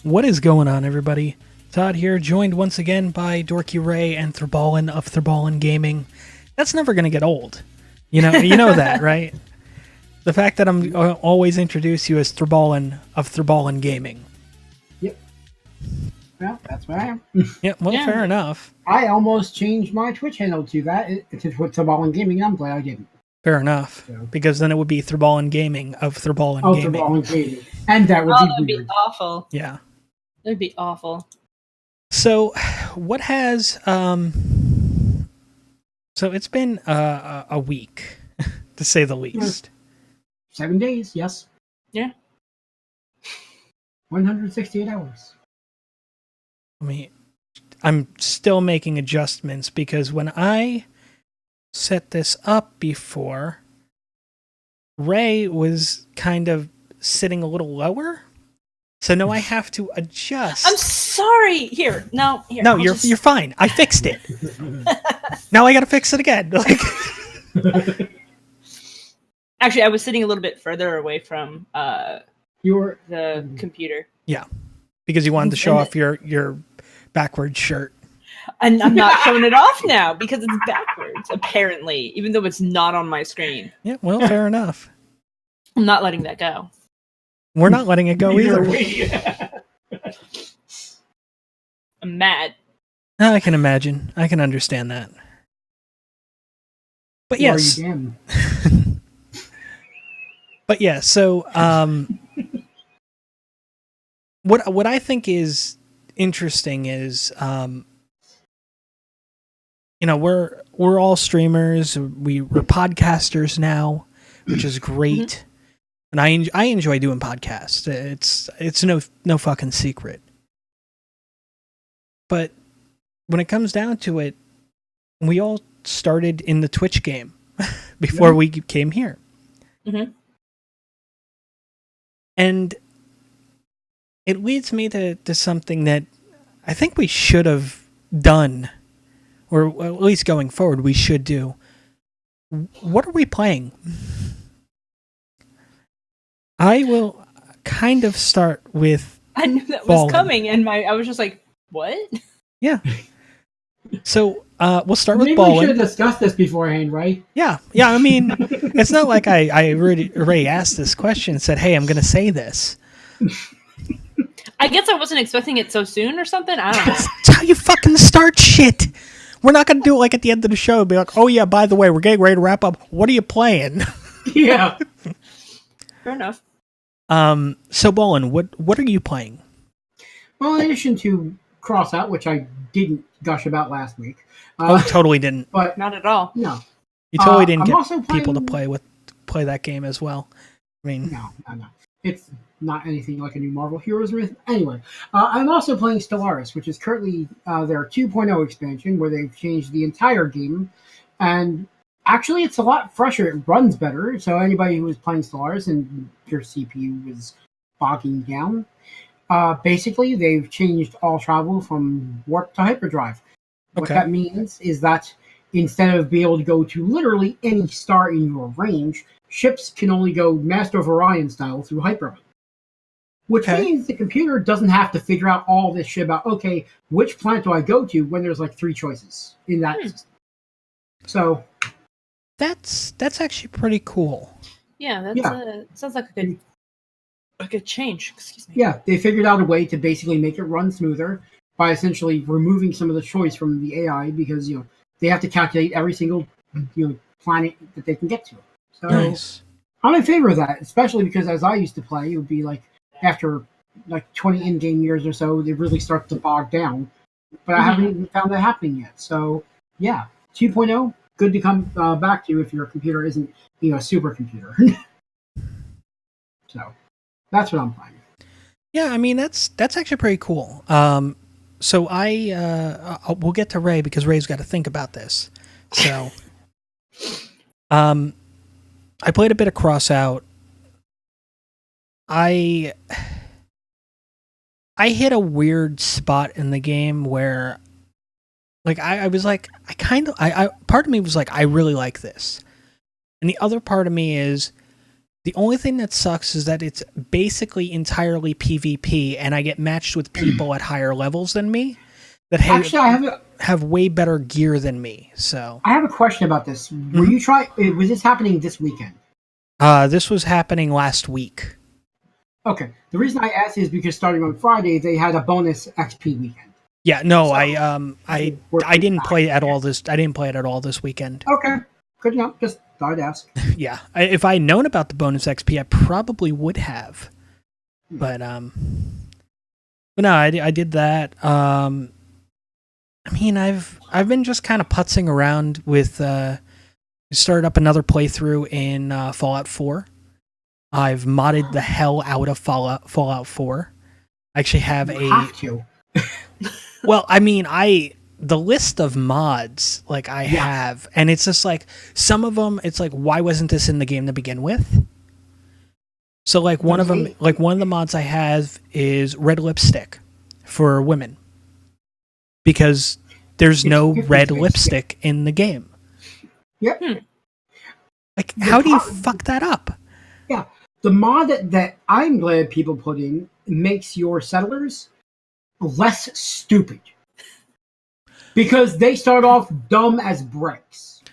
What is going on, everybody? Todd here, joined once again by DorkyRae and Thrabalen of Thrabalen Gaming. That's never going to get old. You know that, right? The fact that I'm always introduce you as Thrabalen of Thrabalen Gaming. Yep. Well, that's what I am. Yeah, well, yeah. Fair enough. I almost changed my Twitch handle to that. It's Thrabalen Gaming. I'm glad I didn't. Fair enough. So. Because then it would be Thrabalen Gaming of Thrabalen Gaming. Thrabalen Gaming. And that would be that'd weird. Be awful. Yeah. It would be awful. So, what has... So, it's been a week, to say the least. 7 days, yes. Yeah. 168 hours. I mean, I'm still making adjustments because when I set this up before, Ray was kind of sitting a little lower. So now I have to adjust. I'm sorry. Here. No, you're fine. I fixed it. Now I got to fix it again. Actually, I was sitting a little bit further away from the computer. Yeah. Because you wanted to show off your backwards shirt. And I'm not showing it off now because it's backwards, apparently, even though it's not on my screen. Yeah, well, fair enough. I'm not letting that go. We're not letting it go either. I'm mad. I can imagine. I can understand that. But yes. But yeah, so what I think is interesting is we're all streamers, we're podcasters now, which is great. Mm-hmm. And I enjoy doing podcasts. It's no fucking secret. But when it comes down to it, we all started in the Twitch game before we came here. Mm-hmm. And it leads me to something that I think we should have done, or at least going forward we should do. What are we playing? I will kind of start with I knew that Balen. was coming, and I was just like, what? Yeah. So we'll start with Maybe Balen. we should have discussed this beforehand, right? Yeah. I mean, it's not like I already asked this question and said, hey, I'm going to say this. I guess I wasn't expecting it so soon or something. I don't know. That's how you fucking start shit. We're not going to do it like at the end of the show and be like, oh yeah, by the way, we're getting ready to wrap up. What are you playing? Yeah. Fair enough. So Balen, what are you playing? Well, in addition to Cross Out, which I didn't gush about last week. Totally didn't. But not at all. No. You totally didn't get people to play that game as well. I mean, no. It's not anything like a new Marvel Heroes or anything. Anyway, I'm also playing Stellaris, which is currently their 2.0 expansion, where they've changed the entire game. And actually, it's a lot fresher. It runs better. So anybody who was playing Stellaris and your CPU was bogging down, basically, they've changed all travel from warp to hyperdrive. Okay. What that means is that instead of being able to go to literally any star in your range, ships can only go Master of Orion style through hyperdrive. Which means the computer doesn't have to figure out all this shit about, okay, which planet do I go to when there's like 3 choices in that system. So that's actually pretty cool. Yeah, sounds like a good change. Excuse me. Yeah, they figured out a way to basically make it run smoother by essentially removing some of the choice from the AI because they have to calculate every single planet that they can get to. So nice. I'm in favor of that, especially because as I used to play, it would be like after like 20 in-game years or so, they really start to bog down. But I haven't even found that happening yet. So yeah, 2.0, good to come back to if your computer isn't a supercomputer. So that's what I'm playing. Yeah, I mean that's actually pretty cool. So we'll get to Ray because Ray's got to think about this. So, I played a bit of Cross Out. I hit a weird spot in the game where, like, I was like, part of me was like, I really like this, and the other part of me is The only thing that sucks is that it's basically entirely PvP, and I get matched with people at higher levels than me that Actually, have way better gear than me. So I have a question about this. Were you was this happening this weekend? this was happening last week. Okay. The reason I asked is because starting on Friday, they had a bonus XP weekend. Yeah, no, So, I didn't play it at all this. I didn't play it at all this weekend. Okay. Good enough. Just thought I'd ask. Yeah, if I had known about the bonus XP, I probably would have. But no, I did that. I mean, I've been just kind of putzing around with. Started up another playthrough in Fallout 4. I've modded the hell out of Fallout 4. I actually have You have to. Well, I mean, the list of mods like I have, and it's just like some of them. It's like, why wasn't this in the game to begin with? So like one of them, like one of the mods I have is red lipstick for women because there's no red lipstick in the game. Yep. Like, how do you fuck that up? Yeah. The mod that I'm glad people put in makes your settlers less stupid. Because they start off dumb as bricks.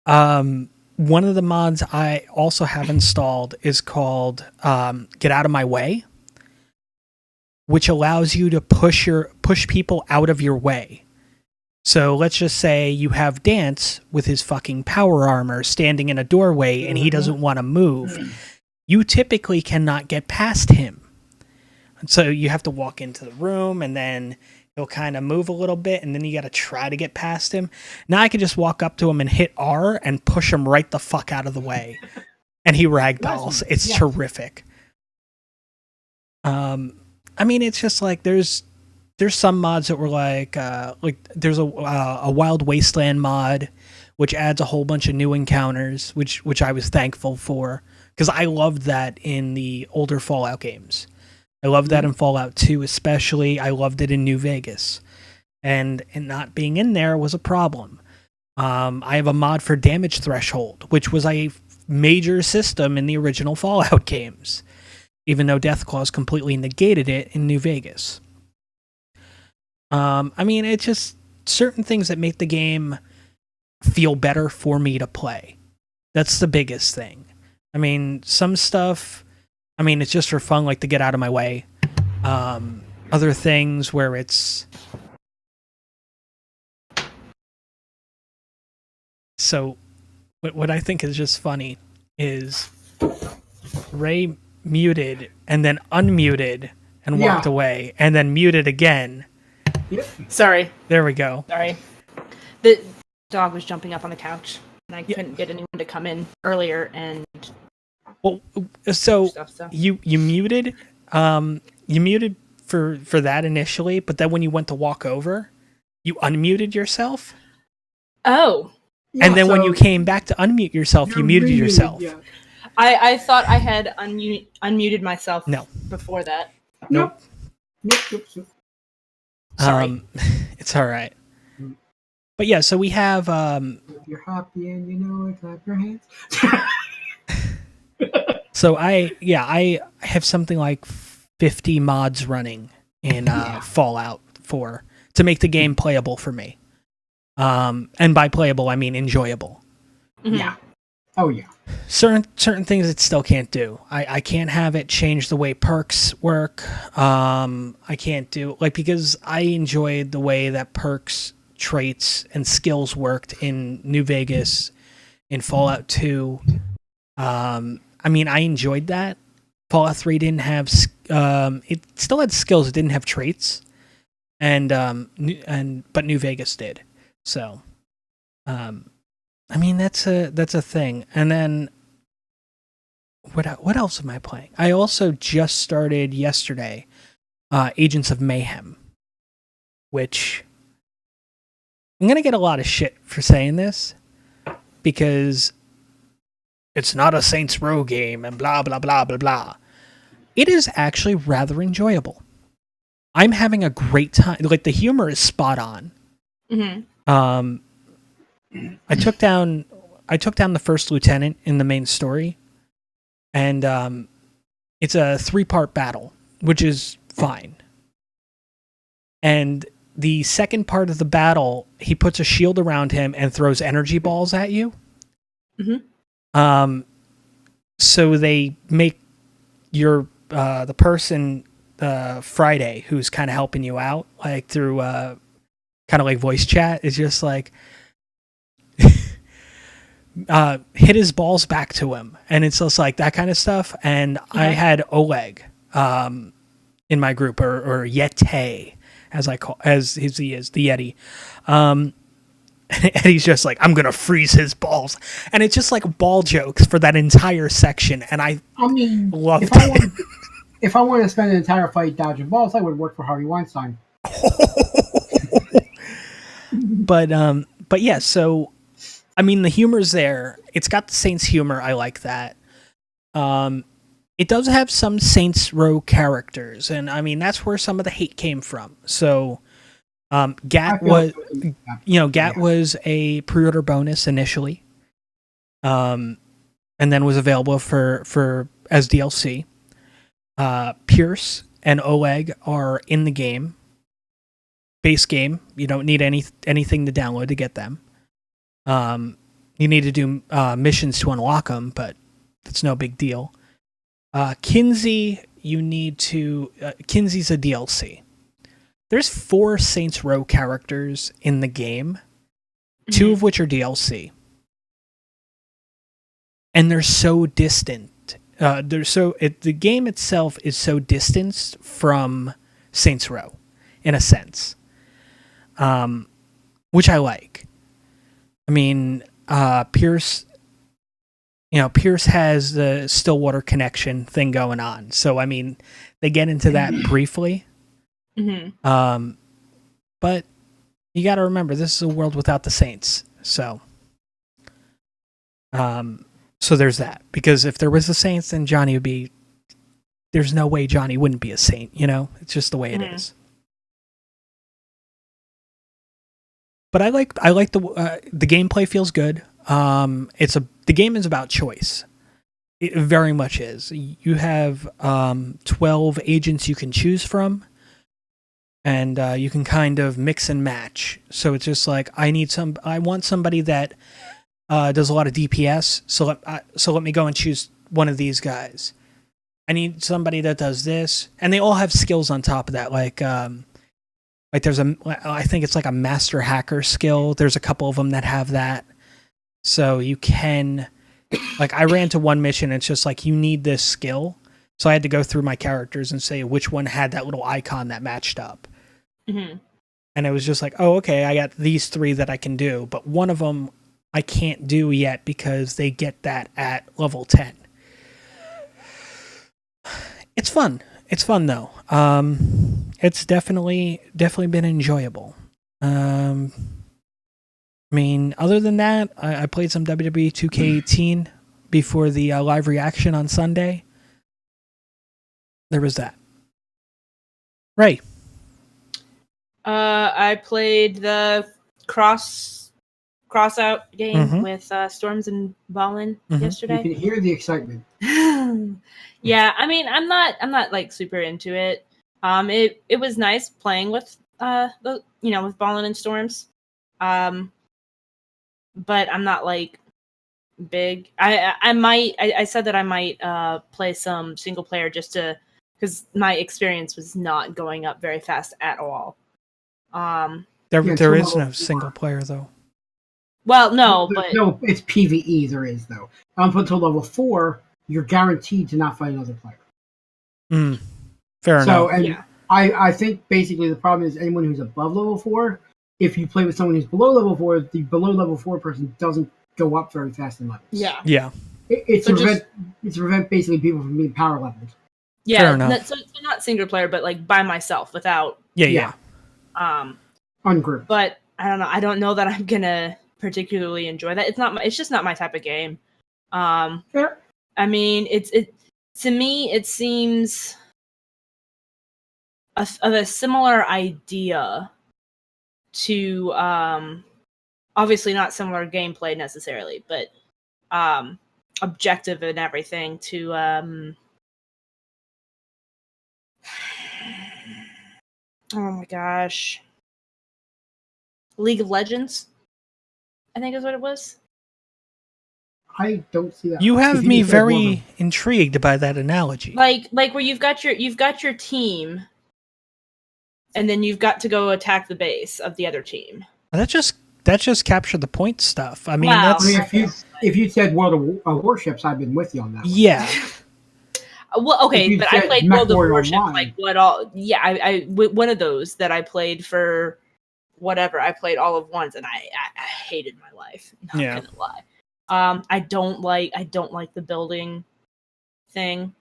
One of the mods I also have installed is called Get Out of My Way, which allows you to push people out of your way. So let's just say you have Dance with his fucking power armor standing in a doorway and he doesn't want to move. You typically cannot get past him. And so you have to walk into the room and then he'll kind of move a little bit and then you got to try to get past him. Now I can just walk up to him and hit R and push him right the fuck out of the way. And he ragdolls. It's terrific. I mean, it's just like there's some mods that were like there's a Wild Wasteland mod, which adds a whole bunch of new encounters, which I was thankful for because I loved that in the older Fallout games. I loved that in Fallout 2 especially. I loved it in New Vegas. And not being in there was a problem. I have a mod for Damage Threshold, which was a major system in the original Fallout games, even though Deathclaws completely negated it in New Vegas. I mean, it's just certain things that make the game feel better for me to play. That's the biggest thing. I mean, some stuff, I mean, it's just for fun, like to get out of my way. Other things where it's... So, what I think is just funny is Ray muted and then unmuted and walked away and then muted again. Yep. Sorry. There we go. Sorry. The dog was jumping up on the couch and I couldn't get anyone to come in earlier and... Well, so you muted for that initially, but then when you went to walk over, you unmuted yourself. Oh. And then when you came back to unmute yourself, you muted yourself. Yeah. I thought I had unmuted myself before that. Nope. Sorry. It's all right. But yeah, so we have If you're happy and you know it, clap your hands. So I have something like 50 mods running in Fallout 4 to make the game playable for me. And by playable, I mean enjoyable. Yeah. Oh yeah. Certain things it still can't do. I can't have it change the way perks work. I can't do because I enjoyed the way that perks, traits, and skills worked in New Vegas, in Fallout 2. I mean, I enjoyed that. Fallout 3 didn't have it still had skills, it didn't have traits. But New Vegas did. So I mean that's a thing. And then what else am I playing? I also just started yesterday Agents of Mayhem, which I'm going to get a lot of shit for saying this because it's not a Saints Row game and blah, blah, blah, blah, blah. It is actually rather enjoyable. I'm having a great time. Like, the humor is spot on. Mm-hmm. I took down the first lieutenant in the main story, and it's a 3-part battle, which is fine. And the second part of the battle, he puts a shield around him and throws energy balls at you. Mm-hmm. So they make your the person Friday, who's kind of helping you out, like through kind of like voice chat, is just like hit his balls back to him, and it's just like that kind of stuff. And I had Oleg in my group, or Yeti, as he is, the Yeti. And he's just like, I'm gonna freeze his balls, and it's just like ball jokes for that entire section, and I mean, loved it. If I wanted to spend an entire fight dodging balls, I would work for Harvey Weinstein. But yeah, so I mean, the humor's there. It's got the Saints humor. I like that. It does have some Saints Row characters, and I mean that's where some of the hate came from. So, Gat was, Gat was a pre-order bonus initially, and then was available for as DLC. Pierce and Oleg are in the game, base game. You don't need anything to download to get them. You need to do missions to unlock them, but it's no big deal. Kinsey, you need to... Kinsey's a DLC. There's 4 Saints Row characters in the game, 2 of which are DLC. And they're so distant. The game itself is so distanced from Saints Row, in a sense. Which I like. I mean, Pierce... Pierce has the Stillwater connection thing going on. So, I mean, they get into that briefly. Mm-hmm. But you got to remember, this is a world without the Saints. So there's that. Because if there was the Saints, then Johnny would be... There's no way Johnny wouldn't be a Saint, It's just the way it is. But I like the gameplay feels good. The game is about choice. It very much is. You have 12 agents you can choose from, and you can kind of mix and match. So it's just like I want somebody that does a lot of DPS. So let me go and choose one of these guys. I need somebody that does this, and they all have skills on top of that. Like there's I think it's like a master hacker skill. There's a couple of them that have that. So you can, like, I ran to one mission, and it's just like, you need this skill. So I had to go through my characters and say which one had that little icon that matched up. Mm-hmm. And it was just like, oh, okay, I got these 3 that I can do, but one of them I can't do yet because they get that at level 10. It's fun. It's fun, though. It's definitely been enjoyable. I mean, other than that, I played some WWE 2K18 before the live reaction on Sunday. There was that. Ray. I played the cross out game with Storms and Balen yesterday. You can hear the excitement. Yeah, I mean, I'm not like super into it. It was nice playing with with Balen and Storms. But I'm not like big. I said that I might play some single player just to, because my experience was not going up very fast at all. There is no single player though. Well, no, but no, it's PvE. There is though. Up until level 4, you're guaranteed to not fight another player. Fair enough. So, and I think basically the problem is anyone who's above level 4. If you play with someone who's below level 4, the below level 4 person doesn't go up very fast in levels. Yeah. It's to prevent basically people from being power leveled. Yeah, fair enough. So not single player, but like by myself without. Yeah. Ungroup. But I don't know that I'm gonna particularly enjoy that. It's just not my type of game. Fair. I mean, to me it seems of a similar idea to obviously not similar gameplay necessarily, but objective and everything to oh my gosh, League of Legends, I think is what it was. I don't see that. You have If me just said very Warhammer. intrigued by that analogy. Like where you've got your team, and then you've got to go attack the base of the other team. That just captured the point stuff. I mean, Wow. that's I mean, if you said World of Warships, I've been with you on that. one. yeah. Well, If okay, you but I said played Mech World of Warrior Warships. Online. Like what all? Yeah, one of those that I played for whatever. I played all of once, and I hated my life. Not Yeah. gonna lie. I don't like the building thing.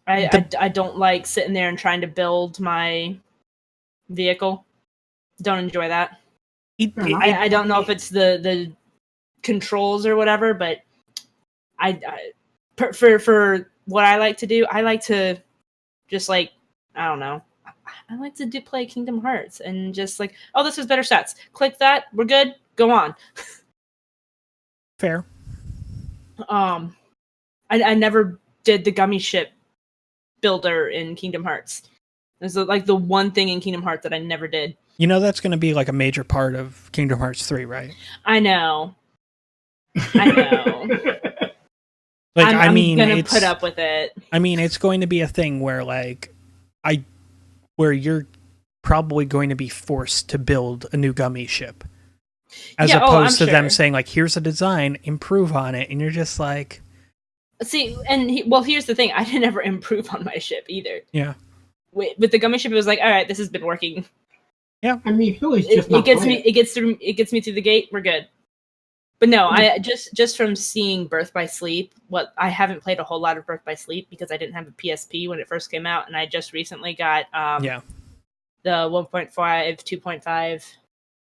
I don't like sitting there and trying to build my vehicle. Don't enjoy that. Fair enough. I don't know if it's the controls or whatever, but for what I like to do, I like to just like, I don't know. I like to play Kingdom Hearts and just like, oh, this is better stats. Click that, we're good. Go on. Fair. I never did the gummy ship builder in Kingdom Hearts. It's like the one thing in Kingdom Hearts that I never did. You know that's going to be like a major part of Kingdom Hearts 3, right? I know. Like, I'm mean, gonna it's put up with it. I mean, it's going to be a thing where like where you're probably going to be forced to build a new gummy ship. As opposed to them saying like, here's a design, improve on it, and you're just like, see, and here's the thing: I didn't ever improve on my ship either. yeah. With the gummy ship, it was like, all right, this has been working. Yeah, I mean, it's just It gets me through the gate. We're good. But no, I just from seeing Birth by Sleep, I haven't played a whole lot of Birth by Sleep because I didn't have a PSP when it first came out, and I just recently got the 1.5, 2.5,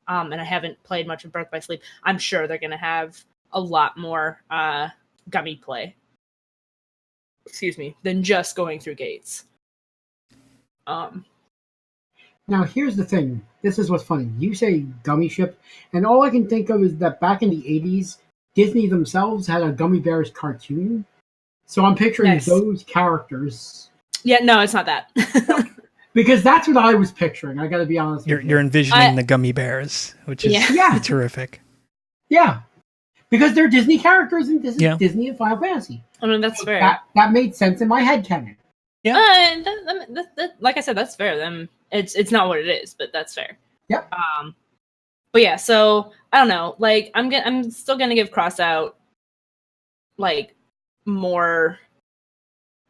and I haven't played much of Birth by Sleep. I'm sure they're gonna have a lot more gummy play. Excuse me, than just going through gates. Now, here's the thing. This is what's funny. You say gummy ship, and all I can think of is that back in the 80s, Disney themselves had a Gummy Bears cartoon. So I'm picturing Nice. those characters. Yeah, no, it's not that. Because that's what I was picturing. I got to be honest with you. You're envisioning the gummy bears, which is Yeah. terrific. Yeah. Because they're Disney characters in Yeah. Disney and Final Fantasy. I mean, that's fair. That made sense in my head canon. Like I said, that's fair. It's not what it is, but that's fair. Yep. But yeah, so I don't know. Like, I'm still gonna give Crossout like more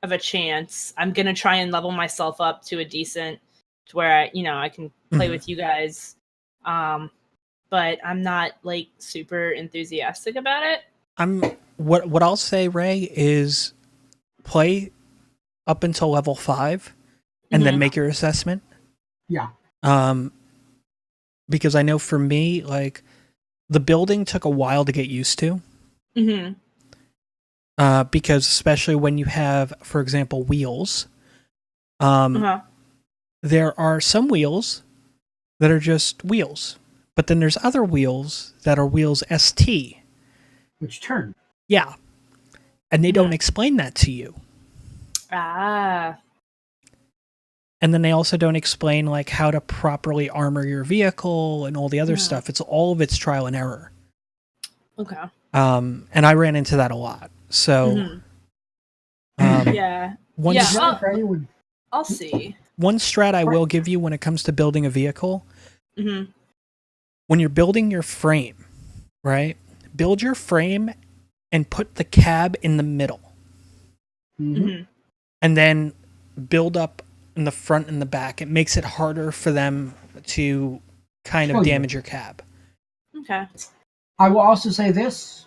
of a chance. I'm gonna try and level myself up to a decent, to where I can play with you guys. But I'm not like super enthusiastic about it. What I'll say, Ray, is play up until level 5 and then make your assessment. Yeah. Because I know for me, like, the building took a while to get used to. Mm-hmm. Because especially when you have, for example, wheels, there are some wheels that are just wheels, but then there's other wheels that are wheels ST. Which turn? Yeah. And they don't explain that to you. Ah. And then they also don't explain like how to properly armor your vehicle and all the other stuff. It's all of its trial and error. Okay. And I ran into that a lot. So Yeah. I'll see. One strat I will give you when it comes to building a vehicle, when you're building your frame, right? Build your frame and put the cab in the middle. And then build up in the front and the back. It makes it harder for them to kind of damage your cab. Okay. I will also say this.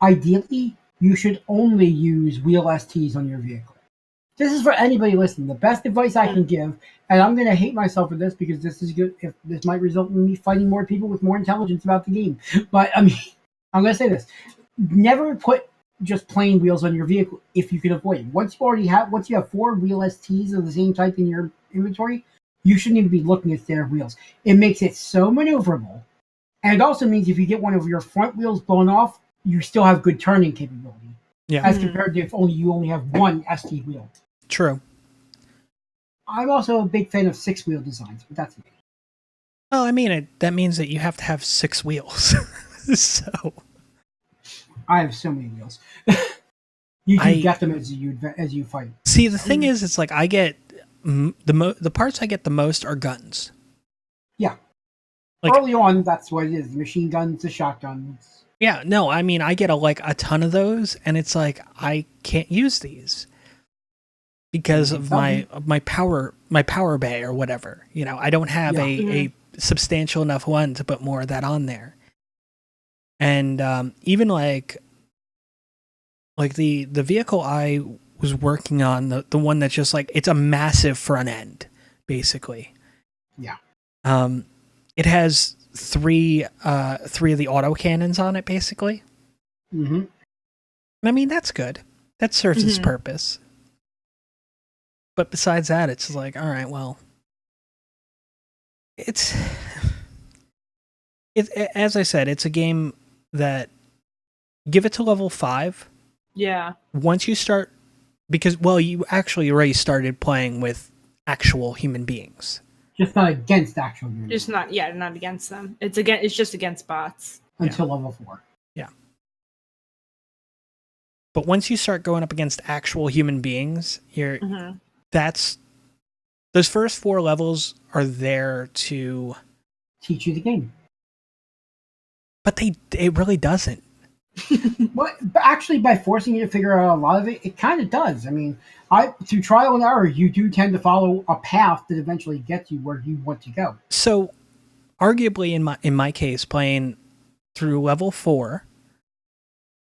Ideally, you should only use wheel STs on your vehicle. This is for anybody listening. The best advice I can give, and I'm going to hate myself for this because this is good. If this might result in me fighting more people with more intelligence about the game. But I mean, I'm going to say this. Never put just plain wheels on your vehicle if you can avoid it. Once you have 4 wheel STs of the same type in your inventory, you shouldn't even be looking at standard wheels. It makes it so maneuverable. And it also means if you get one of your front wheels blown off, you still have good turning capability. Yeah. As compared to if you only have one ST wheel. True. I'm also a big fan of 6-wheel designs, but that's me. Well, I mean, that means that you have to have 6 wheels. So I have so many wheels. You do get them as you fight. See, the thing is, it's like I get the parts I get the most are guns. Yeah. Like, early on, that's what it is: the machine guns, the shotguns. Yeah, no, I mean, I get a ton of those, and it's like I can't use these because of my power bay or whatever. You know, I don't have a substantial enough one to put more of that on there. And even like the vehicle I was working on, the one that's just like, it's a massive front end, basically. Yeah. It has three of the auto cannons on it, basically. Mm-hmm. I mean, that's good. That serves its purpose. But besides that, it's like, all right, well, it's as I said, it's a game that give it to level 5. Yeah. Once you start, because, well, you actually already started playing with actual human beings. Just not against actual humans. Just not against them. It's just against bots. Until level 4. Yeah. But once you start going up against actual human beings, those first 4 levels are there to teach you the game. But it really doesn't. But actually, by forcing you to figure out a lot of it, it kind of does. I mean, through trial and error, you do tend to follow a path that eventually gets you where you want to go. So, arguably, in my case, playing through level 4,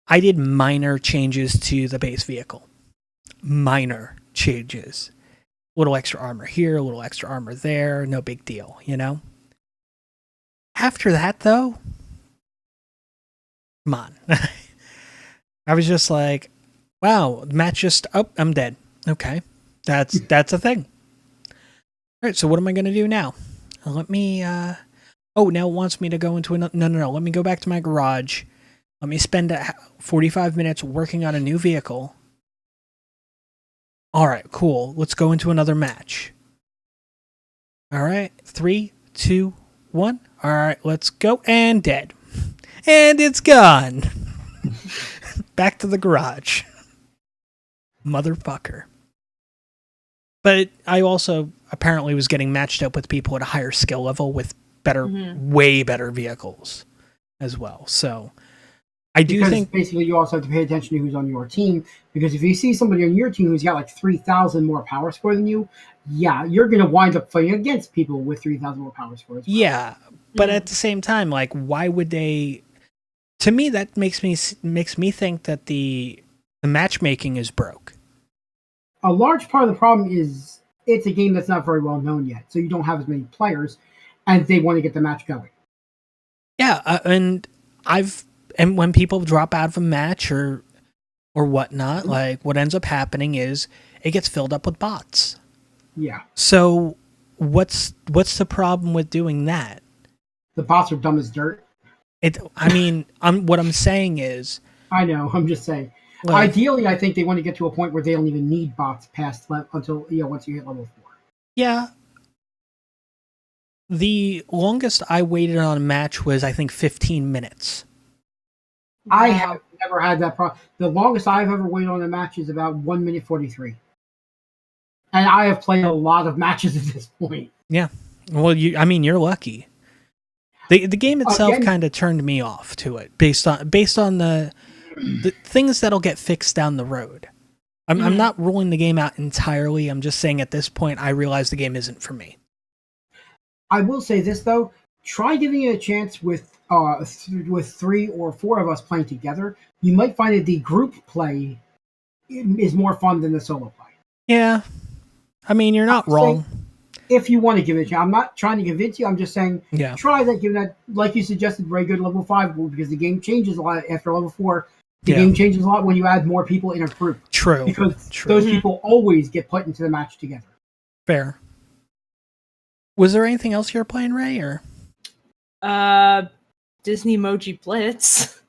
I did minor changes to the base vehicle. Minor changes. A little extra armor here, a little extra armor there, no big deal, you know? After that, though, come on. I was just like, wow, match just, I'm dead. Okay. That's a thing. All right, so what am I going to do now? Let me, now it wants me to go into another, no. Let me go back to my garage. Let me spend 45 minutes working on a new vehicle. All right, cool. Let's go into another match. All right, 3, 2, 1. All right, let's go. And dead. And it's gone. Back to the garage. Motherfucker. But I also apparently was getting matched up with people at a higher skill level with better, way better vehicles as well. So I do think basically you also have to pay attention to who's on your team, because if you see somebody on your team who's got like 3,000 more power score than you, yeah, you're going to wind up fighting against people with 3,000 more power scores. Well. Yeah, but at the same time, like, why would they? To me, that makes me think that the matchmaking is broke. A large part of the problem is it's a game that's not very well known yet, so you don't have as many players, and they want to get the match going. Yeah, and when people drop out of a match or whatnot, like, what ends up happening is it gets filled up with bots. Yeah. So what's the problem with doing that? The bots are dumb as dirt. What I'm saying is, I know. I'm just saying. Like, ideally, I think they want to get to a point where they don't even need bots until once you hit level 4. Yeah. The longest I waited on a match was, I think, 15 minutes. I have never had that problem. The longest I've ever waited on a match is about 1 minute 43. And I have played a lot of matches at this point. Yeah. Well, you're lucky. The game itself kind of turned me off to it based on the things that'll get fixed down the road. I'm not ruling the game out entirely. I'm just saying at this point, I realize the game isn't for me. I will say this, though. Try giving it a chance with 3 or 4 of us playing together. You might find that the group play is more fun than the solo play. Yeah. I mean, you're not wrong. If you want to give it a chance. I'm not trying to convince you. I'm just saying, try that, give that, like you suggested, very good level 5, because the game changes a lot after level 4. The game changes a lot when you add more people in a group. True. Because those people always get put into the match together. Fair. Was there anything else you were playing, Ray, or? Disney Emoji Blitz.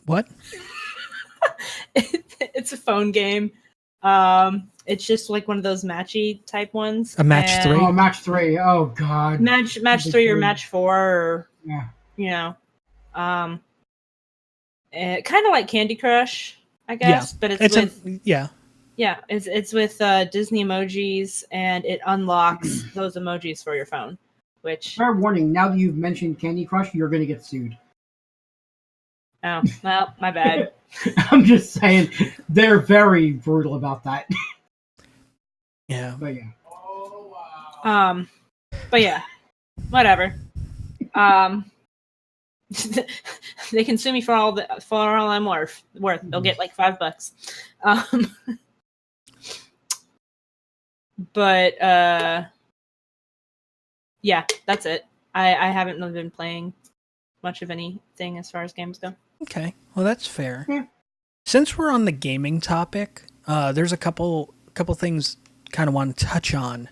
What? It's a phone game. It's just like one of those matchy type ones. A match And 3? Oh, match 3. Oh God. match 3 or match 4, or Yeah. you know, kind of like Candy Crush, I guess. But it's with it's with Disney emojis, and it unlocks those emojis for your phone. Which, Fair warning. Now that you've mentioned Candy Crush, you're gonna get sued. oh well, my bad. I'm just saying, they're very brutal about that. Yeah. But yeah. But yeah, whatever. They can sue me for all I'm worth. They'll get like $5. But yeah, that's it. I haven't really been playing much of anything as far as games go. Okay, well that's fair. Yeah. Since we're on the gaming topic, there's a couple things kind of want to touch on.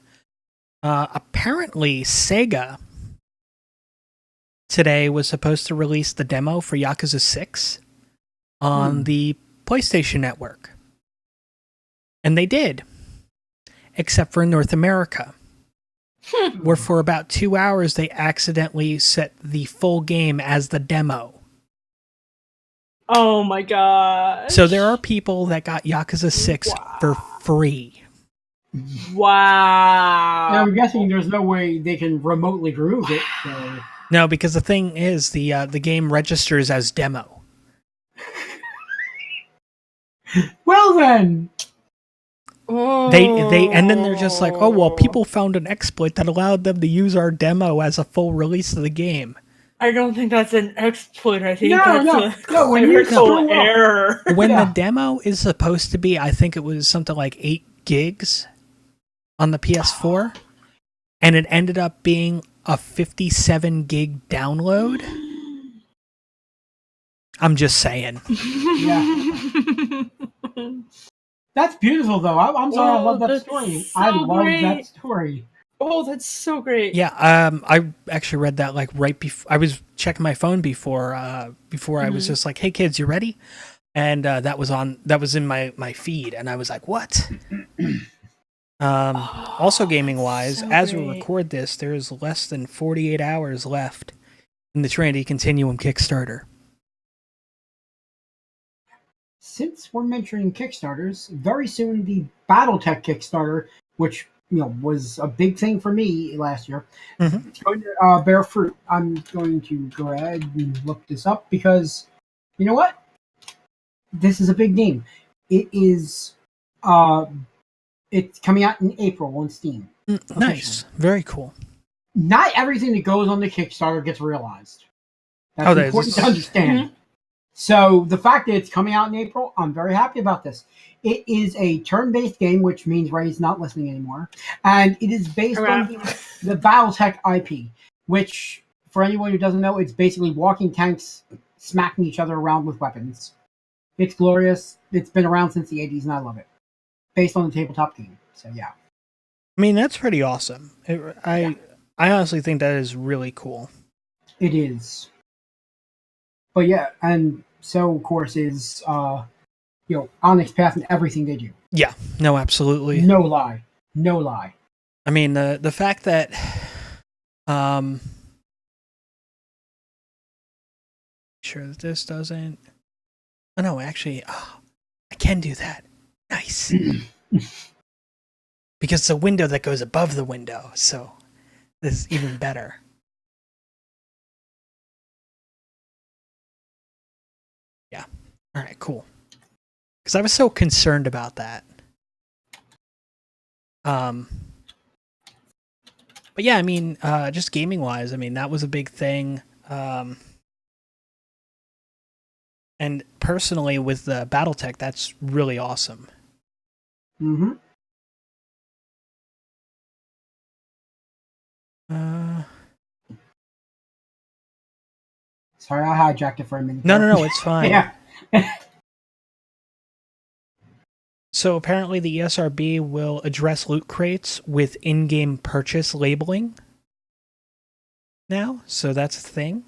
Apparently, Sega today was supposed to release the demo for Yakuza 6 on the PlayStation Network, and they did, except for in North America, where for about 2 hours they accidentally set the full game as the demo. Oh my god! So there are people that got Yakuza 6 for free. Wow. And I'm guessing there's no way they can remotely remove it. So. No, because the thing is, the game registers as demo. Well then, They and then they're just like, oh well, people found an exploit that allowed them to use our demo as a full release of the game. I don't think that's an exploit. I think No, that's no, a when you critical screw up- error. When Yeah. the demo is supposed to be, I think it was something like 8 gigs on the PS4, and it ended up being a 57 gig download. I'm just saying. yeah, that's beautiful though. I'm sorry, I love that that's story. so I love great. that story. Oh, that's so great. Yeah, I actually read that like right before I was checking my phone before I was just like, "Hey kids, you ready?" And that was in my feed, and I was like, "What?" Also, gaming wise, so as we great. record this, there is less than 48 hours left in the Trinity Continuum Kickstarter. Since we're mentioning Kickstarters, very soon the BattleTech Kickstarter, which was a big thing for me last year, Mhm. it's going to bear fruit. I'm going to go ahead and look this up because you know what? This is a big game. It is. It's coming out in April on Steam. Nice, very cool. Not everything that goes on the Kickstarter gets realized. That's Oh, there's important to this- understand. So the fact that it's coming out in April, I'm very happy about this. It is a turn-based game, which means Ray's not listening anymore, and it is based on the BattleTech IP, which, for anyone who doesn't know, it's basically walking tanks smacking each other around with weapons. It's glorious. It's been around since the 80s, and I love it. Based on the tabletop game. So yeah. I mean, that's pretty awesome. I honestly think that is really cool. It is. But yeah, and so of course is Onyx Path and everything they do. Yeah, no, absolutely. No lie. No lie. I mean, the fact that sure that this doesn't. Oh no, actually, I can do that. Nice. Because it's a window that goes above the window, so this is even better. Yeah. All right, cool. Because I was so concerned about that. But yeah, I mean, just gaming wise, I mean, that was a big thing. And personally, with the BattleTech, that's really awesome. Mm-hmm. Sorry, I hijacked it for a minute. No, it's fine. Yeah. So apparently the ESRB will address loot crates with in-game purchase labeling now. So that's a thing.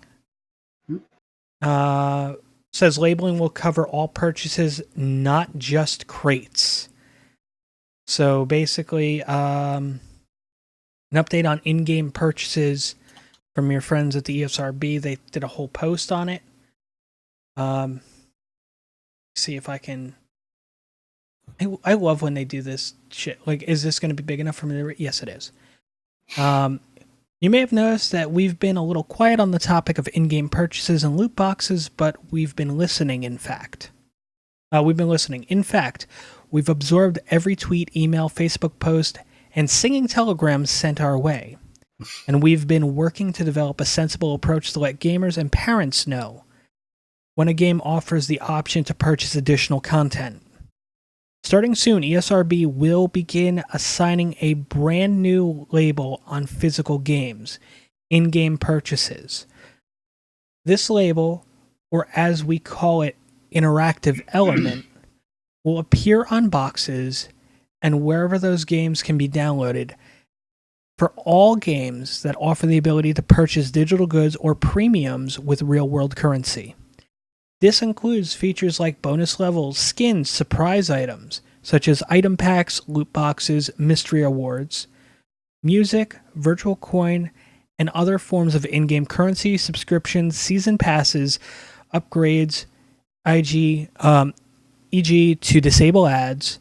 says labeling will cover all purchases, not just crates. So basically, an update on in-game purchases from your friends at the ESRB. They did a whole post on it. See if I can. I love when they do this shit. Like, is this going to be big enough for me to read? Yes, it is. You may have noticed that we've been a little quiet on the topic of in-game purchases and loot boxes, but we've been listening, in fact. In fact, we've absorbed every tweet, email, Facebook post, and singing telegrams sent our way. And we've been working to develop a sensible approach to let gamers and parents know when a game offers the option to purchase additional content. Starting soon, ESRB will begin assigning a brand new label on physical games, in-game purchases. This label, or as we call it, interactive element, will appear on boxes and wherever those games can be downloaded for all games that offer the ability to purchase digital goods or premiums with real-world currency. This includes features like bonus levels, skins, surprise items, such as item packs, loot boxes, mystery awards, music, virtual coin, and other forms of in-game currency, subscriptions, season passes, upgrades, e.g. to disable ads,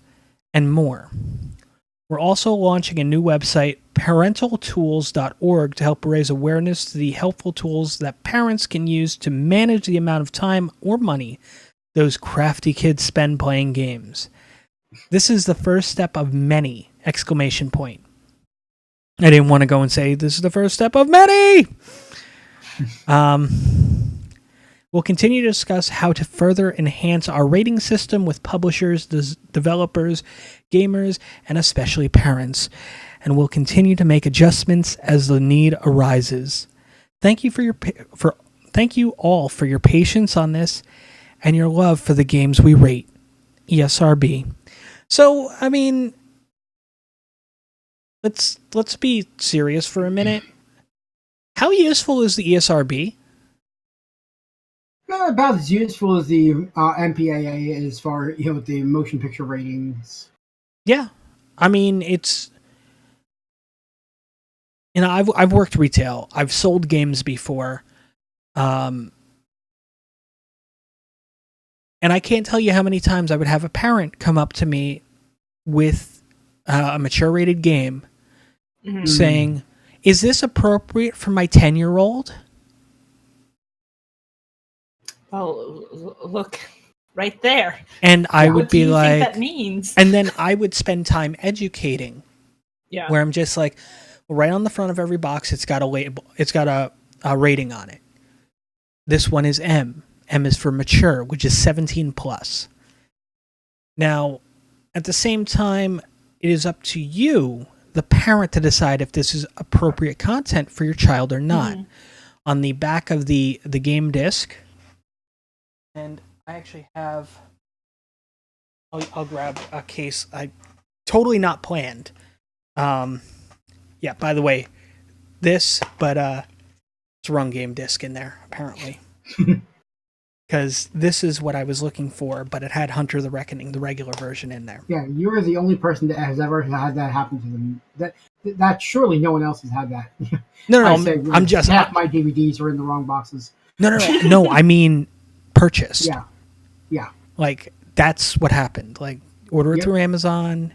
and more. We're also launching a new website, parentaltools.org, to help raise awareness to the helpful tools that parents can use to manage the amount of time or money those crafty kids spend playing games. This is the first step of many! I didn't want to go and say this is the first step of many! We'll continue to discuss how to further enhance our rating system with publishers, developers, gamers, and especially parents. And we'll continue to make adjustments as the need arises. Thank you all for your patience on this and your love for the games we rate. ESRB. So, I mean, let's be serious for a minute. How useful is the ESRB? About as useful as the MPAA as far with the motion picture ratings. Yeah, I mean it's. I've worked retail. I've sold games before, and I can't tell you how many times I would have a parent come up to me with a mature rated game, saying, "Is this appropriate for my 10-year-old?" Oh, look, right there. And I would be like, like, what do you think that means? And then I would spend time educating. Yeah. Where I'm just like, right on the front of every box, it's got a label. It's got a rating on it. This one is M. M is for mature, which is 17 plus. Now, at the same time, it is up to you, the parent, to decide if this is appropriate content for your child or not. On the back of the game disc, and I actually have. I'll grab a case. I totally not planned. Yeah. By the way, it's the wrong game disc in there apparently, because this is what I was looking for, but it had Hunter the Reckoning, the regular version, in there. Yeah, you're the only person that has ever had that happen to them. That surely no one else has had that. No, I'm just half my DVDs are in the wrong boxes. No. I mean, purchased. Yeah. Like that's what happened. Like order it through Amazon.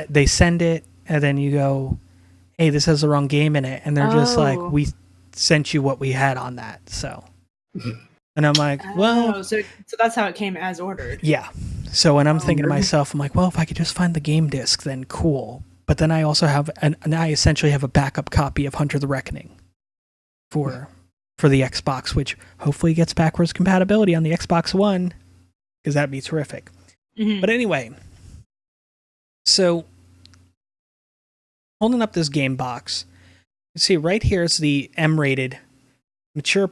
They send it, and then you go, "Hey, this has the wrong game in it," and they're just like, "We sent you what we had on that." So, and I'm like, "Well, so that's how it came as ordered." Yeah. So when I'm thinking to myself, I'm like, "Well, if I could just find the game disc, then cool." But then I also have, and I essentially have a backup copy of Hunter the Reckoning for the Xbox, which hopefully gets backwards compatibility on the Xbox One, because that'd be terrific. But anyway, so holding up this game box, you see right here is the M-rated, mature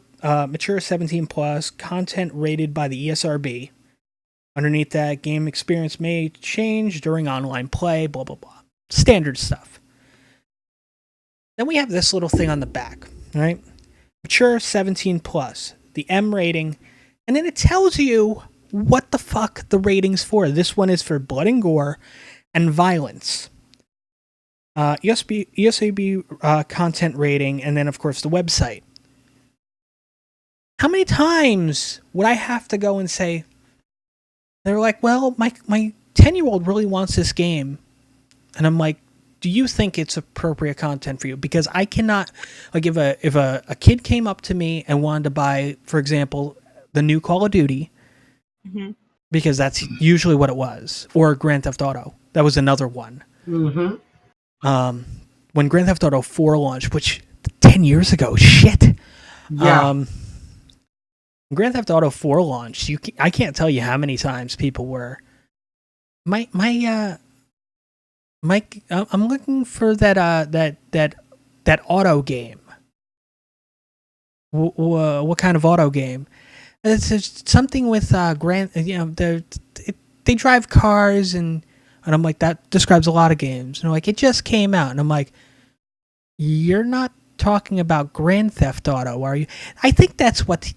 17 plus, content rated by the ESRB. Underneath that, game experience may change during online play, blah, blah, blah. Standard stuff. Then we have this little thing on the back, right? Mature 17 plus. The M rating And then it tells you what the fuck the rating's for. This one is for blood and gore and violence. ESAB content rating, and then, of course, the website. How many times would I have to go and say, they're like, well, my 10-year-old really wants this game. And I'm like, do you think it's appropriate content for you? Because I cannot, like, if a kid came up to me and wanted to buy, for example, the new Call of Duty, Mm-hmm. because that's usually what it was, or Grand Theft Auto. That was another one. Mm-hmm. When Grand Theft Auto 4 launched, which 10 years ago, shit. Yeah. Grand Theft Auto 4 launched. I can't tell you how many times people were. Mike, I'm looking for that auto game. What kind of auto game? It's something with Grand. You know, they drive cars and I'm like, that describes a lot of games. And they're like, it just came out, and I'm like, you're not talking about Grand Theft Auto, are you? I think that's what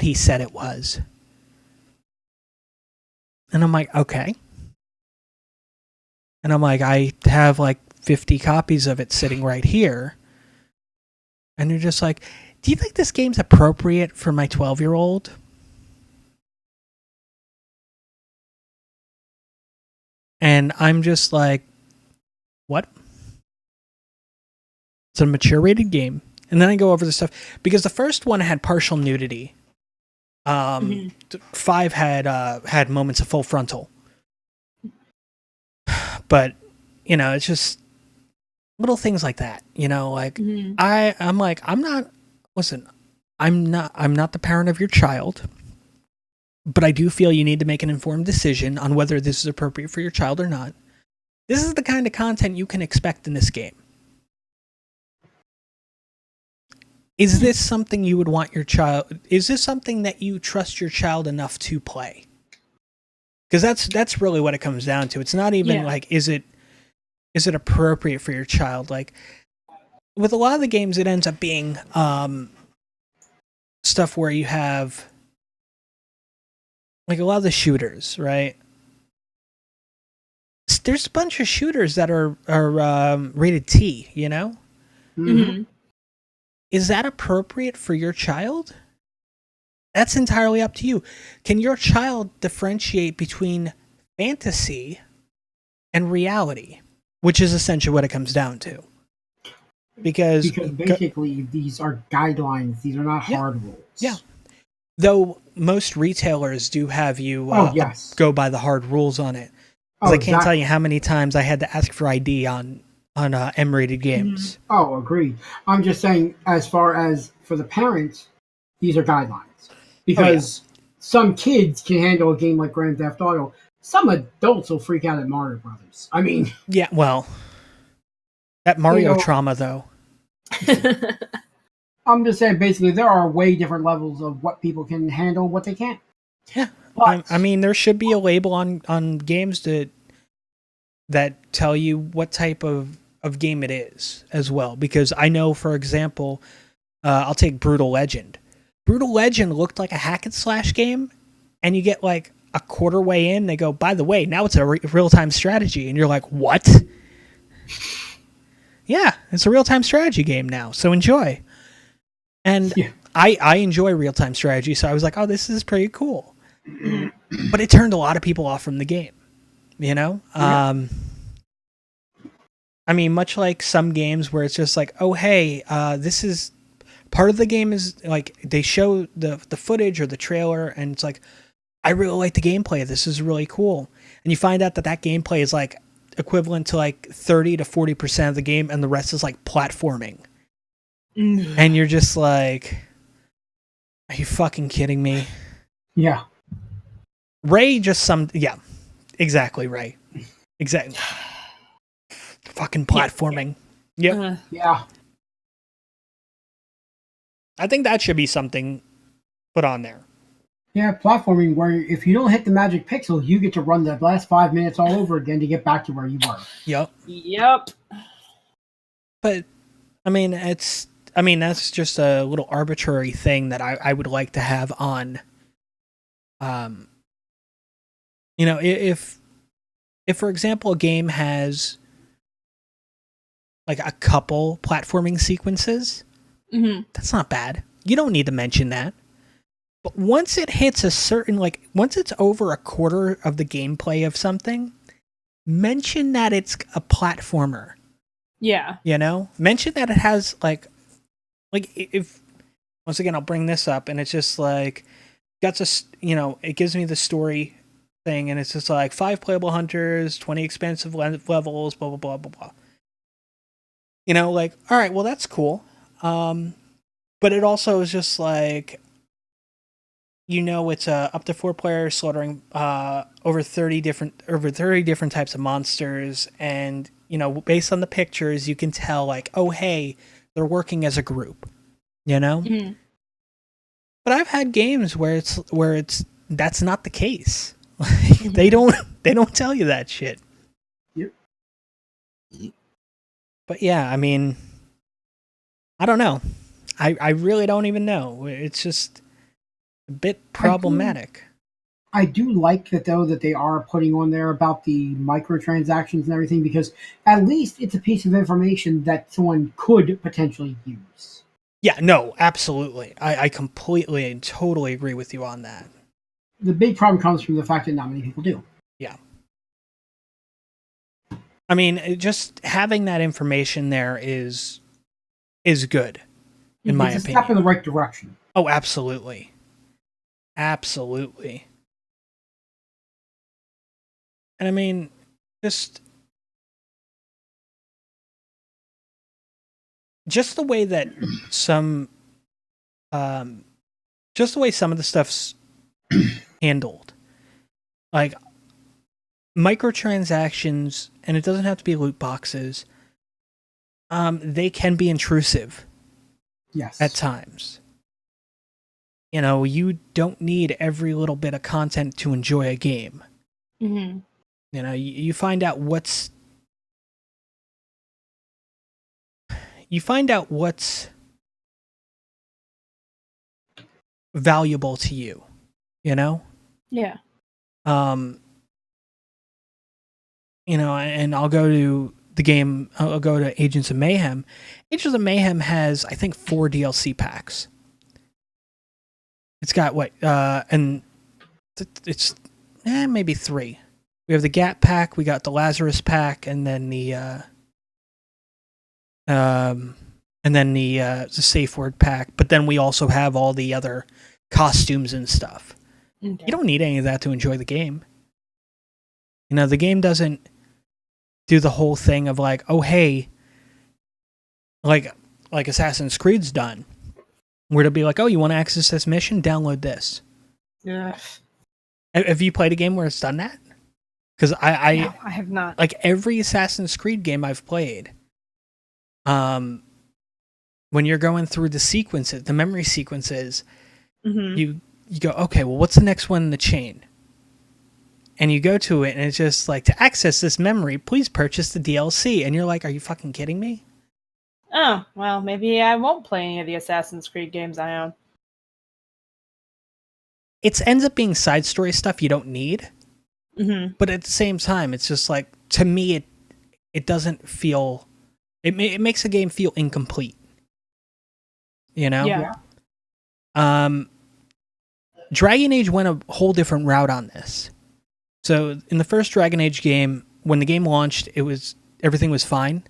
he said it was. And I'm like, okay. And I'm like, I have like 50 copies of it sitting right here. And they're just like, do you think this game's appropriate for my 12-year-old? And I'm just like, what? It's a mature rated game. And then I go over the stuff, because the first one had partial nudity. 5 had moments of full frontal. But, you know, it's just little things like that, you know, like I'm not the parent of your child, but I do feel you need to make an informed decision on whether this is appropriate for your child or not. This is the kind of content you can expect in this game. Is this something you would want your child? Is this something that you trust your child enough to play? Because that's really what it comes down to. It's not even like, is it appropriate for your child? Like, with a lot of the games, it ends up being stuff where you have, like, a lot of the shooters, right? There's a bunch of shooters that are rated T, you know? Mm-hmm. Is that appropriate for your child? That's entirely up to you. Can your child differentiate between fantasy and reality? Which is essentially what it comes down to. Because basically these are guidelines. These are not hard rules. Yeah. Though most retailers do have you go by the hard rules on it. I can't tell you how many times I had to ask for ID on M-rated games. Oh, agreed. I'm just saying, as far as for the parents, these are guidelines. Because some kids can handle a game like Grand Theft Auto. Some adults will freak out at Mario Brothers. I mean... Yeah, well... That Mario trauma, though. I'm just saying, basically, there are way different levels of what people can handle, what they can't. Yeah. But, I mean, there should be a label on games that tell you what type of game it is as well. Because I know, for example, I'll take Brutal Legend. Brutal Legend looked like a hack and slash game, and you get like a quarter way in, they go, by the way, now it's a real-time strategy. And you're like, what? Yeah, it's a real-time strategy game now, so enjoy. And I enjoy real-time strategy, so I was like, oh, this is pretty cool. But it turned a lot of people off from the game, you know? Yeah. I mean, much like some games where it's just like, oh, hey, this is... Part of the game is, like, they show the footage or the trailer, and it's like, I really like the gameplay. This is really cool. And you find out that gameplay is, like, equivalent to, like, 30 to 40% of the game, and the rest is, like, platforming. And you're just like, are you fucking kidding me? Yeah. Ray just yeah, exactly, Ray. Exactly. Fucking platforming. Yep. Yeah. I think that should be something put on there. Yeah, platforming where if you don't hit the magic pixel, you get to run the last 5 minutes all over again to get back to where you were. Yep. But I mean, that's just a little arbitrary thing that I would like to have on You know, if for example a game has like a couple platforming sequences, that's not bad. You don't need to mention that. But once it hits a certain, like, once it's over a quarter of the gameplay of something, mention that it's a platformer. Yeah. You know? Mention that it has, like, if, once again, I'll bring this up, and it's just like, you know, it gives me the story thing, and it's just like, 5 playable hunters, 20 expansive levels, blah, blah, blah, blah, blah. You know, like, all right, well, that's cool. But it also is just like, you know, it's up to 4 players slaughtering over 30 different types of monsters, and you know, based on the pictures, you can tell like, oh hey, they're working as a group, you know. But I've had games where it's that's not the case. They don't tell you that shit. Yep. But yeah, I mean, I don't know. I really don't even know. It's just a bit problematic. I do like that though, that they are putting on there about the microtransactions and everything, because at least it's a piece of information that someone could potentially use. Yeah, no, absolutely. I completely and totally agree with you on that. The big problem comes from the fact that not many people do. Yeah. I mean, just having that information there is good, in my It's a opinion. step in the right direction. Oh, absolutely. Absolutely. And I mean, just the way that some of the stuff's handled. Like microtransactions, and it doesn't have to be loot boxes, they can be intrusive. Yes. At times. You know, you don't need every little bit of content to enjoy a game. You know, you find out what's valuable to you, you know? Yeah. You know, and I'll go to the game, I'll go to Agents of Mayhem. Agents of Mayhem has, I think, 4 DLC packs. It's got what, and it's maybe 3. We have the Gap pack, we got the Lazarus pack, and then the safe word pack. But then we also have all the other costumes and stuff. Okay. You don't need any of that to enjoy the game. You know, the game doesn't do the whole thing of like, oh hey, like Assassin's Creed's done, where to be like, oh, you want to access this mission? Download this. Yeah. Have you played a game where it's done that? Because No, I have not. like every Assassin's Creed game I've played, when you're going through the sequences, the memory sequences, you go, okay, well, what's the next one in the chain? And you go to it, and it's just like, to access this memory, please purchase the DLC. And you're like, are you fucking kidding me? Oh, well, maybe I won't play any of the Assassin's Creed games I own. It ends up being side story stuff you don't need. But at the same time, it's just like, to me, it doesn't feel, it makes a game feel incomplete. You know? Yeah. Dragon Age went a whole different route on this. So in the first Dragon Age game, when the game launched, everything was fine.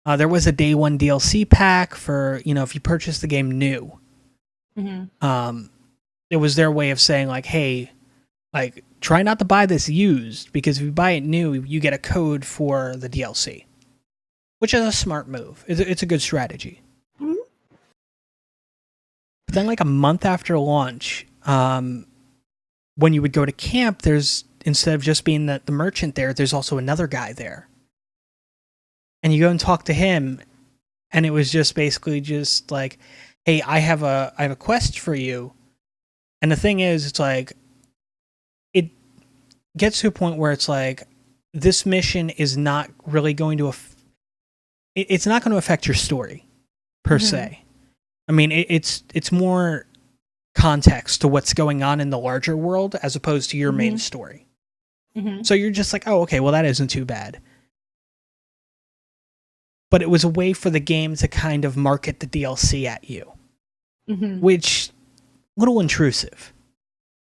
There was a day 1 DLC pack for, you know, if you purchased the game new. It was their way of saying like, hey, like, try not to buy this used, because if you buy it new, you get a code for the DLC, which is a smart move. It's a good strategy. But then like a month after launch, when you would go to camp, instead of just being the merchant there, there's also another guy there. And you go and talk to him, and it was just basically just like, hey, I have a quest for you. And the thing is, it's like, it gets to a point where it's like, this mission is not really going to it's not going to affect your story per se. I mean, it's more context to what's going on in the larger world as opposed to your main story. So you're just like, oh, okay, well, that isn't too bad. But it was a way for the game to kind of market the DLC at you, which little intrusive.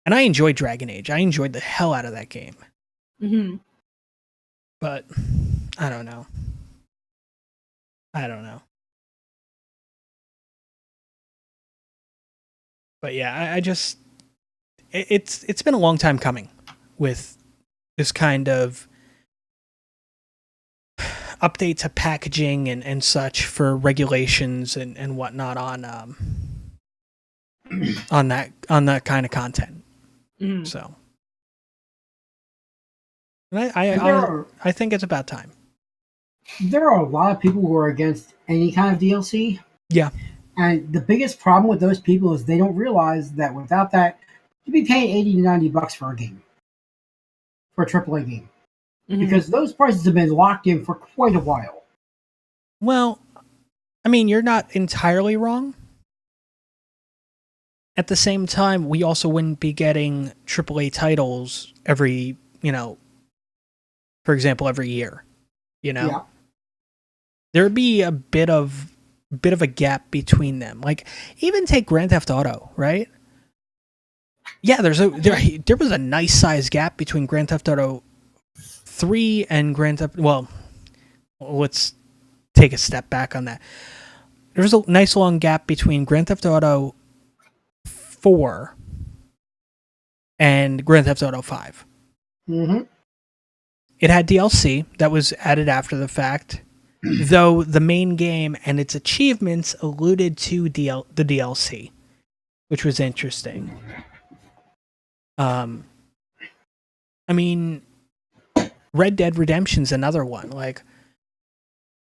And I enjoyed Dragon Age. I enjoyed the hell out of that game. But I don't know. But yeah, I just it's been a long time coming with this kind of update to packaging and such for regulations and whatnot on that kind of content. So and I think it's about time. There are a lot of people who are against any kind of DLC. Yeah. And the biggest problem with those people is they don't realize that without that, you'd be paying $80 to $90 for a game, for a AAA game, because those prices have been locked in for quite a while. Well, I mean, you're not entirely wrong. At the same time, we also wouldn't be getting AAA titles every, for example, every year. Yeah. There'd be a bit of a gap between them. Like, even take Grand Theft Auto, right? Yeah, there was a nice size gap between Grand Theft Auto 3 and Grand Theft. Well, let's take a step back on that. There was a nice long gap between Grand Theft Auto 4 and Grand Theft Auto 5. It had DLC that was added after the fact, though the main game and its achievements alluded to the DLC, which was interesting. I mean, Red Dead Redemption's another one. Like,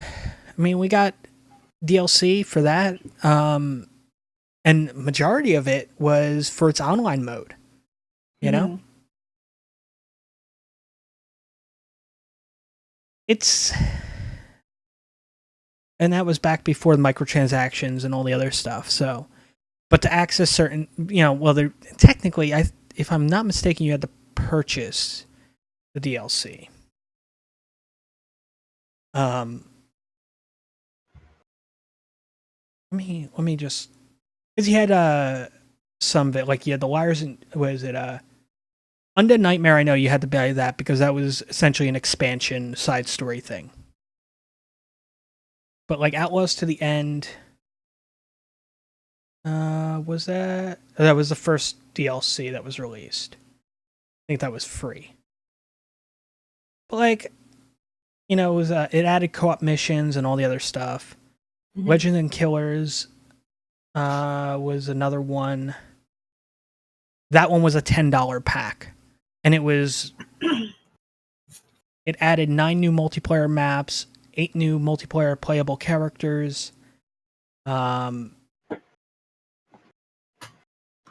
I mean, we got DLC for that, and majority of it was for its online mode. You know? And that was back before the microtransactions and all the other stuff. So, but to access certain, technically, if I'm not mistaken, you had to purchase the DLC. Let me just, because you had some of it, like you had the Liars and Undead Nightmare. I know you had to buy that because that was essentially an expansion side story thing. But like Outlaws to the End, was that was the first DLC that was released. I think that was free. But like, it was it added co-op missions and all the other stuff. Legend and Killers was another one. That one was a $10 pack, and it added 9 new multiplayer maps, 8 new multiplayer playable characters, and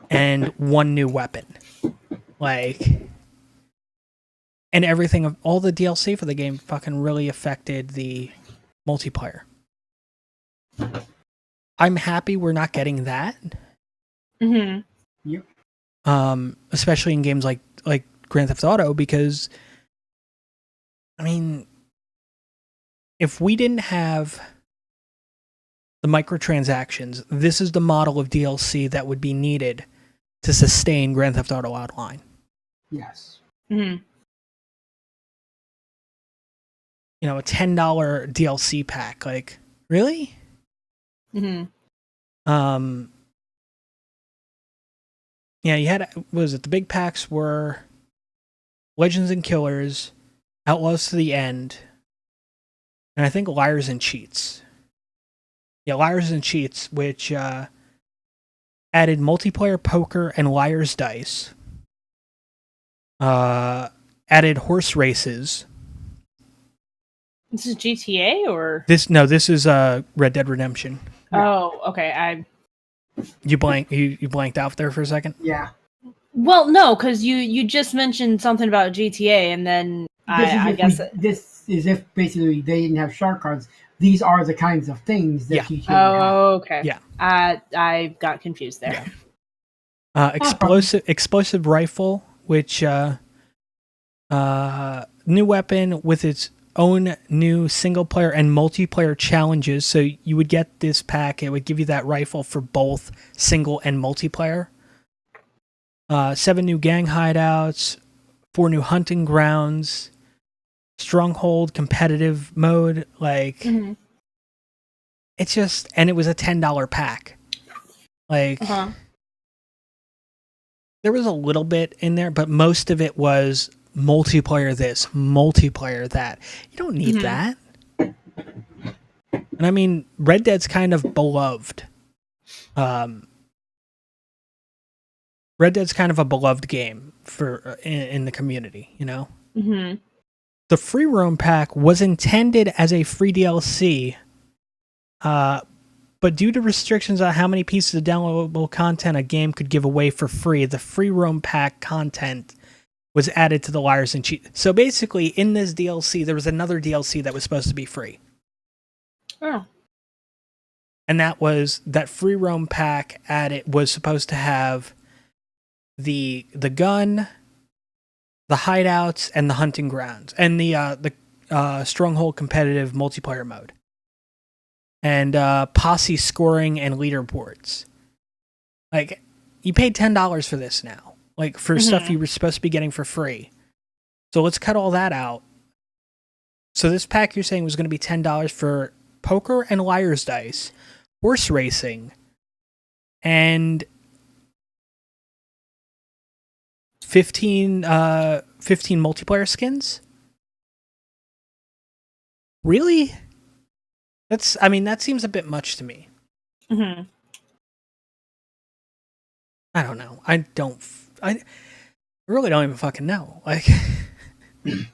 1 new weapon. And everything of all the DLC for the game fucking really affected the multiplayer. I'm happy we're not getting that. Yep. Especially in games like Grand Theft Auto, because I mean, if we didn't have the microtransactions, this is the model of DLC that would be needed to sustain Grand Theft Auto Online. Yes. A $10 DLC pack, like, really? Yeah, you had, what was it? The big packs were Legends and Killers, Outlaws to the End, and I think Liars and Cheats. Yeah, Liars and Cheats, which added multiplayer poker and Liar's Dice. Added horse races. This is GTA or this is Red Dead Redemption. Oh, okay. You blanked out there for a second? Yeah. Well, no, because you just mentioned something about GTA, and then I guess this is if basically they didn't have shark cards. These are the kinds of things that GTA Oh, okay. Yeah. I got confused there. Yeah. Explosive rifle, which new weapon with its own new single player and multiplayer challenges. So you would get this pack; it would give you that rifle for both single and multiplayer. 7 new gang hideouts, 4 new hunting grounds, stronghold competitive mode. Like it's just, and it was a $10 pack. Like. There was a little bit in there, but most of it was multiplayer this, multiplayer that. You don't need that. And I mean, Red Dead's kind of beloved. Red Dead's kind of a beloved game for in the community, you know? Mm-hmm. The free roam pack was intended as a free DLC, but due to restrictions on how many pieces of downloadable content a game could give away for free, the free roam pack content was added to the Liars and Cheats. So basically, in this DLC, there was another DLC that was supposed to be free. Oh. And that free roam pack was supposed to have the gun, the hideouts, and the hunting grounds, and the stronghold competitive multiplayer mode. And posse scoring and leaderboards. Like, you paid $10 for this now. Like, for stuff you were supposed to be getting for free. So let's cut all that out. So this pack you're saying was going to be $10 for poker and liar's dice, horse racing, and 15 multiplayer skins? Really? That seems a bit much to me. Mm-hmm. I don't know. I really don't even fucking know. Like,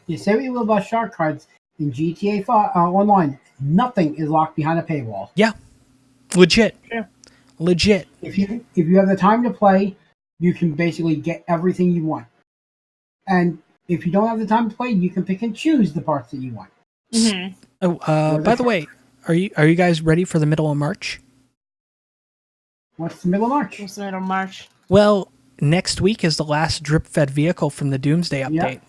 You say what you will about shark cards in GTA 5, Online. Nothing is locked behind a paywall. yeah, legit. Yeah. Legit. If you have the time to play, you can basically get everything you want. And if you don't have the time to play, you can pick and choose the parts that you want. Mm-hmm. Oh, by the way, are you guys ready for the middle of March? What's the middle of March? What's the middle of March? Well, next week is the last drip-fed vehicle from the Doomsday update.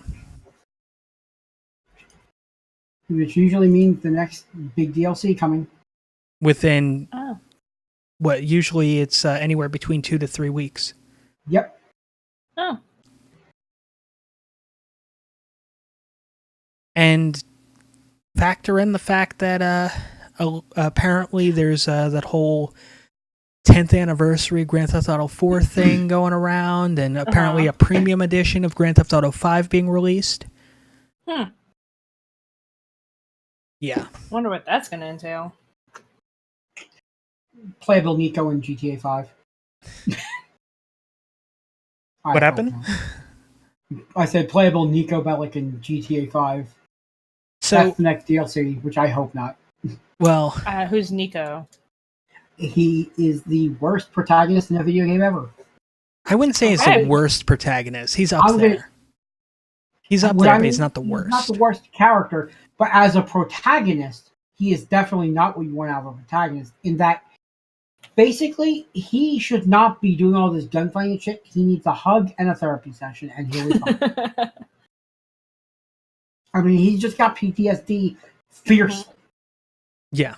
Which usually means the next big DLC coming. Within, usually it's anywhere between 2 to 3 weeks. Yep. Oh. And factor in the fact that apparently there's that whole 10th anniversary Grand Theft Auto 4 thing going around, and apparently a premium edition of Grand Theft Auto 5 being released. Yeah. Wonder what that's going to entail. Playable Nico in GTA 5. What happened? I said playable Nico Bellic in GTA 5. So that's the next DLC, which I hope not. Well, who's Nico? He is the worst protagonist in a video game ever. I wouldn't say he's the worst protagonist. He's up there. He's up there, but he's not the worst. He's not the worst character, but as a protagonist, he is definitely not what you want out of a protagonist. In that, basically, he should not be doing all this gunfighting and shit. He needs a hug and a therapy session, and he'll be fine. I mean, he's just got PTSD fiercely. Yeah.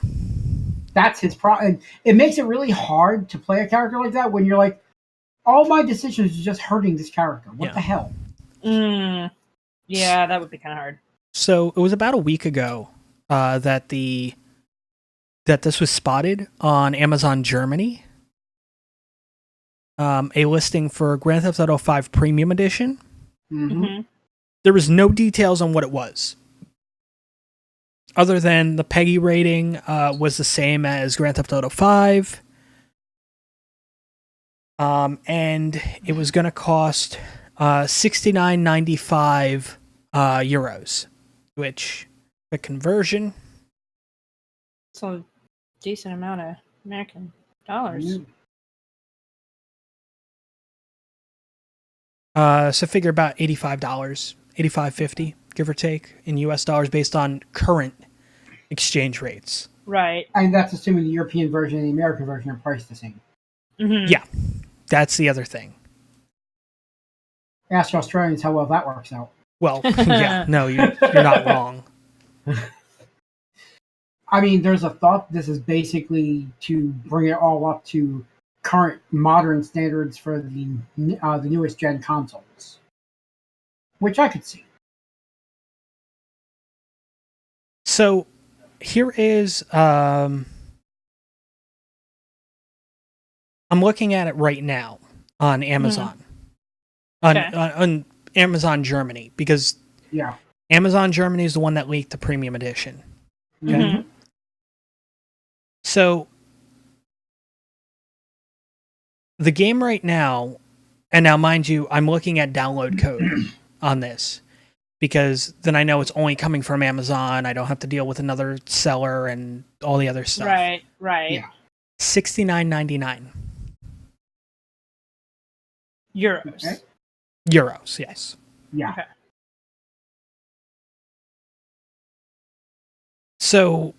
That's his problem. It makes it really hard to play a character like that when you're like, all my decisions are just hurting this character. What the hell? Yeah, that would be kind of hard. So it was about a week ago that this was spotted on Amazon Germany. A listing for Grand Theft Auto 5 Premium Edition. Mm-hmm. There was no details on what it was. Other than the PEGI rating was the same as Grand Theft Auto 5. And it was going to cost €69.95, which the conversion... It's a decent amount of American dollars. So figure about $85, $85.50, give or take, in US dollars based on current exchange rates. Right. And that's assuming the European version and the American version are priced the same. Mm-hmm. Yeah, that's the other thing. Ask Australians how well that works out. Well, yeah, no, you're not wrong. I mean, there's a thought this is basically to bring it all up to current modern standards for the newest gen consoles, which I could see. So here is I'm looking at it right now on Amazon. On Amazon Germany, because Yeah. Amazon Germany is the one that leaked the premium edition. Okay? Mhm. So the game right now, and now mind you, I'm looking at download code on this, because then I know it's only coming from Amazon. I don't have to deal with another seller and all the other stuff. Right. Yeah. $69.99 Euros. Okay. euros. Yes. Yeah. Okay. So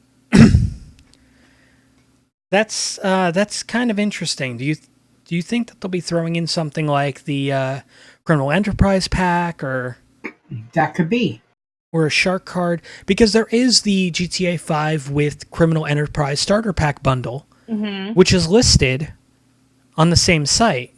that's kind of interesting. Do you think that they'll be throwing in something like the Criminal Enterprise pack or That could be. a shark card? Because there is the GTA 5 with Criminal Enterprise starter pack bundle, Mm-hmm. which is listed on the same site.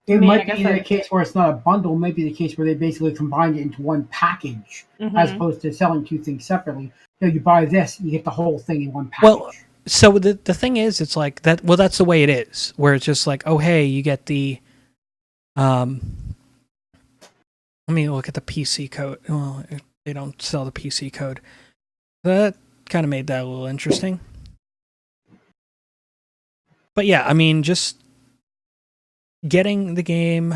It mean, I might guess be the case where it's not a bundle. It might be the case where they basically combined it into one package, as opposed to selling two things separately. You buy this, you get the whole thing in one package. Well, so the thing is, it's like that. Well, that's the way it is. Where it's just like, oh hey, you get the. Let me look at the PC code. Well, they don't sell the PC code. That kind of made that a little interesting. But yeah, I mean, just getting the game.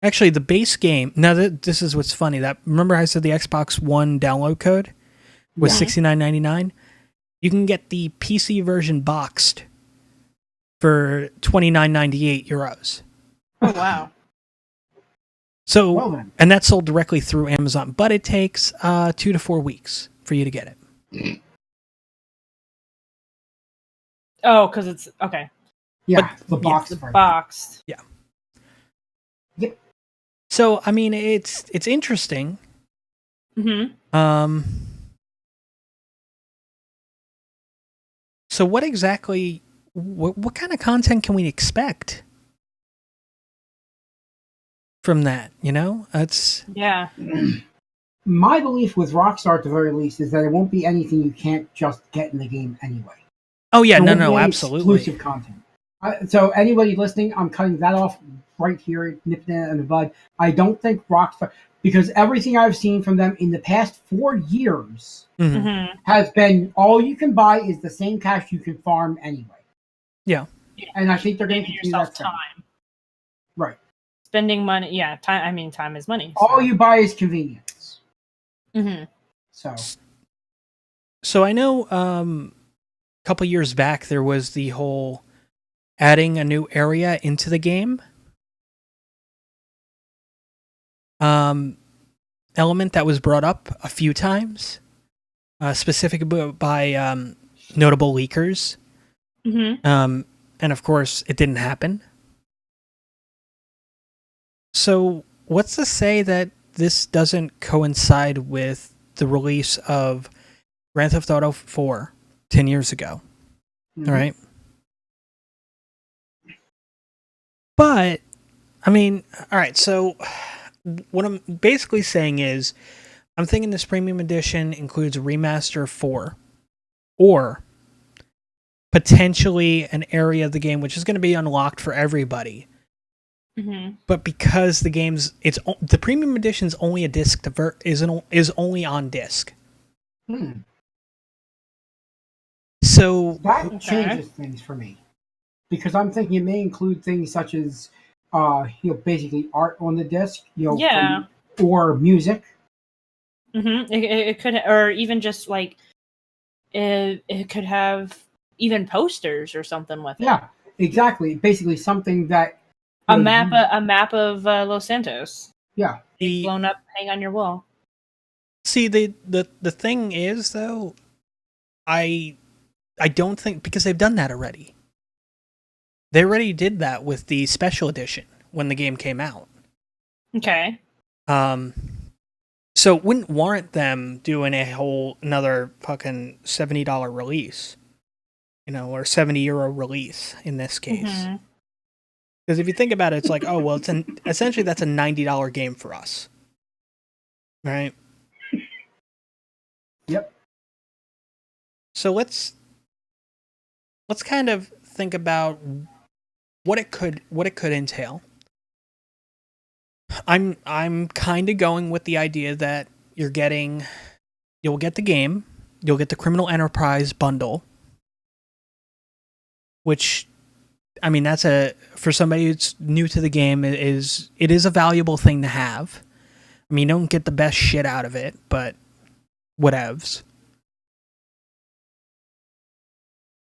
Actually, the base game. Now, this is what's funny. That remember I said the Xbox One download code was Yeah. $69.99. You can get the PC version boxed for €29.98. Oh wow. So, Well then. and that's sold directly through Amazon, but it takes 2 to 4 weeks for you to get it. Oh, because it's okay. Yeah, the yeah, box. The version. boxed. Yep. So, I mean, it's interesting. Mm-hmm. So what exactly, what kind of content can we expect from that? You know, that's Yeah. My belief with Rockstar, at the very least, is that it won't be anything you can't just get in the game anyway. oh yeah, There no, won't be no, any absolutely. exclusive content. So anybody listening, I'm cutting that off right here, nipping it in the bud. I don't think Rockstar, because everything I've seen from them in the past 4 years Mhm. Mm-hmm. has been all you can buy is the same cash you can farm anyway. Yeah. And I think they're going to Saving continue yourself that trend. time. Right. Spending money. Yeah. Time. I mean, time is money. All you buy is convenience. Mm-hmm. So I know a couple years back there was the whole adding a new area into the game element that was brought up a few times, specifically by notable leakers. Mm-hmm. And of course, it didn't happen. So, what's to say that this doesn't coincide with the release of Grand Theft Auto 4 10 years ago? Mhm. All right. But, I mean, all right. So, what I'm basically saying is, I'm thinking this premium edition includes a remaster of 4 or potentially an area of the game which is going to be unlocked for everybody. Mm-hmm. But because the the premium edition's only a disc is only on disc. Hmm. So That Okay. changes things for me, because I'm thinking it may include things such as, basically art on the disc, Yeah. or music. Mm-hmm. It could, or even just like it could have even posters or something with it. Yeah, exactly. Basically, something that A map of Los Santos. Yeah, Blown up, hang on your wall. See, the thing is though, I I don't think, because they've done that already. They already did that with the special edition when the game came out. Okay. So it wouldn't warrant them doing another fucking $70 release, or €70 release in this case. Mm-hmm. Because if you think about it, it's like, oh well, essentially that's a $90 game for us, right? Yep. So let's kind of think about what it could entail. I'm kind of going with the idea that you'll get the game, you'll get the Criminal Enterprise bundle, which, I mean, for somebody who's new to the game, it is a valuable thing to have. I mean, you don't get the best shit out of it, but whatevs.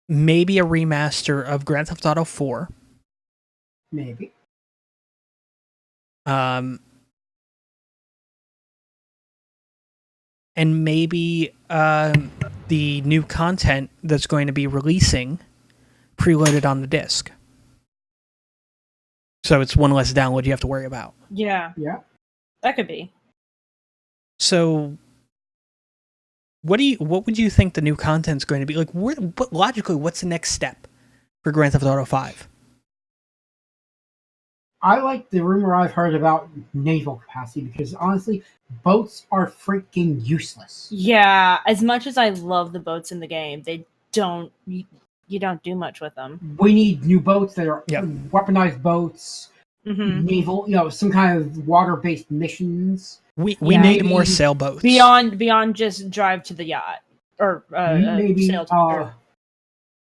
Maybe a remaster of Grand Theft Auto 4. Maybe. And maybe the new content that's going to be releasing preloaded on the disc. So it's one less download you have to worry about. Yeah. Yeah. That could be. So what would you think the new content's going to be? Like, logically, what's the next step for Grand Theft Auto 5? I like the rumor I've heard about naval capacity because honestly, boats are freaking useless. Yeah, as much as I love the boats in the game, you don't do much with them. We need new boats that are Yep. weaponized boats, naval, some kind of water-based missions. We Yeah. need more sailboats. Beyond just drive to the yacht or maybe sail to, or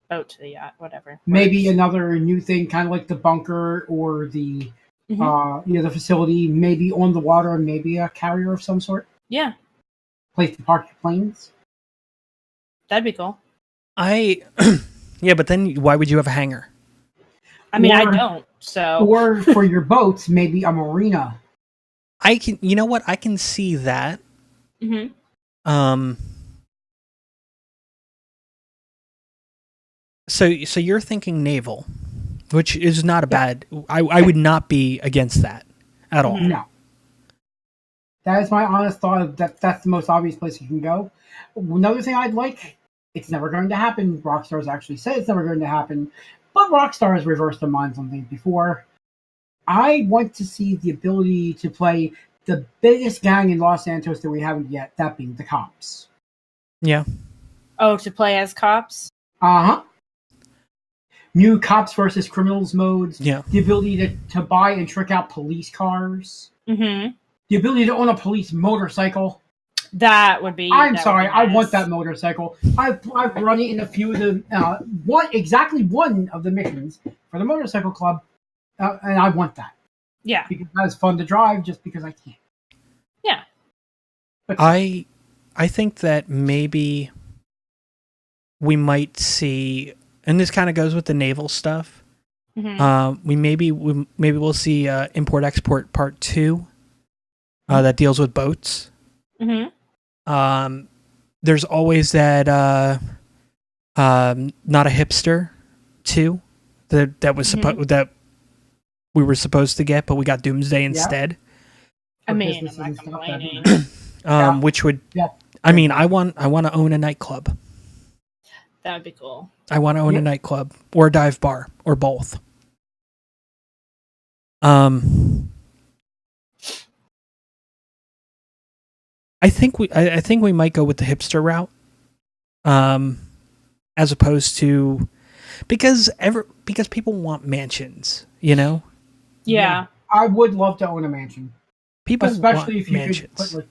boat to the yacht, whatever. maybe works. another new thing, kind of like the bunker or the the facility, maybe on the water, maybe a carrier of some sort. Yeah, Place to park your planes. that'd be cool. Yeah, but then why would you have a hangar? I mean, Or- I don't. So Or for your boats, maybe a marina. You know what? I can see that. Mhm. So you're thinking naval, which is not a bad. I would not be against that at all. Mhm. No. That is my honest thought. That's the most obvious place you can go. Another thing I'd like, it's never going to happen. Rockstar's actually said it's never going to happen, but Rockstar has reversed their minds on things before. I want to see the ability to play the biggest gang in Los Santos that we haven't yet, that being the cops. Yeah. Oh, to play as cops? Uh-huh. New cops versus criminals modes. Yeah. The ability to buy and trick out police cars. Mm-hmm. The ability to own a police motorcycle. That would be. I'm that sorry, would be I nice. want that motorcycle. I've run it in a few of the one of the missions for the motorcycle club, and I want that Yeah. because that's fun to drive. Just because I can. Yeah. But I think that maybe we might see, and this kind of goes with the naval stuff. Mm-hmm. Maybe we'll see Import Export Part 2 that deals with boats. Mm-hmm. There's always that Not a Hipster 2 that was that we were supposed to get, but we got Doomsday instead. I for mean, businesses I'm and not stuff, complaining. Yeah. Which would, Yeah. I mean, I want to own a nightclub. That would be cool. I want to own Yeah. a nightclub or a dive bar or both. I think we might go with the hipster route, as opposed to because people want mansions, Yeah. I would love to own a mansion, People especially want if you mansions. could put like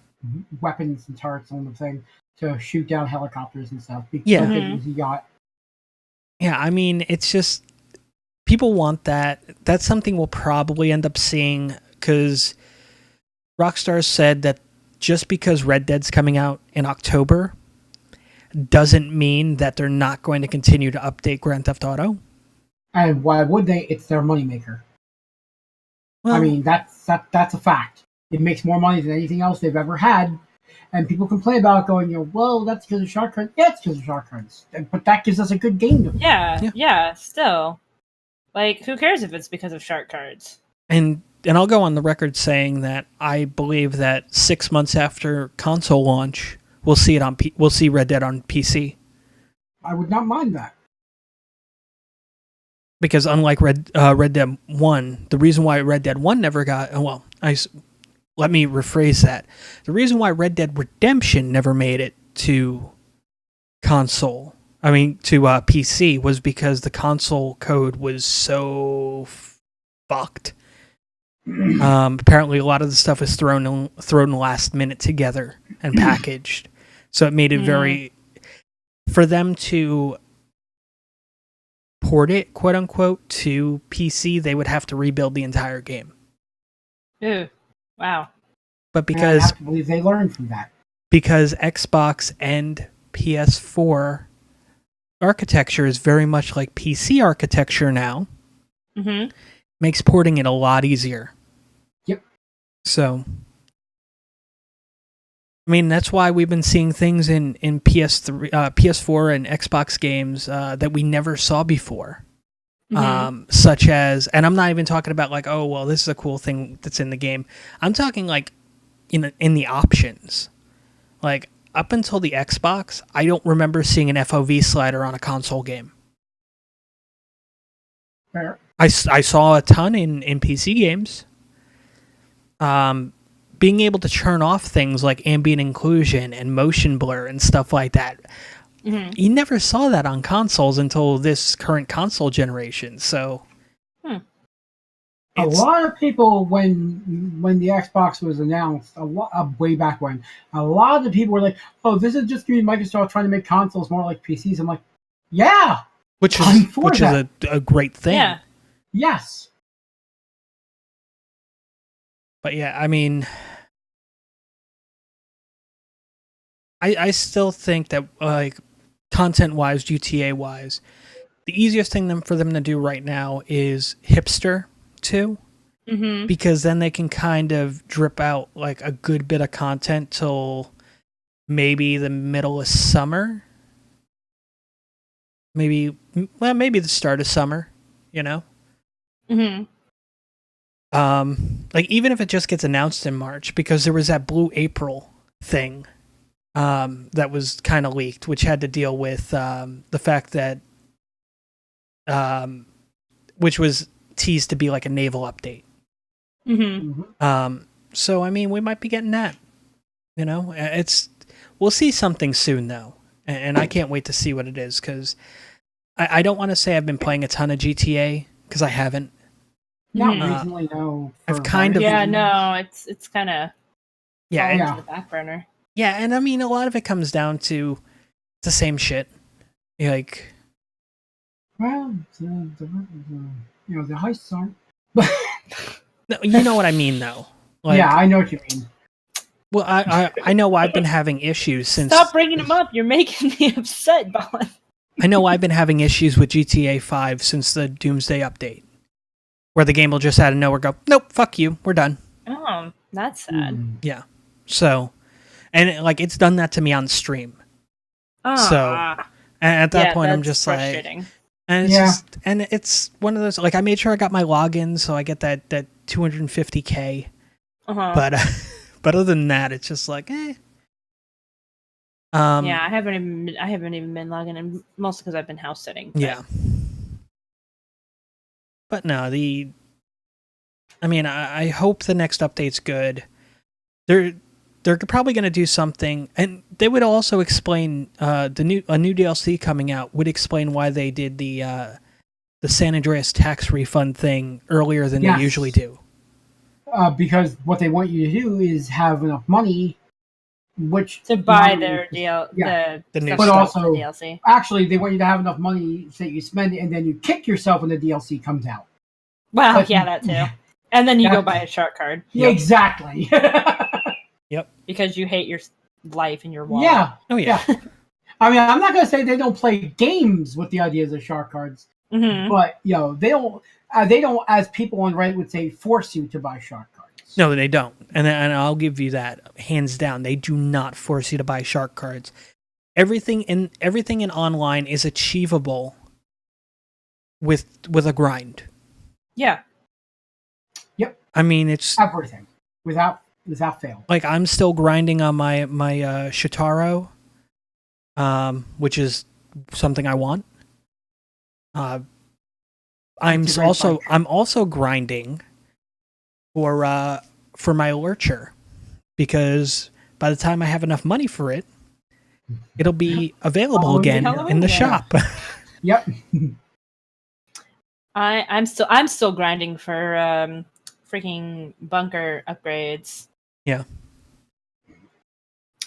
weapons and turrets on the thing to shoot down helicopters and stuff. Yeah. Because you got Yeah, I mean, it's just people want that. That's something we'll probably end up seeing because Rockstar said that just because Red Dead's coming out in October doesn't mean that they're not going to continue to update Grand Theft Auto. and why would they? It's their moneymaker. Well, I mean, that's a fact. It makes more money than anything else they've ever had. And people complain about it going, well, that's because of shark cards. Yeah, it's because of shark cards. But that gives us a good game to play. Yeah, still. Like, who cares if it's because of shark cards? And I'll go on the record saying that I believe that 6 months after console launch, we'll see we'll see Red Dead on PC. I would not mind that. Because unlike Red Dead 1, the reason why Red Dead 1 never got... let me rephrase that. The reason why Red Dead Redemption never made it to console, to PC, was because the console code was so fucked. Apparently a lot of the stuff was thrown last minute together and packaged. So it made it very... For them to port it, quote unquote, to PC, they would have to rebuild the entire game. Ooh, wow. But because I have to believe they learned from that. Because Xbox and PS4 architecture is very much like PC architecture now, makes porting it a lot easier. Yep. So, that's why we've been seeing things in PS3, PS4 and Xbox games that we never saw before. Such as, and I'm not even talking about like, oh, well, this is a cool thing that's in the game. I'm talking like in the options. Like, up until the Xbox, I don't remember seeing an FOV slider on a console game. Fair. I saw a ton in PC games. Being able to turn off things like ambient occlusion and motion blur and stuff like that. You never saw that on consoles until this current console generation. So, a lot of people, when the Xbox was announced, way back when, a lot of the people were like, "Oh, this is just going to be Microsoft trying to make consoles more like PCs." I'm like, "Yeah, which is a great thing." Yeah. Yes. But yeah, I still think that, like, content-wise, GTA-wise, the easiest thing for them to do right now is hipster 2, because then they can kind of drip out like a good bit of content till maybe the middle of summer, maybe the start of summer, like, even if it just gets announced in March, because there was that Blue April thing that was kind of leaked, which had to deal with the fact that which was teased to be like a naval update. So we might be getting that. We'll see something soon though, and I can't wait to see what it is, because I don't want to say I've been playing a ton of GTA, because I haven't. Not recently, no. I've kind of... Yeah, no, it's kind of into the back burner. Yeah, and a lot of it comes down to the same shit. Like, well, the heists aren't. no, you know what I mean, though. Like, yeah, I know what you mean. Well, I know I've been having issues since... Stop bringing them up. You're making me upset, Balen. I know I've been having issues with GTA 5 since the Doomsday update, where the game will just out of nowhere go, nope, fuck you, we're done. Oh, that's sad. Yeah. So, and it's done that to me on stream. So, and at that point, I'm just like... And it's one of those, like, I made sure I got my login, so I get that 250K. But other than that, it's just like, eh. Yeah, I haven't even been logging in, mostly because I've been house sitting. But. Yeah. But no, I hope the next update's good. They're probably going to do something, and they would also explain a new DLC coming out would explain why they did the San Andreas tax refund thing earlier than they usually do. Because what they want you to do is have enough money, which to buy their deal, the new but stuff. Also the DLC. Actually, they want you to have enough money so that you spend it, and then you kick yourself when the DLC comes out. Well, that too. And then you go buy a shark card. Yeah, exactly. Yep. Because you hate your life and your wallet. Yeah. Oh yeah. I'm not going to say they don't play games with the ideas of shark cards, but they don't, as people on Reddit would say, force you to buy shark cards. cards. No, they don't. And I'll give you that hands down. They do not force you to buy shark cards. Everything in online is achievable with a grind. Yeah. Yep. I mean, it's everything without fail. like I'm still grinding on my Shitaro, which is something I want. I'm also grinding for my Lurcher, because by the time I have enough money for it, it'll be available again in the shop. Yep. I'm still grinding for freaking bunker upgrades. Yeah.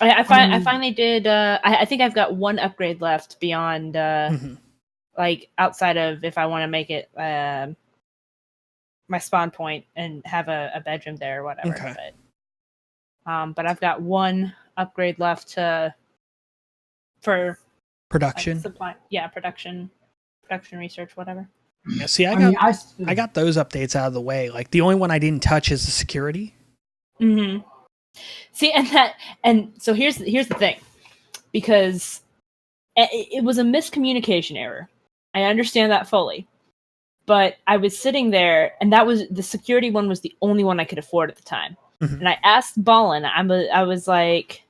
I finally did. I think I've got one upgrade left beyond like outside of if I want to make it my spawn point and have a bedroom there or whatever. Okay. But I've got one upgrade left for Production. like, supply. Yeah, production research, whatever. Yeah, see, I got those updates out of the way. Like the only one I didn't touch is the security. Mm-hmm. See, and so here's the thing, because it was a miscommunication error. I understand that fully, but I was sitting there, and that was the security one was the only one I could afford at the time. Mm-hmm. And I asked Balen, I was like,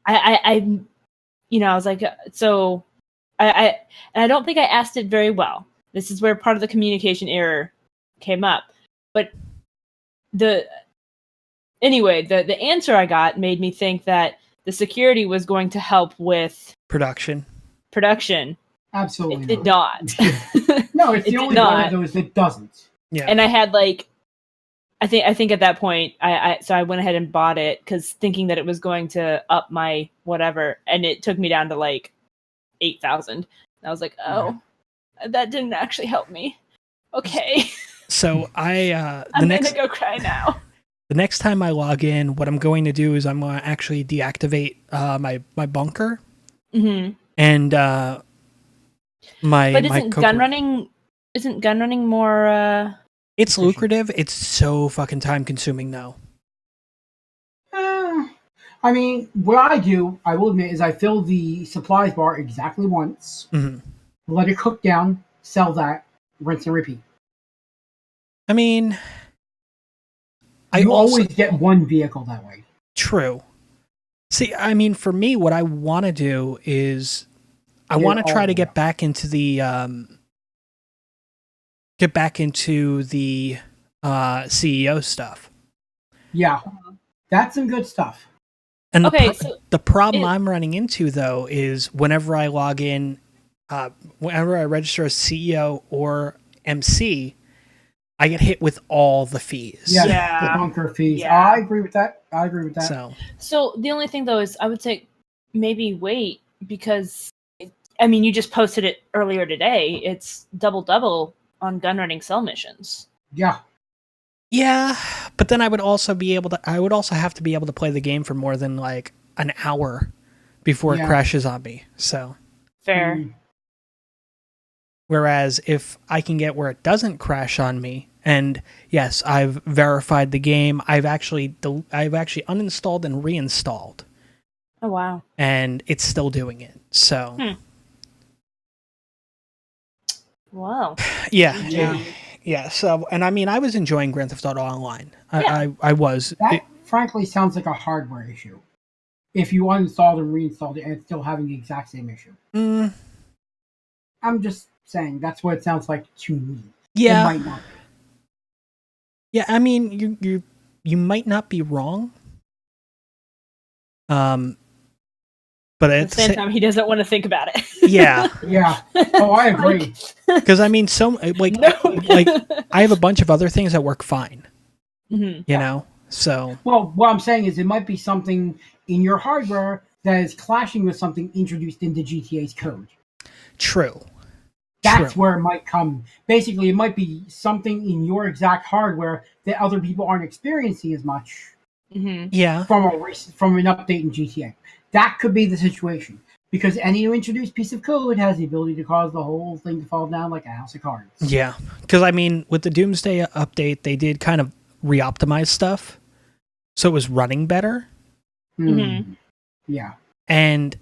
I was like, so and I don't think I asked it very well. This is where part of the communication error came up, but the answer I got made me think that the security was going to help with production. Absolutely, it did not. No, it's the only one of those that doesn't. Yeah, and I had like, I think at that point, so I went ahead and bought it because thinking that it was going to up my whatever, and it took me down to like 8,000. I was like, oh, that didn't actually help me. Okay. So I'm gonna go cry now. The next time I log in, what I'm going to do is I'm going to actually deactivate my bunker. Mm-hmm. And But isn't gun running more? It's lucrative. It's so fucking time consuming though. I mean, what I do, I will admit, is I fill the supplies bar exactly once, let it cook down, sell that, rinse and repeat. I mean, you always get one vehicle that way. True. See, I mean, for me, what I want to do is I want to try to get back into the CEO stuff. Yeah, that's some good stuff. And the problem I'm running into though is whenever I log in, whenever I register as CEO or MC, I get hit with all the fees. Yeah. The bunker fees. Yeah. I agree with that. So the only thing though is I would say maybe wait, because I mean you just posted it earlier today. It's double on gun running cell missions. Yeah. Yeah, but then I would also have to be able to play the game for more than like an hour before it crashes on me. So fair. Whereas if I can get where it doesn't crash on me, and yes, I've verified the game, I've actually uninstalled and reinstalled. Oh wow! And it's still doing it. So. Wow. Yeah. So, and I mean, I was enjoying Grand Theft Auto Online. I was. That frankly sounds like a hardware issue. If you uninstalled and reinstalled it, and it's still having the exact same issue. I'm just saying that's what it sounds like to me. Yeah. It might not be. Yeah, I mean, you might not be wrong. But at the same time, he doesn't want to think about it. Yeah. Yeah. Oh, I agree. Because I mean, like I have a bunch of other things that work fine. You know, so. Well, what I'm saying is, it might be something in your hardware that is clashing with something introduced into GTA's code. True. That's where it might come. Basically, it might be something in your exact hardware that other people aren't experiencing as much. Yeah. From an update in GTA. That could be the situation. Because any introduced piece of code has the ability to cause the whole thing to fall down like a house of cards. Yeah, because I mean, with the Doomsday update, they did kind of re-optimize stuff, so it was running better. Mm-hmm. Yeah. And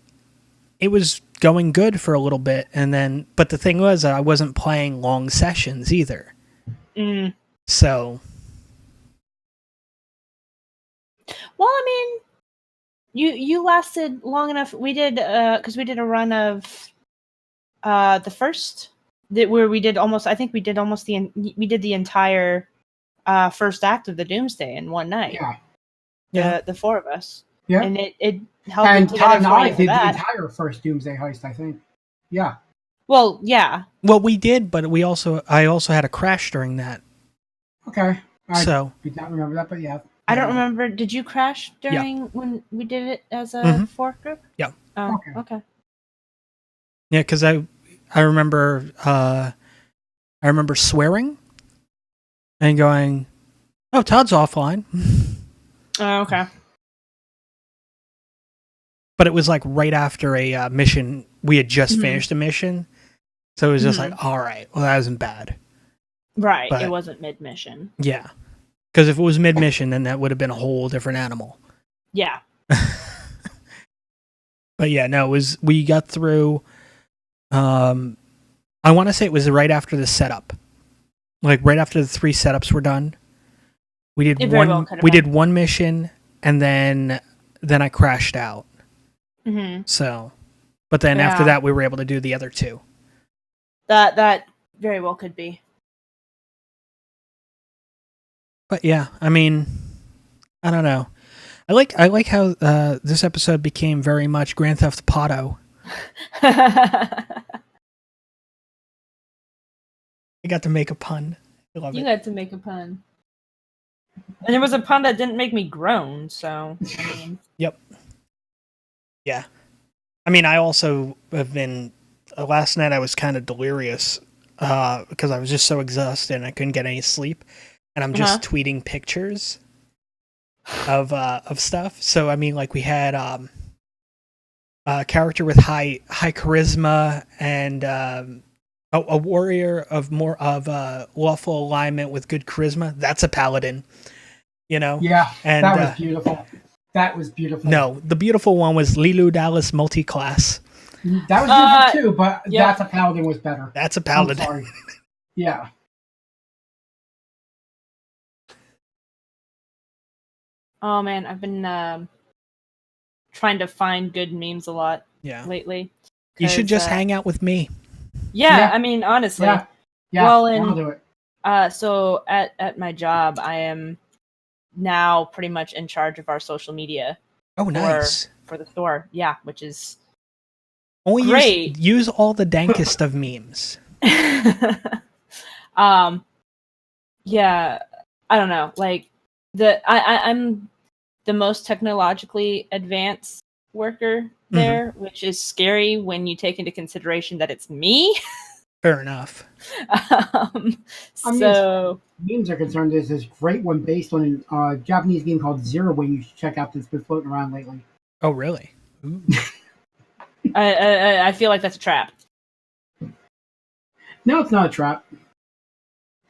it was going good for a little bit, and then, but the thing was, I wasn't playing long sessions either. So, well, I mean, you lasted long enough. We did because we did a run of the first where we did almost. I think we did almost we did the entire first act of the Doomsday in one night. Yeah. The four of us. Yeah. And it held And it Todd together and for I you did for the that. entire first Doomsday heist, I think. Yeah. Well, yeah. well, we did, but I also had a crash during that. Okay. I So, did not remember that, but yeah. I don't remember. Did you crash during when we did it as a Mhm. four group? Yeah. Oh, Okay. okay. yeah, because I remember swearing and going, "Oh, Todd's offline." Oh, okay. But it was like right after a mission. We had just Mhm. finished a mission, so it was just Mhm. like, all right, well, that wasn't bad. Right. But- it wasn't mid mission. Yeah, because if it was mid mission, then that would have been a whole different animal. Yeah. But yeah, no, it was. We got through. I want to say it was right after the setup, like right after the 3 setups were done. We did It very well one. could have We been. did one mission, and then I crashed out. Mm-hmm. So, but then after Yeah. that, we were able to do the other 2. That very well could be. But yeah, I mean, I don't know. I like how this episode became very much Grand Theft Auto. I got to make a pun. I love You it. had to make a pun. And it was a pun that didn't make me groan, so I mean, Yep. Yeah. I mean, I also have been. Last night I was kind of delirious because I was just so exhausted and I couldn't get any sleep, and I'm just tweeting pictures of stuff. So I mean, like we had a character with high charisma and a warrior of more of lawful alignment with good charisma. That's a paladin, you know. Yeah, And that was beautiful. That was beautiful. no, the beautiful one was Lilu Dallas multiclass. That was beautiful too, but yeah. That's a Paladin was better. That's a I'm paladin. sorry. Yeah. oh man, I've been trying to find good memes a lot Yeah. lately. You should 'Cause, just hang out with me. Yeah, Yeah. I mean, honestly. Yeah. Yeah. Well, I'll and do it. so at my job, I am now pretty much in charge of our social media Oh, nice. for the store. Yeah, which is Only great. use all the dankest of memes. yeah, I don't know. Like I'm the most technologically advanced worker there, which is scary when you take into consideration that it's me. Fair enough. So Memes are concerned. There's this great one based on a Japanese game called Zero Wing you should check out that's been floating around lately. Oh, really? Ooh. I feel like that's a trap. No, it's not a trap.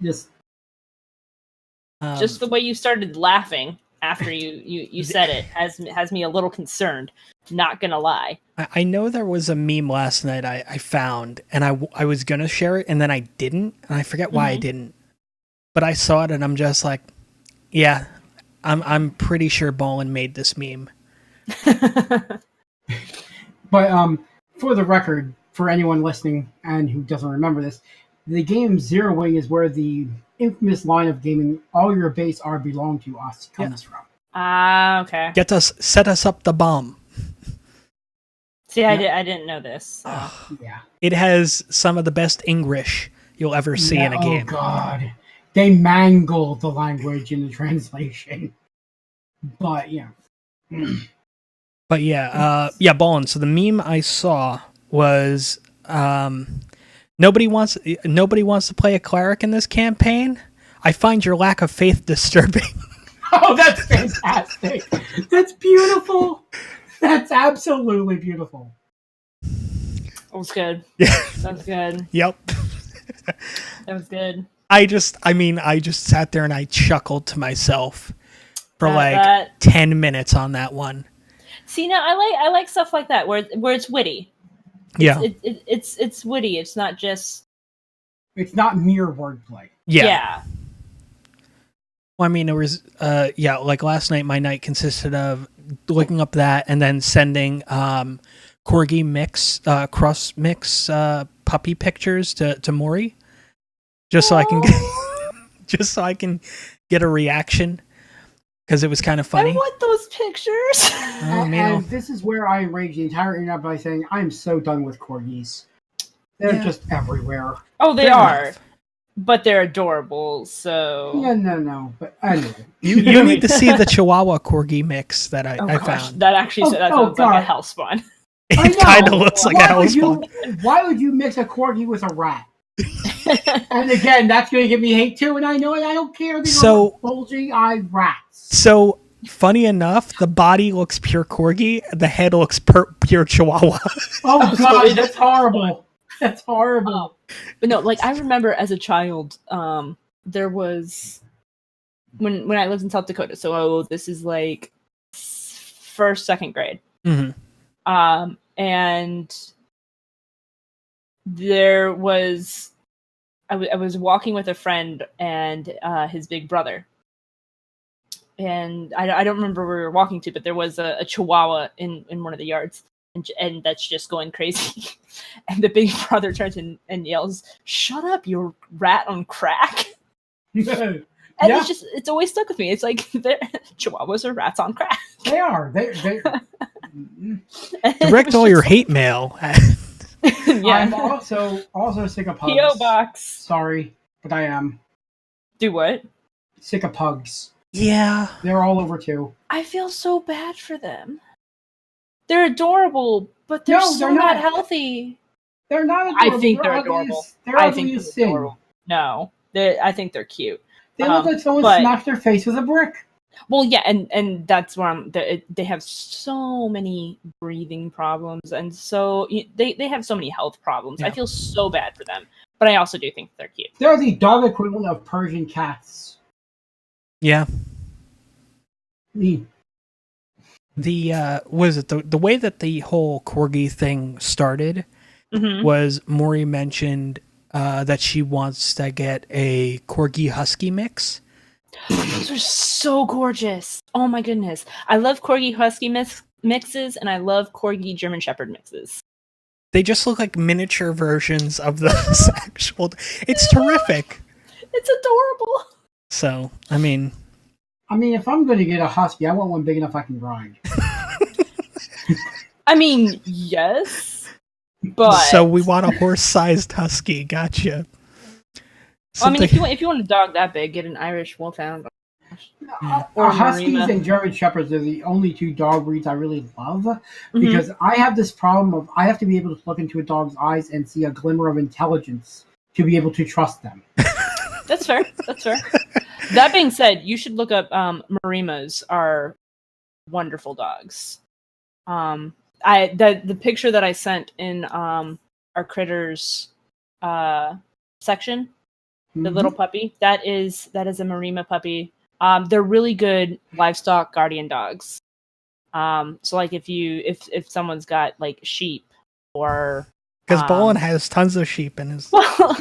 Just Just the way you started laughing after you said it has me a little concerned. Not gonna lie. I know there was a meme last night I found, and I was gonna share it, and then I didn't, and I forget why I didn't. But I saw it, and I'm just like, yeah, I'm pretty sure Balen made this meme. But for the record, for anyone listening and who doesn't remember this, the game Zero Wing is where the infamous line of gaming "all your base are belong to us" comes from. Ah, okay. Set us up the bomb. See, I didn't know this. So. Yeah. It has some of the best English you'll ever see in a game. Oh God, they mangled the language in the translation. But yeah. But yeah, Ballin. So the meme I saw was nobody wants to play a cleric in this campaign. I find your lack of faith disturbing. Oh, that's fantastic. That's beautiful. That's absolutely beautiful. was good. Yeah. That was good. Yep. That was good. I just sat there and I chuckled to myself for That- 10 minutes on that one. See, now I like stuff like that where it's witty. Yeah. It's witty. It's not just. It's not mere wordplay. Yeah. Well, I mean, it was, like last night, my night consisted of looking up that and then sending corgi mix, cross mix puppy pictures to Maury, just so I can get a reaction, because it was kind of funny. I want those pictures. And this is where I enraged the entire internet by saying, I am so done with corgis. They're just everywhere. Oh, they Fair are. enough. But they're adorable, so... Yeah, no. But anyway. You need to see the Chihuahua corgi mix that I found. That actually sounds like a hell spawn. It kind of looks like a hell spawn. Why would you mix a corgi with a rat? And again, that's going to give me hate too, and I know it. I don't care. They are bulging-eyed rats. So, funny enough, the body looks pure corgi, the head looks pure Chihuahua. Oh God, that's horrible. That's horrible. But no, like I remember as a child, there was when I lived in South Dakota. So this is like first, second grade. Mm-hmm. And there was I was walking with a friend and his big brother. And I don't remember where we were walking to, but there was a Chihuahua in one of the yards. And that's just going crazy. And the big brother turns and yells, "Shut up, you rat on crack." And it's always stuck with me. It's like Chihuahuas are rats on crack. They are. They Direct all your hate mail. I'm also sick of pugs. P.O. Box. Sorry, but I am. Do what? Sick of pugs. Yeah. They're all over too. I feel so bad for them. They're adorable, but they're not healthy. They're not adorable. I think they're adorable. They're ugly as sin. No, I think they're cute. They look like someone smashed their face with a brick. Well, yeah, and that's where they have so many breathing problems, and so they have so many health problems. Yeah. I feel so bad for them, but I also do think they're cute. They're the dog equivalent of Persian cats. Yeah. The way that the whole corgi thing started was Maury mentioned that she wants to get a corgi husky mix. Those are so gorgeous. Oh my goodness. I love corgi husky mixes, and I love corgi German Shepherd mixes. They just look like miniature versions of those actual. It's terrific. It's adorable. So, I mean, if I'm going to get a husky, I want one big enough I can ride. I mean, yes, but so we want a horse-sized husky. Gotcha. Well, if you want a dog that big, get an Irish Wolfhound. Or Huskies and German Shepherds are the only two dog breeds I really love, because I have this problem of I have to be able to look into a dog's eyes and see a glimmer of intelligence to be able to trust them. That's fair. That being said, you should look up Marimas are wonderful dogs. The picture that I sent in our critters section, the little puppy, that is a Marima puppy. They're really good livestock guardian dogs. So like if someone's got like sheep or because Balen has tons of sheep in his. Well,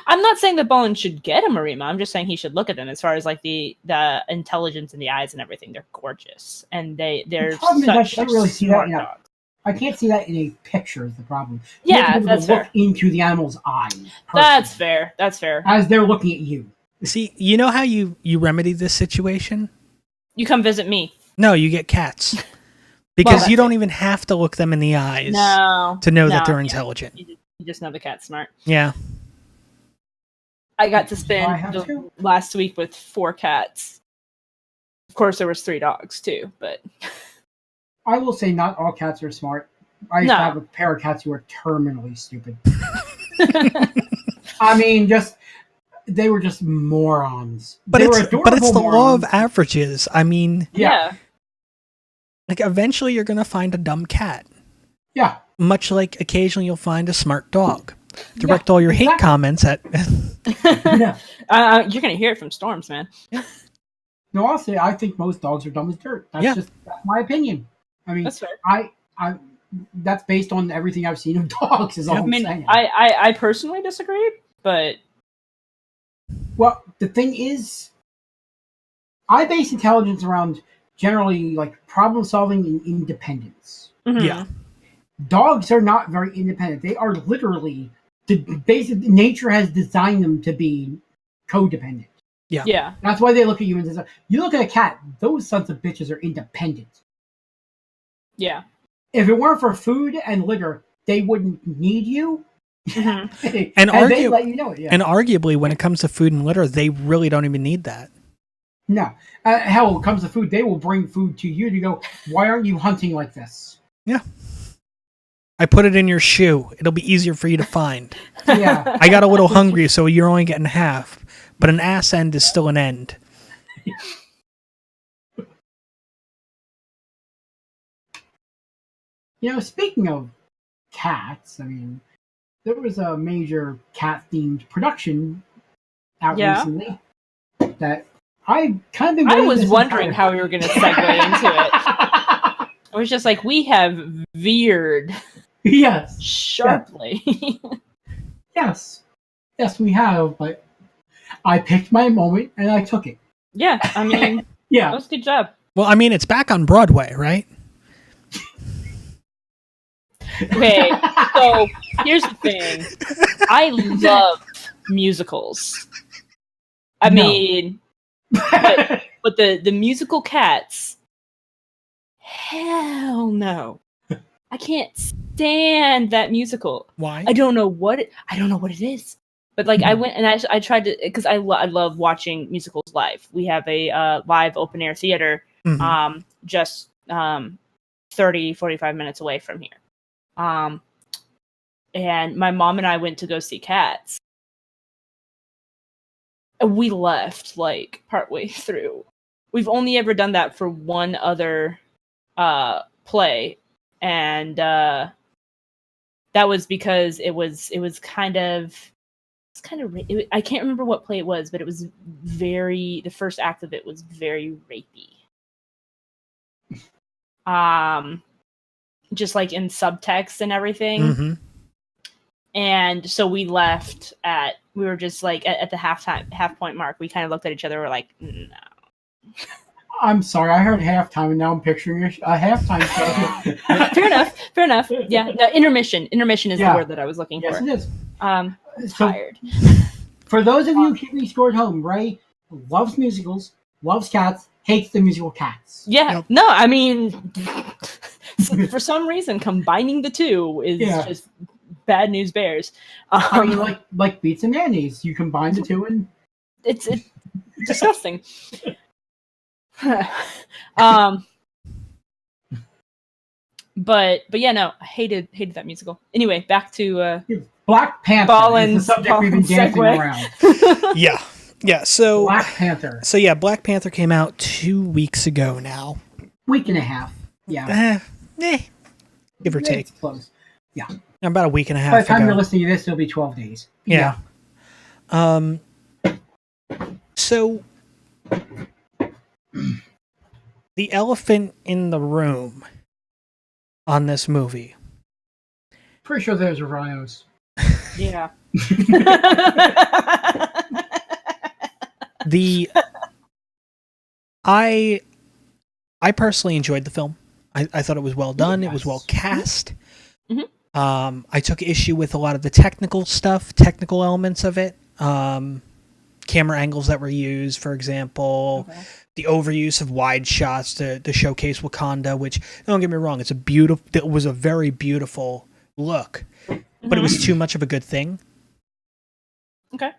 I'm not saying that Balen should get a Marima. I'm just saying he should look at them. As far as like the intelligence in the eyes and everything, they're gorgeous, and they're such I can't really see that. dogs. I can't see that in a picture. Is the problem? Yeah, that's fair. Look into the animal's eyes. That's fair. As they're looking at you. See, you know how you remedy this situation? You come visit me. No, you get cats. Because you don't even have to look them in the eyes to know that they're intelligent. You just know the cat's smart. Yeah. I got to spend last week with 4 cats. Of course, there was 3 dogs too, but I will say not all cats are smart. I used to have a pair of cats who were terminally stupid. They were just morons. But it's the law of averages. Yeah. Like, eventually you're going to find a dumb cat. Yeah. much like occasionally you'll find a smart dog. Direct all your hate comments at... Yeah. You're going to hear it from Storms, man. No, I'll say I think most dogs are dumb as dirt. That's my opinion. I mean, That's fair. I that's based on everything I've seen of dogs. Is all I'm saying. I personally disagree, but well, the thing is, I base intelligence around generally like problem solving and independence. mhm. Yeah. Dogs are not very independent. They are literally nature has designed them to be codependent. Yeah. That's why they look at humans as you look at a cat, those sons of bitches are independent. Yeah. If it weren't for food and litter, they wouldn't need you. Mhm. and they let you know it. Yeah. And arguably, when it comes to food and litter, they really don't even need that. No. Hell, when it comes to food, they will bring food to you to go, why aren't you hunting like this? Yeah. I put it in your shoe. It'll be easier for you to find. Yeah. I got a little hungry, so you're only getting half. But an ass end is still an end. You know, speaking of cats, I mean, there was a major cat-themed production out recently that I kind of been I was wondering how we were going to segue into it. I was just like, we have veered Yes. sharply. Yes. Yes, we have, but I picked my moment and I took it. Yeah, I mean, that Yeah. was a good job. Well, I mean, it's back on Broadway, right? Okay, so here's the thing. I love musicals. I No. mean, but the musical Cats, hell no. I can't stand that musical. Why? I don't know what it is. But like I went and I tried to because I love watching musicals live. We have a live open air theater Mhm. just 30-45 minutes away from here. And my mom and I went to go see Cats. And we left like partway through. We've only ever done that for one other play, and that was because it was kind of I can't remember what play it was, but it was the first act of it was very rapey. Just like in subtext and everything. Mhm. And so we left we were just like at the half point mark, we kind of looked at each other, we're like, no. I'm sorry, I heard halftime and now I'm picturing a halftime show. Fair enough. Yeah, the intermission is the word that I was looking Yes, for. it is. So, Tired. for those of you keeping score at home, Ray loves musicals, loves cats, hates the musical Cats. Yeah, Yep. no, I mean, for some reason, combining the two is just bad news bears. I mean, like beets and mayonnaise, you combine the two and It's disgusting. But yeah, no, I hated that musical. Anyway, back to Black Panther Balen's is the subject we've been dancing segue. around. Yeah. So Black Panther. So yeah, Black Panther came out 2 weeks ago now. Week and a half. Yeah. Give or take. It's close. Yeah. About a week and a half By the time ago. you're listening to this, it'll be 12 days. Yeah. So the elephant in the room on this movie. Pretty sure those are rhinos. Yeah. I personally enjoyed the film. I thought it was well done. It was well cast. Mhm. I took issue with a lot of the technical elements of it. Camera angles that were used, for example, the overuse of wide shots to showcase Wakanda, which, don't get me wrong, it was a very beautiful look, but it was too much of a good thing. Okay.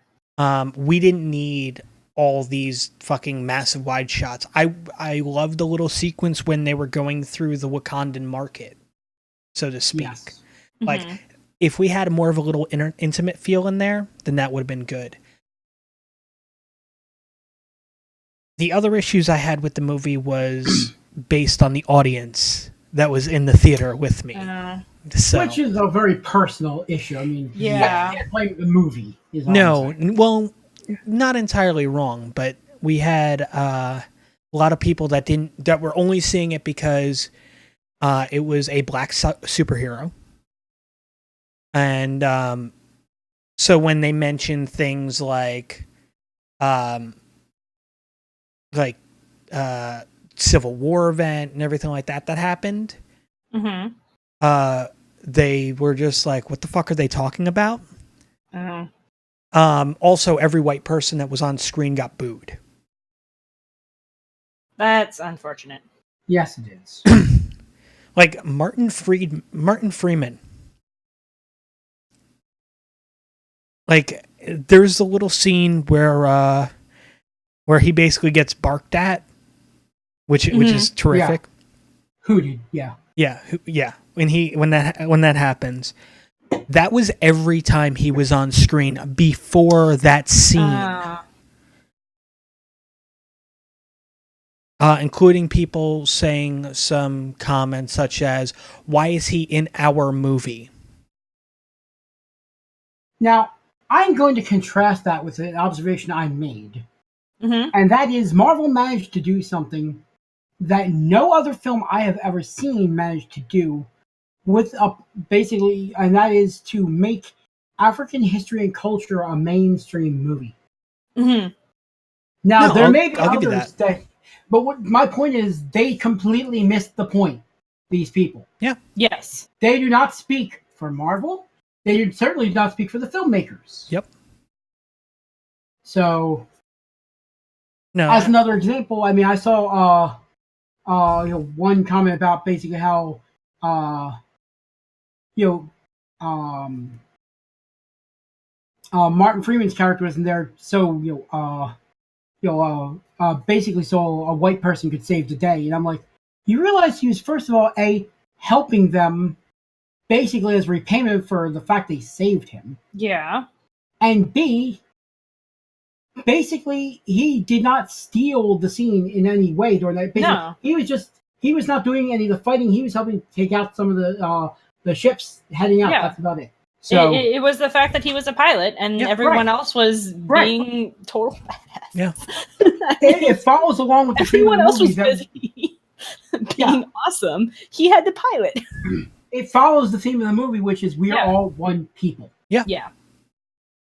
We didn't need all these fucking massive wide shots. I loved the little sequence when they were going through the Wakandan market, so to speak. Yes. Like, if we had more of a little intimate feel in there, then that would have been good. The other issues I had with the movie was based on the audience that was in the theater with me. So Which is a very personal issue. I mean, Yeah. you can't blame the movie. Is all no, I'm saying. well, not entirely wrong, but we had a lot of people that were only seeing it because it was a black superhero, and so when they mentioned things like Civil War event and everything like that happened, they were just like, what the fuck are they talking about? Also, every white person that was on screen got booed. That's unfortunate. Yes, it is. Like Martin Freeman. Like, there's a little scene where he basically gets barked at, which is terrific. Hooted, yeah. Yeah. When that happens, that was every time he was on screen before that scene. Including people saying some comments such as, "Why is he in our movie?" Now, I'm going to contrast that with an observation I made. And that is, Marvel managed to do something that no other film I have ever seen managed to do, with basically, and that is to make African history and culture a mainstream movie. Now, there may be I'll give you others that, but what my point is, they completely missed the point. These people. Yeah. Yes. They do not speak for Marvel. They certainly do not speak for the filmmakers. Yep. So, no. As another example, I mean, I saw one comment about basically how Martin Freeman's character wasn't there, so basically so a white person could save the day, and I'm like, you realize he was first of all helping them, basically as repayment for the fact they saved him. Yeah. And B, basically he did not steal the scene in any way during that. No. He was not doing any of the fighting. He was helping take out some of the ships heading out. Yeah. That's about it. So it was the fact that he was a pilot and everyone else was being total badass. Yeah. it follows along with the everyone else was busy being awesome. He had the pilot. It follows the theme of the movie, which is we are all one people. Yeah. Yeah.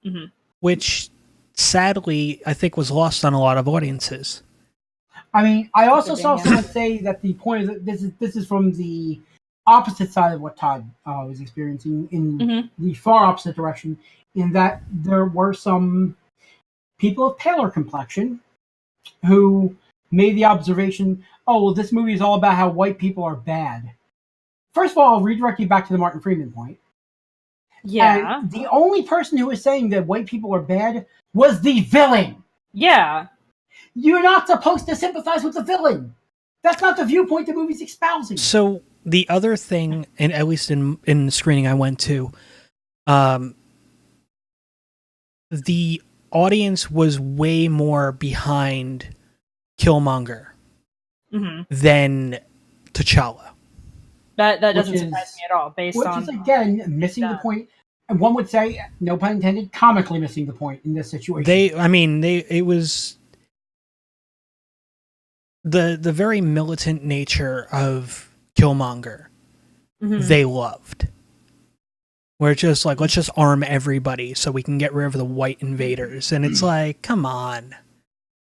Mm-hmm. Which, sadly, I think was lost on a lot of audiences. I mean, I also saw someone say that the point of this is from the opposite side of what Todd was experiencing, in the far opposite direction, in that there were some people of paler complexion who made the observation, oh, well, this movie is all about how white people are bad. First of all, I'll redirect you back to the Martin Freeman point. Yeah. And the only person who was saying that white people are bad was the villain. Yeah. You're not supposed to sympathize with the villain. That's not the viewpoint the movie's espousing. So the other thing, and at least in the screening I went to, the audience was way more behind Killmonger than T'Challa. That doesn't surprise me at all, which is, again, missing the point. And one would say, no pun intended, comically missing the point in this situation. It was the very militant nature of Killmonger. They loved. Where it's just like, let's just arm everybody so we can get rid of the white invaders. And it's like, come on.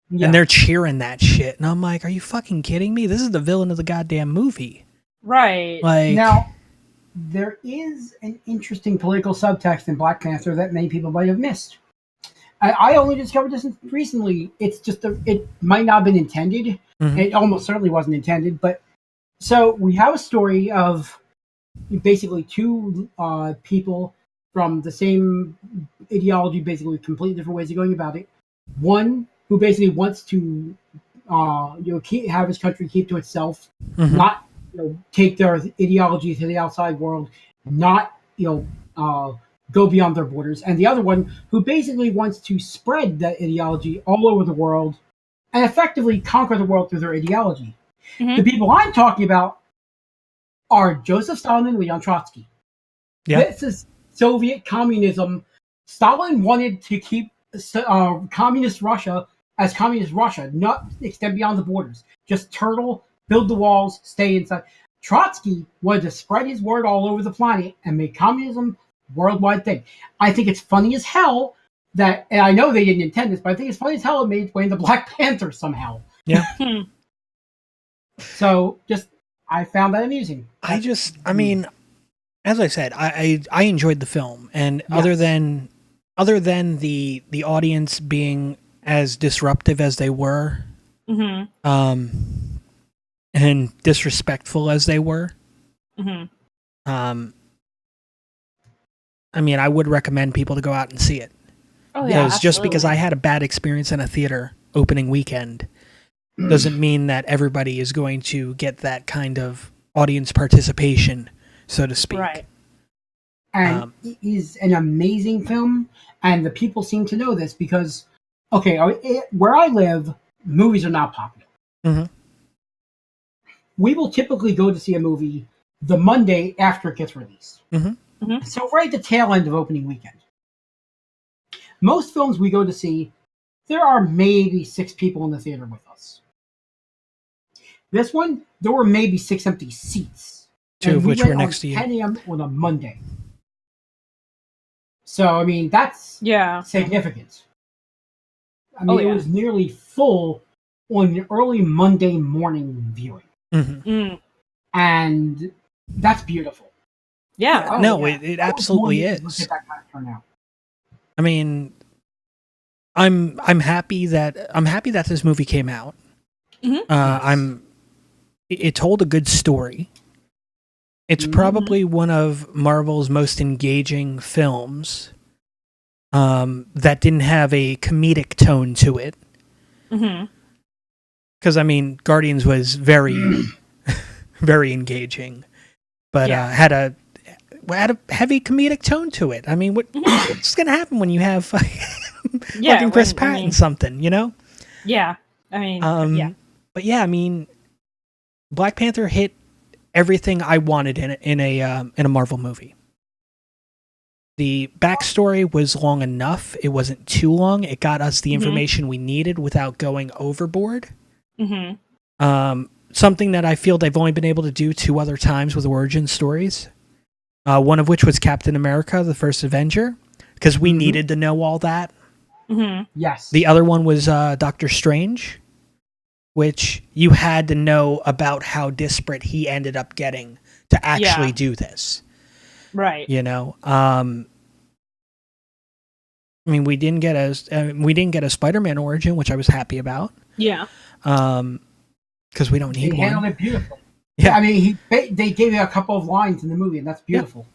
Yeah. And they're cheering that shit. And I'm like, are you fucking kidding me? This is the villain of the goddamn movie. Right. Like, now, there is an interesting political subtext in Black Panther that many people might have missed. I only discovered this recently. It's just it might not have been intended. It almost certainly wasn't intended. But so we have a story of basically two people from the same ideology, basically completely different ways of going about it. One who basically wants to have his country keep to itself, not take their ideology to the outside world, not go beyond their borders, and the other one who basically wants to spread that ideology all over the world and effectively conquer the world through their ideology. The people I'm talking about are Joseph Stalin and Leon Trotsky. Yeah. This is Soviet communism. Stalin wanted to keep communist Russia as communist Russia, not extend beyond the borders. Just turtle, build the walls, stay inside. Trotsky wanted to spread his word all over the planet and make communism a worldwide thing. I think it's funny as hell that, and I know they didn't intend this, but I think it's funny as hell it made its way into Black Panther somehow. Yeah. So, I found that amusing. I mean, as I said, I enjoyed the film, and Yes. other than the audience being as disruptive as they were, and disrespectful as they were, I mean, I would recommend people to go out and see it. Oh yeah, Because just because I had a bad experience in a theater opening weekend doesn't mean that everybody is going to get that kind of audience participation, so to speak. Right. And it is an amazing film, and the people seem to know this because, where I live, movies are not popular. Mhm. We will typically go to see a movie the Monday after it gets released. Mhm. So right at the tail end of opening weekend. Most films we go to see, there are maybe 6 people in the theater with us. This one, there were maybe 6 empty seats. 2 of which were next to you. 10 a.m. on a Monday. So, I mean, that's significant. I mean, it was nearly full on an early Monday morning viewing. And that's beautiful. Yeah. It absolutely is. Look at that kind of turnout. I mean, I'm happy that this movie came out. It told a good story. It's probably one of Marvel's most engaging films that didn't have a comedic tone to it. Because, I mean, Guardians was very, very engaging, but had a heavy comedic tone to it. I mean, what's going to happen when you have fucking Chris Pratt in something, you know? Yeah. I mean, But yeah, I mean, Black Panther hit everything I wanted in a Marvel movie. The backstory was long enough. It wasn't too long. It got us the information we needed without going overboard. Something that I feel they've only been able to do 2 other times with origin stories. One of which was Captain America, the First Avenger, because we needed to know all that. Yes. The other one was Doctor Strange, which you had to know about how disparate he ended up getting to actually do this. Right. You know, I mean, we didn't get a Spider-Man origin, which I was happy about. Yeah. Because we don't need He one. handled it beautifully. Yeah. I mean, they gave you a couple of lines in the movie, and that's beautiful.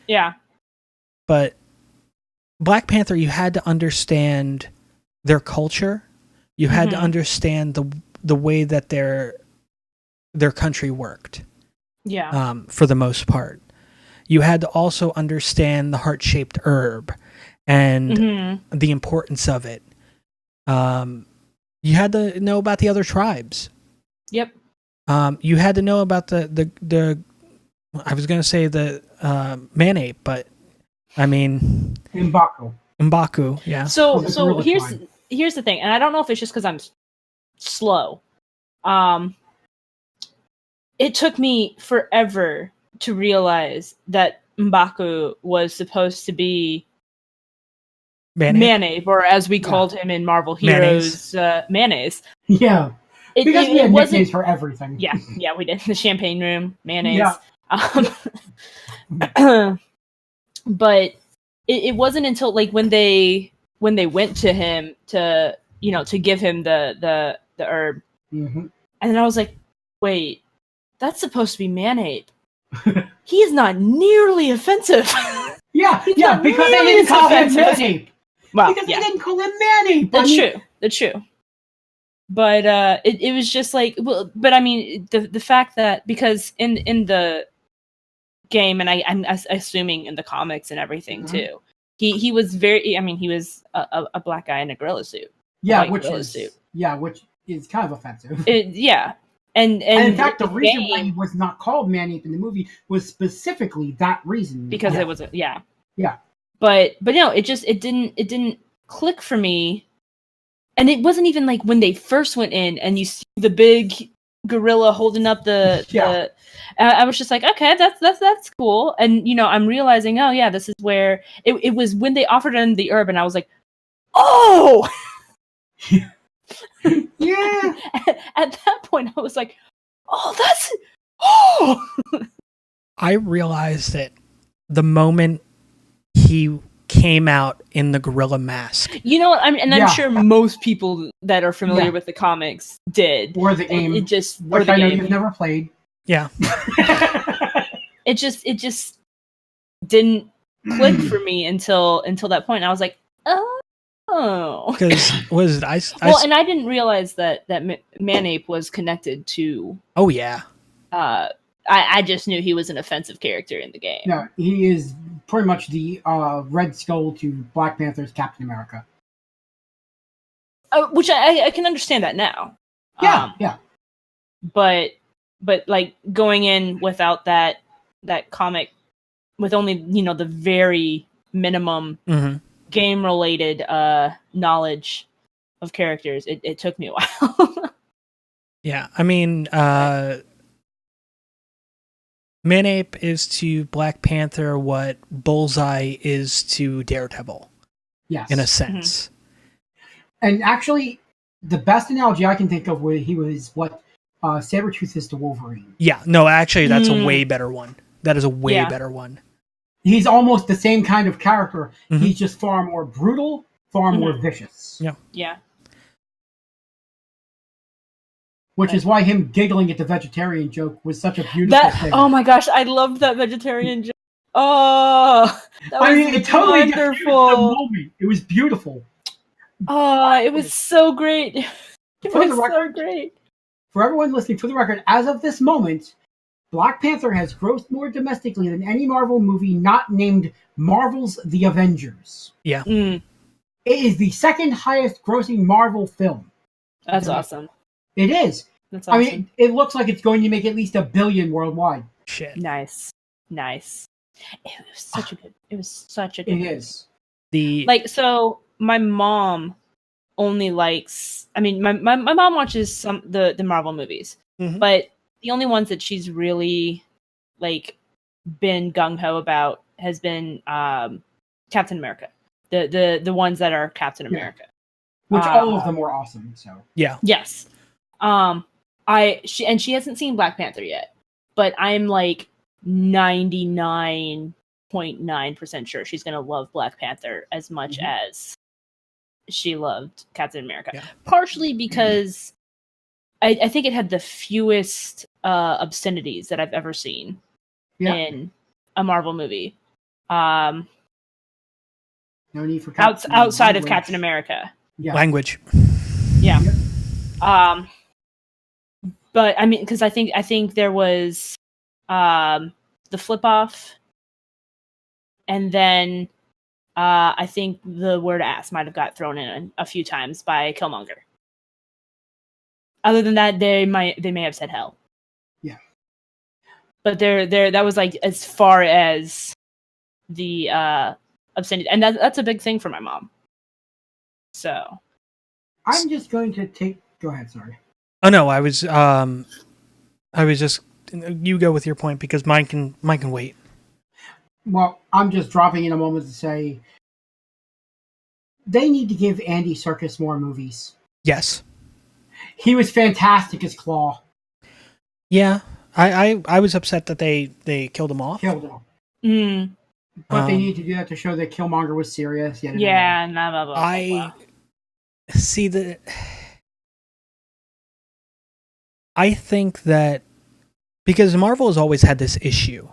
Yeah. But Black Panther, you had to understand their culture. You had to understand the way that their country worked. Yeah. For the most part. You had to also understand the heart-shaped herb and the importance of it. You had to know about the other tribes. Yep. You had to know about the I was going to say the man-ape, but I mean M'Baku, yeah. So here's the thing, and I don't know if it's just because I'm slow. It took me forever to realize that M'Baku was supposed to be Mayonnaise, or as we called him in Marvel Heroes, Mayonnaise. Yeah. Because we had nicknames for everything. Yeah, we did. The champagne room, Mayonnaise. Yeah. But it wasn't until like when they went to him to give him the herb, and then I was like, wait, that's supposed to be mayonnaise. He is not nearly offensive. Yeah, because they didn't call him mayonnaise. Well, because they didn't call him mayonnaise. That's true. But it was just like, well, but I mean, the fact that because in the game, and I'm assuming in the comics and everything too, he was very. I mean, he was a black guy in a gorilla suit. Yeah, which is kind of offensive. And in fact, the the reason why game, he was not called Man-Ape in the movie was specifically that reason. because Yeah. it was Yeah. But no, it didn't click for me. And it wasn't even like when they first went in and you see the big gorilla holding up the I was just like, okay, that's cool. And I'm realizing, oh yeah, this is where it was when they offered him the herb, and I was like, oh. Yeah. At that point, I was like, oh, that's oh. I realized that the moment he came out in the gorilla mask. You know what? I'm Yeah. sure most people that are familiar Yeah. with the comics did. Or the game. It just or Which the I know game. you've never played. Yeah. It just didn't click for me until that point. I was like, oh. Because was it I Well, and I didn't realize that Man-Ape was connected to. Oh yeah. I just knew he was an offensive character in the game. No, he is pretty much the Red Skull to Black Panther's Captain America. Which I can understand that now. Yeah, yeah. But like going in without that comic, with only the very minimum game related knowledge of characters, it took me a while. Yeah, I mean, Man-Ape is to Black Panther what Bullseye is to Daredevil, Yes. in a sense. And actually, the best analogy I can think of where he was what Sabretooth is to Wolverine. Yeah, no, actually, that's a way better one. That is a way better one. He's almost the same kind of character. Mhm. He's just far more brutal, far more vicious. Yeah. Yeah. Which is why him giggling at the vegetarian joke was such a beautiful thing. Oh my gosh, I loved that vegetarian joke. Oh, that was it totally diffused the wonderful. moment. It was beautiful. Oh, it was so great. It For the was so record- great. For everyone listening, for the record, as of this moment, Black Panther has grossed more domestically than any Marvel movie not named Marvel's The Avengers. Yeah. Mm, It is the second highest grossing Marvel film. that's awesome. It is. That's awesome. I mean, it looks like it's going to make at least $1 billion worldwide. Shit. Nice. It was such a good. It was such a good. It movie. is. So my mom only likes. I mean, my mom watches some the Marvel movies, but the only ones that she's really been gung ho about has been Captain America. The ones that are Captain America. Which all of them were awesome. So Yeah. Yes. She hasn't seen Black Panther yet, but I'm 99.9% sure she's gonna love Black Panther as much as she loved Captain America. Yeah. Partially because I think it had the fewest obscenities that I've ever seen in a Marvel movie. no need for Outside of Captain America. Yeah. Language. Yeah. Yep. But I mean, because I think there was the flip off, and then I think the word ass might have got thrown in a few times by Killmonger. Other than that, they may have said hell. Yeah. But that was as far as the obscenity, and that's a big thing for my mom. So I'm just going to take. Go ahead. Sorry. Oh no, I was just. You go with your point because mine can wait. Well, I'm just dropping in a moment to say they need to give Andy Serkis more movies. Yes. He was fantastic as Claw. Yeah, I was upset that they killed him off. Killed him. But they Um, need to do that to show that Killmonger was serious. Yet yeah, blah, blah, blah, blah, I blah. see that. I think that because Marvel has always had this issue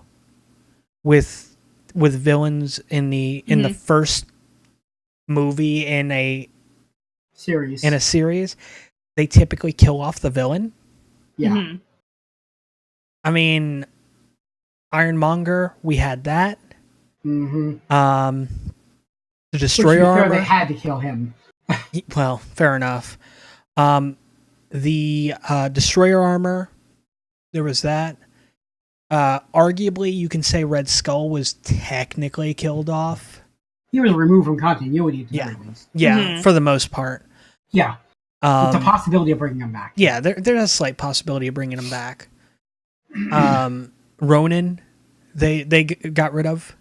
with villains in the first movie in a series, they typically kill off the villain. Yeah. Mhm. I mean, Ironmonger, we had that. Mm-hmm. The Destroyer armor. They had to kill him. Well, fair enough. The Destroyer armor There was that. Arguably, you can say Red Skull was technically killed off. He was removed from continuity at the Yeah. very least. Yeah, for the most part. Yeah. With the possibility of bringing him back. Yeah, there's a slight possibility of bringing him back. Ronin, they got rid of.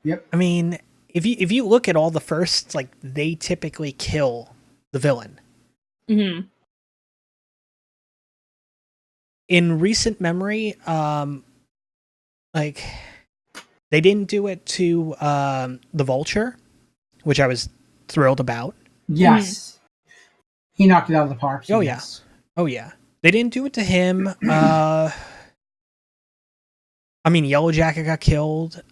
Yep. I mean, if you look at all the firsts, like, they typically kill the villain. Mm-hmm. In recent memory, like, they didn't do it to the Vulture, which I was thrilled about. Yes. He knocked it out of the park. So Oh, yes. Oh, yeah. They didn't do it to him. I mean, Yellow Jacket got killed.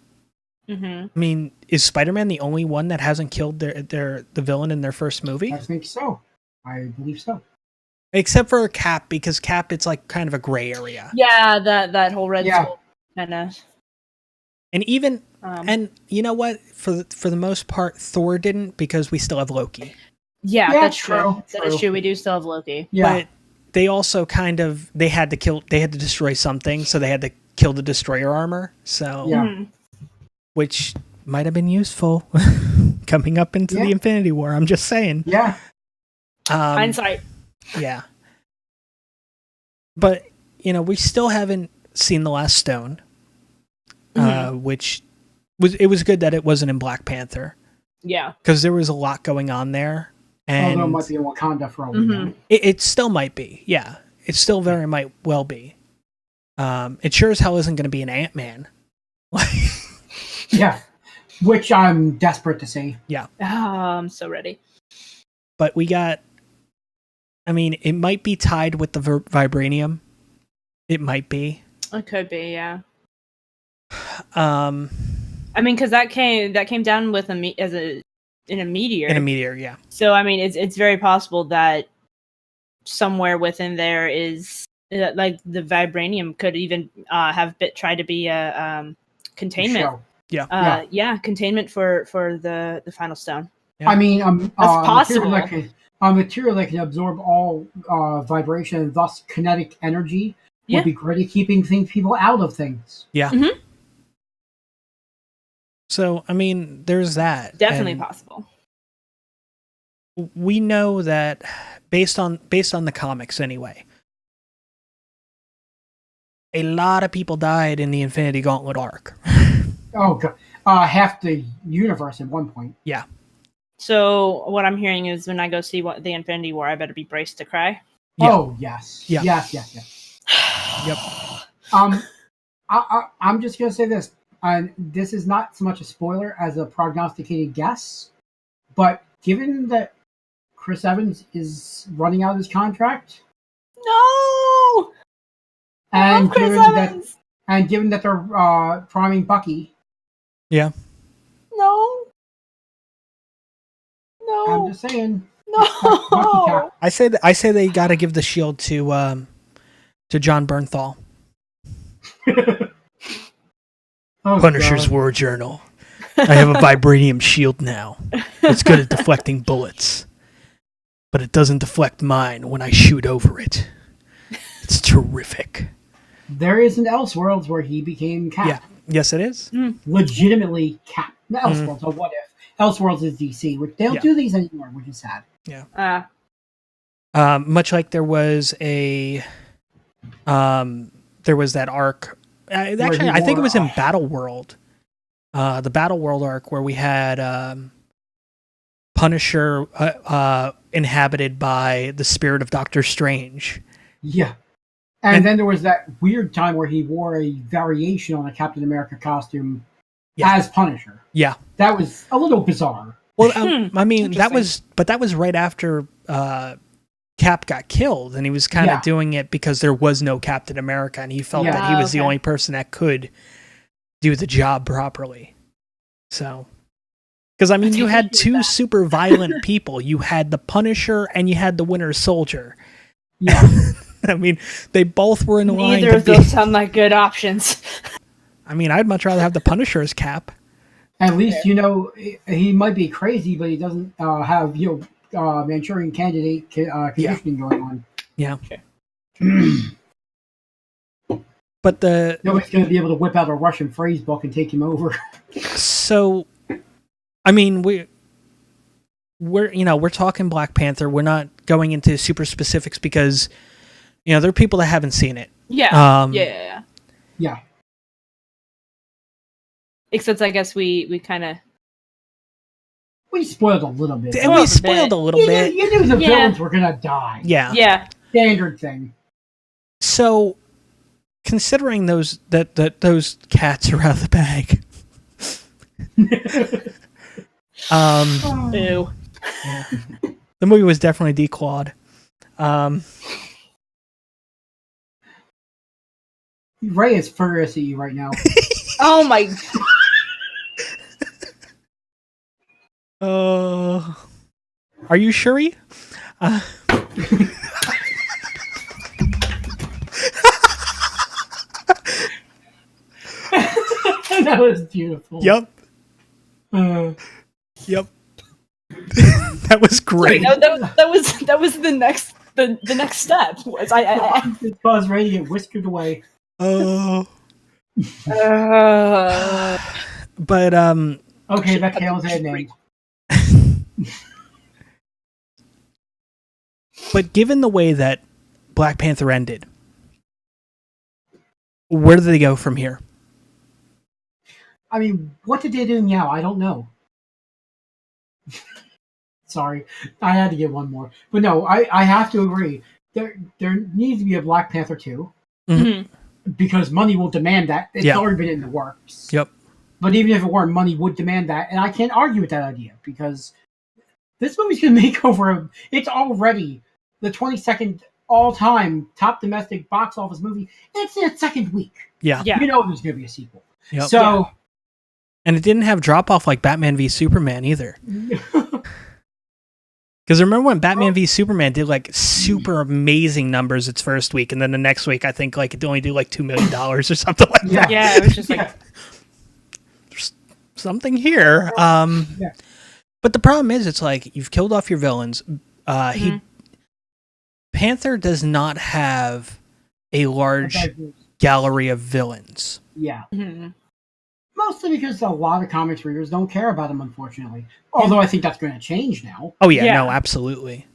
Mm-hmm. I mean, is Spider-Man the only one that hasn't killed the villain in their first movie? I think so. I believe so. Except for Cap, because Cap, it's like kind of a gray area. Yeah, that whole Red Skull kind of. And even and you know what? For the most part, Thor didn't, because we still have Loki. Yeah, Yeah, that's true. true. That is true. We do still have Loki. Yeah. But they also they had to destroy something, so they had to kill the destroyer armor. So Yeah. Mhm. which might have been useful coming up into the Infinity War. I'm just saying. Yeah. Hindsight. Yeah. But, we still haven't seen The Last Stone, which was good that it wasn't in Black Panther, Yeah. because there was a lot going on there. And Although it might be in Wakanda for all we know. it still might be. Yeah. It still very might well be. It sure as hell isn't going to be an Ant-Man. Yeah. Which I'm desperate to see. Yeah. Oh, I'm so ready. But we got... I mean, it might be tied with the vibranium. It might be. It could be, yeah. I mean, because that came down with in a meteor. In a meteor, yeah. So I mean, it's very possible that somewhere within there is like the vibranium could even have tried to be a containment. Show. Yeah. Containment for the final stone. Yeah. I mean, That's possible. A material that can absorb all vibration and thus kinetic energy would be great at keeping people out of things. Yeah. Mm-hmm. So, I mean, there's that. Definitely and possible. We know that based on the comics anyway, a lot of people died in the Infinity Gauntlet arc. Oh, God. Half the universe at one point. Yeah. So what I'm hearing is when I go see the Infinity War, I better be braced to cry. Yeah. Oh, yes. Yeah. Yes. Yep. I'm just going to say this. This is not so much a spoiler as a prognosticated guess, but given that Chris Evans is running out of his contract, No. and Chris Evans. given that they're priming Bucky, Yeah. No. I'm just saying. No. Bucky cap. I say they got to give the shield to John Bernthal. Oh, Punisher's God. War Journal. I have a vibranium shield now. It's good at deflecting bullets, but it doesn't deflect mine when I shoot over it. It's terrific. There is an Elseworlds where he became Cap. Yeah. Yes, it is. Legitimately Cap. Not Elseworlds, or What If. Elseworlds is DC, which they don't do these anymore, which is sad. Yeah. Much like there was that arc. Actually, I think it was in Battle World. The Battle World arc where we had Punisher inhabited by the spirit of Doctor Strange. Yeah. And then there was that weird time where he wore a variation on a Captain America costume as Punisher. Yeah. That was a little bizarre. Well, I mean, that was right after Cap got killed, and he was kind of doing it because there was no Captain America, and he felt that he was the only person that could do the job properly. So, because I mean, you had two super violent people. You had the Punisher, and you had the Winter Soldier. Yeah. I mean, they both were in line. Neither of those sound like good options. I mean, I'd much rather have the Punisher as Cap. At least, he might be crazy, but he doesn't have, Manchurian Candidate conditioning going on. Yeah. Okay. But the Nobody's going to be able to whip out a Russian phrase book and take him over. so, I mean, we're talking Black Panther. We're not going into super specifics because there are people that haven't seen it. Yeah. Yeah. Except I guess we kind of. We spoiled a little bit. We spoiled a little bit. You knew the villains were going to die. Yeah. Yeah. Standard thing. So, considering those cats are out of the bag, Ew. the movie was definitely declawed. Ray is furious at you right now. Oh my. Are you Shuri? That was beautiful. Yep. Yep. That was great. Sorry, that was the next step. Was I Buzz Ray to get whisked away. Oh. But Okay, that Kale's head name. But given the way that Black Panther ended, where do they go from here? I mean, what did they do now? I don't know. Sorry, I had to get one more. But no, I have to agree. There needs to be a Black Panther 2. Mhm. Because money will demand that. It's Yeah. already been in the works. Yep. But even if it weren't, money would demand that. And I can't argue with that idea because this movie's going to make over... It's already the 22nd all-time top domestic box office movie. It's in its second week. Yeah. Yeah. You know there's going to be a sequel. Yep. So... And it didn't have drop off like Batman v Superman either. Because remember when Batman v Superman did like super amazing numbers its first week, and then the next week I think like it only did like $2 million or something like that. Yeah, it was just like There's something here. Yeah. But the problem is, it's like you've killed off your villains. Panther does not have a large gallery of villains. Yeah. mhm. Mostly because a lot of comics readers don't care about him, unfortunately. Although I think that's going to change now. Oh yeah, Yeah. no, absolutely.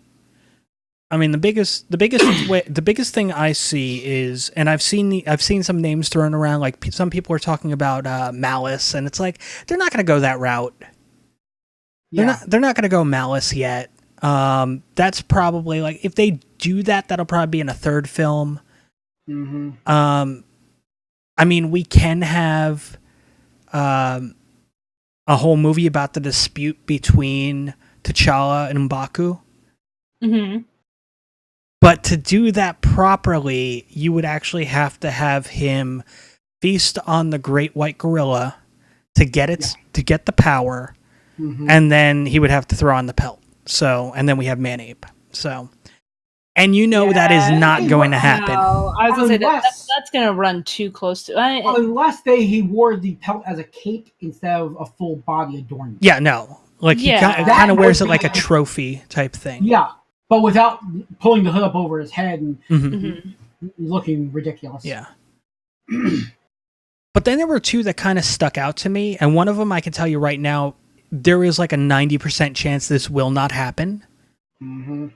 I mean, the biggest thing I see is, and I've seen some names thrown around. Like some people are talking about Malice, and it's like they're not going to go that route. Yeah. They're not going to go Malice yet. That's probably like if they do that, that'll probably be in a third film. Mm-hmm. I mean, we can have a whole movie about the dispute between T'Challa and M'Baku. Mhm. But to do that properly, you would actually have to have him feast on the great white gorilla to get to get the power, Mm-hmm. and then he would have to throw on the pelt. So, and then we have Man-Ape. So, and that is not going to happen. No, I was gonna say Unless- that's gonna run too close to. Unless he wore the pelt as a cape instead of a full body adornment. Yeah, no. Like he Yeah. kind That of wears would it like a be- trophy type thing. Yeah, but without pulling the hood up over his head and Mhm. Mhm. looking ridiculous. Yeah. But then there were two that kind of stuck out to me, and one of them I can tell you right now, there is like a 90% chance this will not happen. Mm-hmm.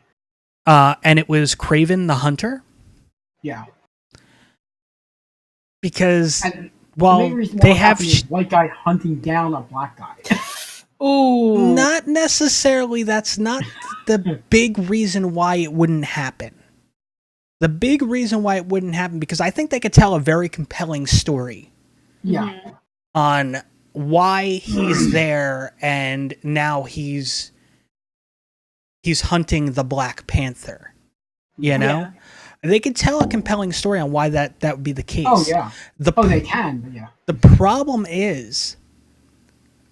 And it was Kraven the Hunter, Yeah. because And the while main reason they why it have happened is white guy hunting down a black guy. Ooh. not necessarily, that's not the big reason why it wouldn't happen. The big reason why it wouldn't happen, because I think they could tell a very compelling story Yeah. Mhm. on why he's there, and now he's hunting the Black Panther. You know? Yeah. They could tell a compelling story on why that would be the case. Oh yeah. The Oh, they can. But yeah. The problem is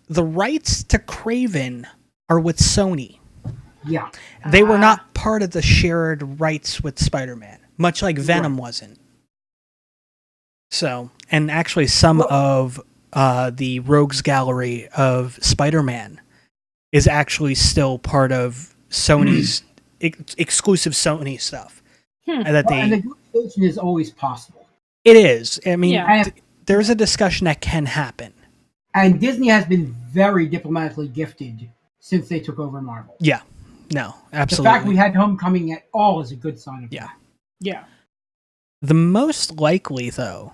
the rights to Kraven are with Sony. Yeah. They were not part of the shared rights with Spider-Man, much like Venom wasn't. So, and actually some of the Rogues Gallery of Spider-Man is actually still part of Sony's exclusive Sony stuff. Hmm. And that And they, negotiation is always possible. It is. I mean, Yeah. there's a discussion that can happen. And Disney has been very diplomatically gifted since they took over Marvel. Yeah. No, The absolutely. fact we had Homecoming at all is a good sign of Yeah. that. Yeah. The most likely, though,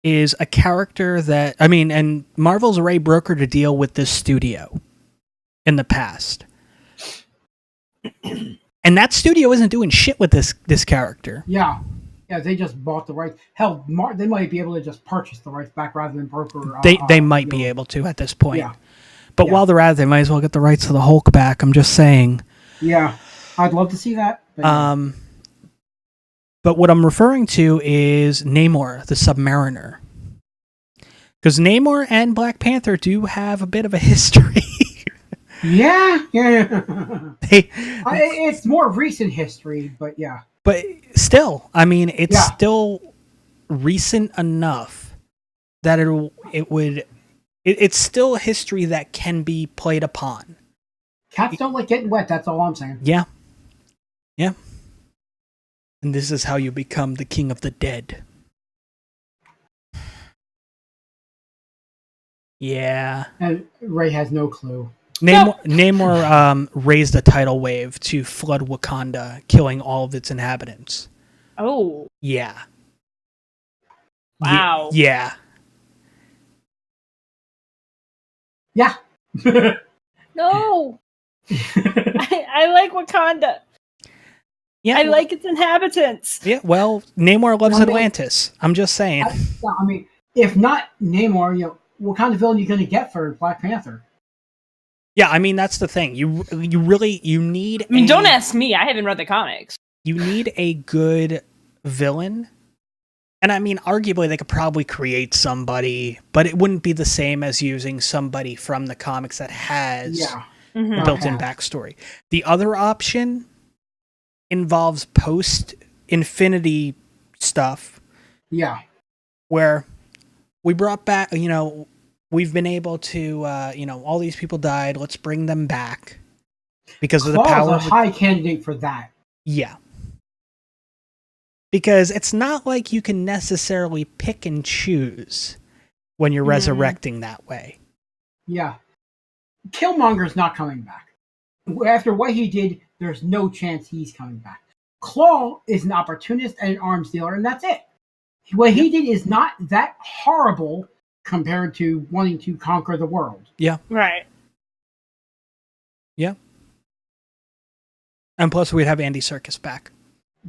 is a character that, I mean, and Marvel's already brokered a deal with this studio in the past. And that studio isn't doing shit with this character. Yeah. Yeah, they just bought the rights. Hell, they might be able to just purchase the rights back rather than broker. They might be able to at this point. Yeah. But Yeah. while they're at it, they might as well get the rights to the Hulk back. I'm just saying. Yeah. I'd love to see that. But But what I'm referring to is Namor, the Submariner. Because Namor and Black Panther do have a bit of a history. yeah. They, It's more recent history, but yeah. but still, I mean, it's Yeah. still recent enough that it's still history that can be played upon. Cats don't like getting wet, that's all I'm saying. Yeah. Yeah. And this is how you become the king of the dead. Yeah. And Ray has no clue. Namor raised a tidal wave to flood Wakanda, killing all of its inhabitants. Oh. Yeah. Wow. Yeah. Yeah. No. I like Wakanda. Yeah. I like its inhabitants. Yeah, well, Namor loves I mean- Atlantis. I'm just saying. I mean, if not Namor, what kind of villain are you going to get for Black Panther? Yeah, I mean that's the thing. You need I mean, don't ask me. I haven't read the comics. You need a good villain. And I mean, arguably they could probably create somebody, but it wouldn't be the same as using somebody from the comics that has Mhm. built-in backstory. The other option involves post-Infinity stuff Yeah. where we brought back, we've been able to, all these people died. Let's bring them back because of the Claw's power a of the high candidate for that. Yeah. Because it's not like you can necessarily pick and choose when you're resurrecting that way. Yeah. Killmonger's not coming back. After what he did, there's no chance he's coming back. Claw is an opportunist and an arms dealer, and that's it. What he did is not that horrible compared to wanting to conquer the world. Yeah. Right. Yeah. And plus we'd have Andy Serkis back.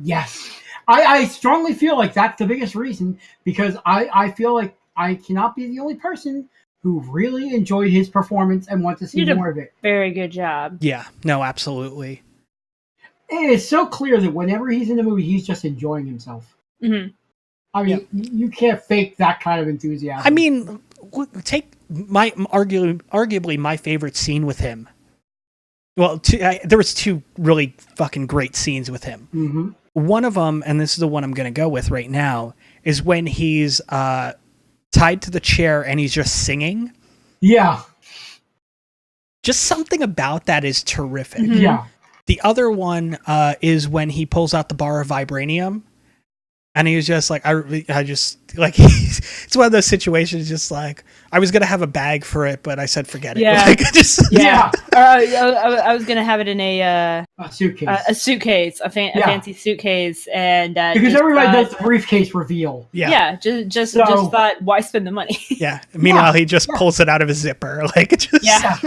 Yes. I strongly feel like that's the biggest reason, because I feel like I cannot be the only person who really enjoyed his performance and want to see more of it. Very good job. Yeah. No, absolutely. It is so clear that whenever he's in the movie, he's just enjoying himself. Mm-hmm. I mean, you can't fake that kind of enthusiasm. I mean, take my arguably my favorite scene with him. Well, there was two really fucking great scenes with him. Mm-hmm. One of them, and this is the one I'm going to go with right now, is when he's tied to the chair and he's just singing. Yeah. Just something about that is terrific. Mhm. Yeah. The other one is when he pulls out the bar of vibranium, and he was just like, I just like, it's one of those situations. Just like, I was gonna have a bag for it, but I said forget it. Yeah. Like, just Yeah. I was gonna have it in a suitcase. a fancy suitcase, and Because just everybody thought- does the briefcase reveal. yeah. just So- thought, why spend the money? Yeah. Meanwhile, he just pulls it out of his zipper, like just Yeah.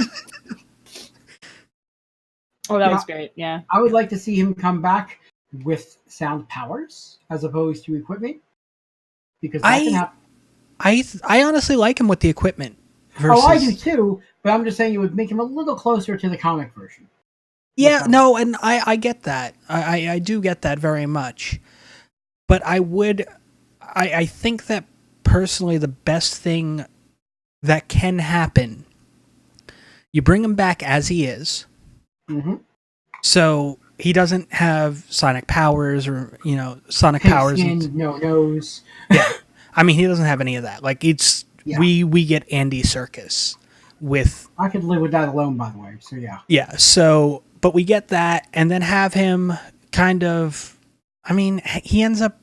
Oh, that Yeah. was great. Yeah. I would like to see him come back with sound powers as opposed to equipment. Because that can happen. I honestly like him with the equipment. Versus... Oh, I do too, but I'm just saying it would make him a little closer to the comic version. Yeah, no, and I get that. I do get that very much. But I think that personally the best thing that can happen, you bring him back as he is. Mm-hmm. So he doesn't have sonic powers or, sonic Pink powers. skin, no nose. Yeah. I mean, he doesn't have any of that. Like, it's, Yeah. we get Andy Serkis with, I could live with that alone, by the way, so yeah. yeah, so, but we get that and then have him kind of, I mean, he ends up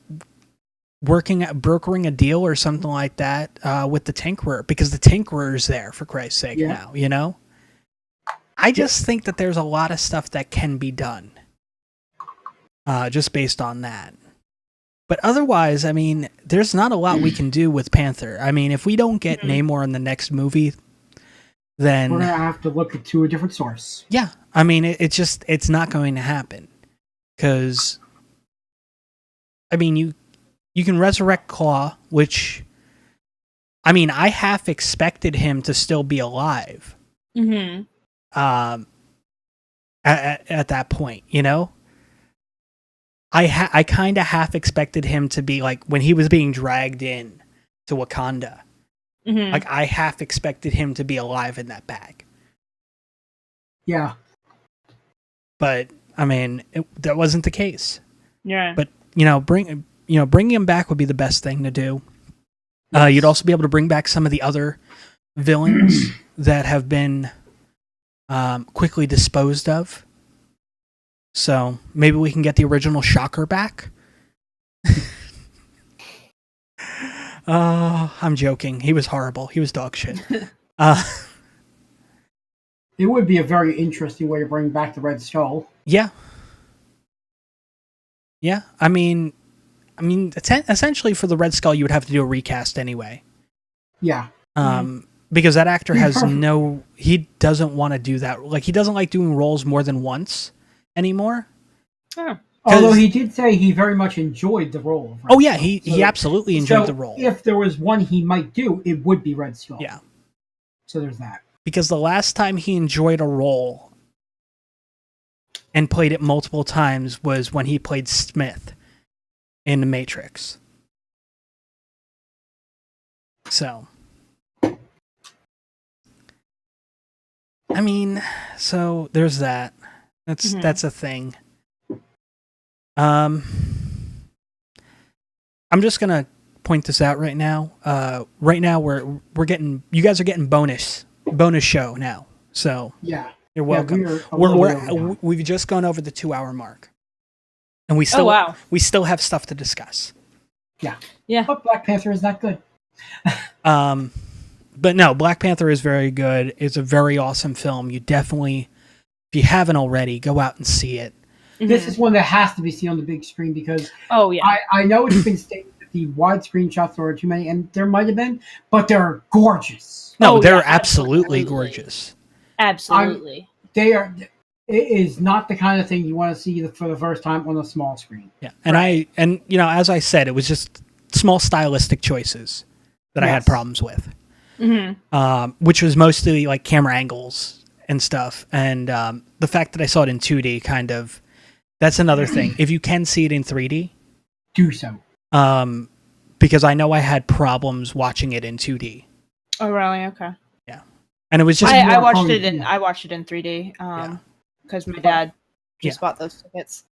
brokering a deal or something like that with the Tinkerer, because the Tinkerer's there, for Christ's sake, now, you know? I just think that there's a lot of stuff that can be done just based on that. But otherwise, I mean, there's not a lot we can do with Panther. I mean, if we don't get Namor in the next movie, then we're going to have to look to a different source. Yeah. I mean, it's not going to happen. Because, I mean, you can resurrect Claw, which, I mean, I half expected him to still be alive. Mm-hmm. At that point, you know? I kind of half expected him to be like, when he was being dragged in to Wakanda, like, I half expected him to be alive in that bag. Yeah. But, I mean, that wasn't the case. Yeah. But, bringing him back would be the best thing to do. You'd also be able to bring back some of the other villains that have been quickly disposed of. So maybe we can get the original Shocker back. I'm joking. He was horrible. He was dog shit. It would be a very interesting way to bring back the Red Skull. Yeah. Yeah. I mean, essentially for the Red Skull, you would have to do a recast anyway. Yeah. Because that actor has he doesn't want to do that. Like, he doesn't like doing roles more than once anymore. Oh. Although he did say he very much enjoyed the role. Oh yeah, he absolutely enjoyed the role. If there was one he might do, it would be Red Skull. Yeah. So there's that. Because the last time he enjoyed a role and played it multiple times was when he played Smith in The Matrix. So, I mean, so there's that. That's a thing. I'm just gonna point this out right now. Right now we're getting, you guys are getting bonus show now. So yeah, you're welcome. We've just gone over the 2-hour mark, and we still have stuff to discuss. Yeah. But Black Panther is not good. But no, Black Panther is very good. It's a very awesome film. You definitely, if you haven't already, go out and see it. This is one that has to be seen on the big screen because I know it's been stated that the widescreen shots were too many, and there might have been, but they're gorgeous. No, they're absolutely gorgeous. Absolutely. It is not the kind of thing you want to see for the first time on a small screen. Yeah, and as I said, it was just small stylistic choices that I had problems with. Which was mostly like camera angles and stuff, and the fact that I saw it in 2D kind of, that's another thing. If you can see it in 3D, do so. Because I know I had problems watching it in 2D. Oh, really? Okay. Yeah, and it was just I watched it in 3D because my dad just bought those tickets.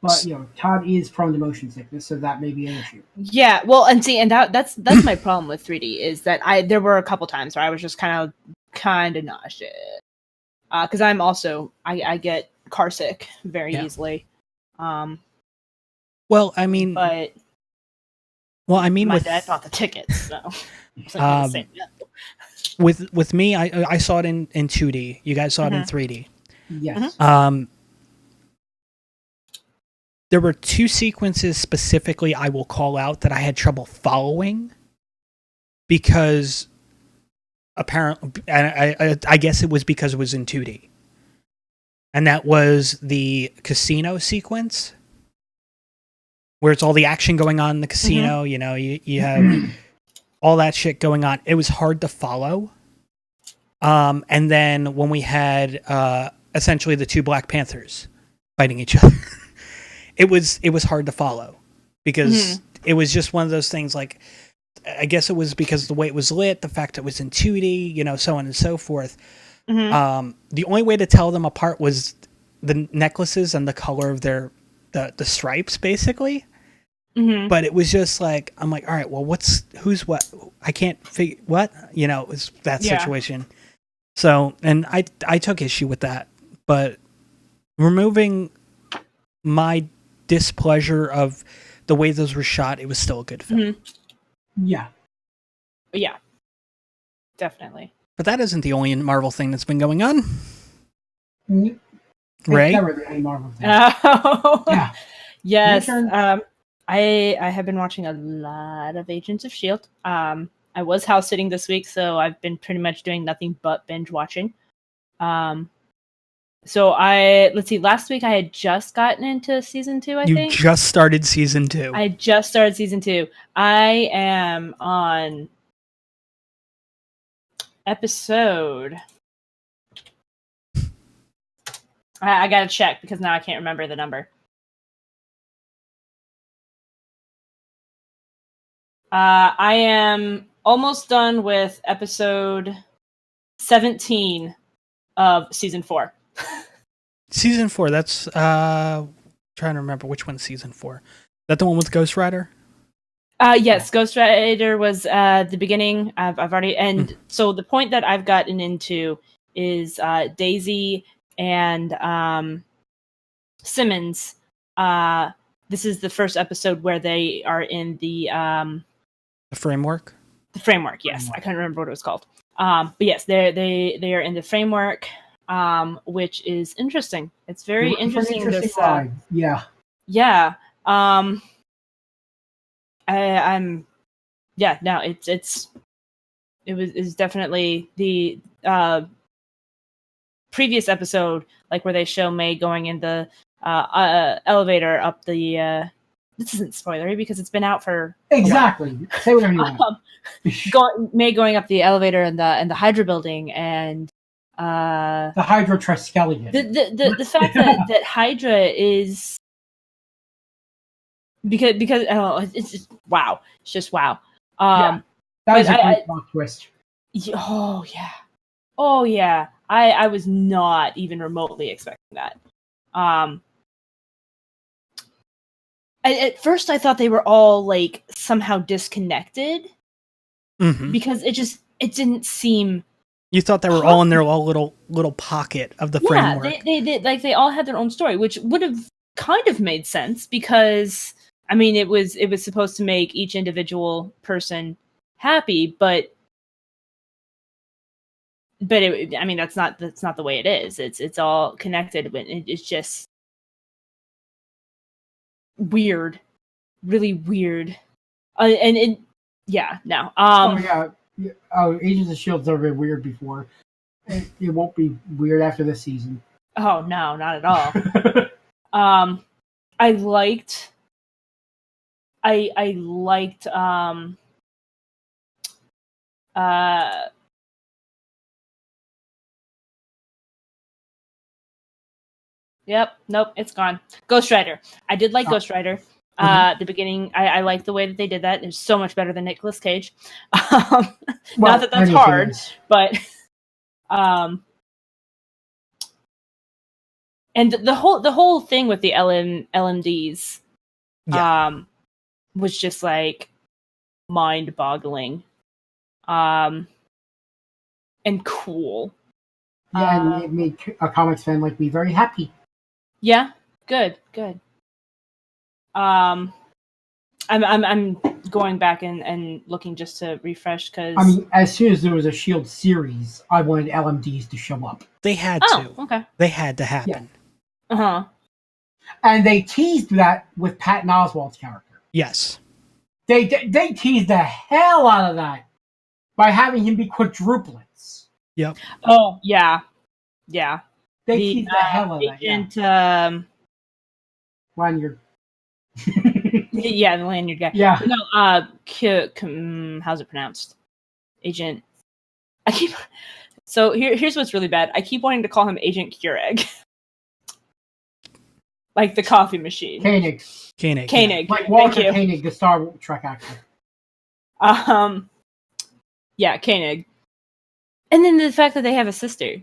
But Todd is prone to motion sickness, so that may be an issue. Yeah, well, and that's my problem with 3D is that there were a couple times where I was just kind of nauseous because I'm also I get car sick very easily. Well, I mean, my dad bought the tickets, so with me, I saw it in 2D. You guys saw it in 3D. Yes. There were 2 sequences specifically I will call out that I had trouble following because apparently, I guess it was because it was in 2D. And that was the casino sequence where it's all the action going on in the casino. You have all that shit going on. It was hard to follow. And then when we had essentially the 2 Black Panthers fighting each other, it was hard to follow because it was just one of those things. Like, I guess it was because of the way it was lit, the fact it was in 2D, so on and so forth. The only way to tell them apart was the necklaces and the color of the stripes, basically. But it was just like, I'm like, all right, well, who's what? I can't figure what, it was that situation. So, and I took issue with that, but removing my displeasure of the way those were shot, it was still a good film. Mm-hmm. Yeah. Yeah. Definitely. But that isn't the only Marvel thing that's been going on. It's Ray? never the only Marvel thing. Oh. Yeah. Yes. Your turn. I have been watching a lot of Agents of S.H.I.E.L.D. I was house sitting this week, so I've been pretty much doing nothing but binge watching. So let's see, last week I had just gotten into season 2, I think. You just started season 2. I just started season 2. I am on episode... I gotta check because now I can't remember the number. I am almost done with episode 17 of season 4. Season 4, that's trying to remember which one's season 4. That the one with Ghost Rider? Yes, Ghost Rider was the beginning. I've already, and so the point that I've gotten into is Daisy and Simmons. This is the first episode where they are in the framework. The framework, yes. I couldn't remember what it was called. But yes, they are in the framework, which is interesting. It's very interesting. Yeah. Yeah. I'm. Yeah. No. It's definitely the previous episode, like where they show May going in the elevator up the. This isn't spoilery because it's been out for exactly. Say whatever you want. May going up the elevator in the Hydra building and the Hydra Triskelion. The fact that Hydra is because it's just wow. It's just wow. That was a great plot twist. Oh yeah. I was not even remotely expecting that. At first, I thought they were all like somehow disconnected because it didn't seem. You thought they were all in their little pocket of the framework. They all had their own story, which would have kind of made sense because I mean it was supposed to make each individual person happy, but I mean that's not the way it is. It's all connected, but it's just weird, really weird, and it no. Agents of S.H.I.E.L.D's never been weird before. It won't be weird after this season. Oh no, not at all. I liked Yep. Nope. It's gone. Ghost Rider. I did like Ghost Rider. The beginning, I liked the way that they did that. It's so much better than Nicolas Cage. Not that that's hard, but and the whole thing with the LMDs was just like mind-boggling and cool. Yeah, and it made a comics fan like me very happy. Yeah, good. I'm going back and looking just to refresh because I mean, as soon as there was a S.H.I.E.L.D. series, I wanted LMDs to show up. They had to. Okay. They had to happen. Yeah. And they teased that with Patton Oswalt's character. Yes. They teased the hell out of that by having him be quadruplets. Yep. Oh yeah. They teased the hell out of Agent, that. Lanyard. Yeah, the Lanyard guy. Yeah. No, how's it pronounced? Agent. So here's what's really bad. I keep wanting to call him Agent Keurig. Like the coffee machine. Koenig. Yeah. Like Walter Koenig, the Star Trek actor. Yeah, Koenig. And then the fact that they have a sister.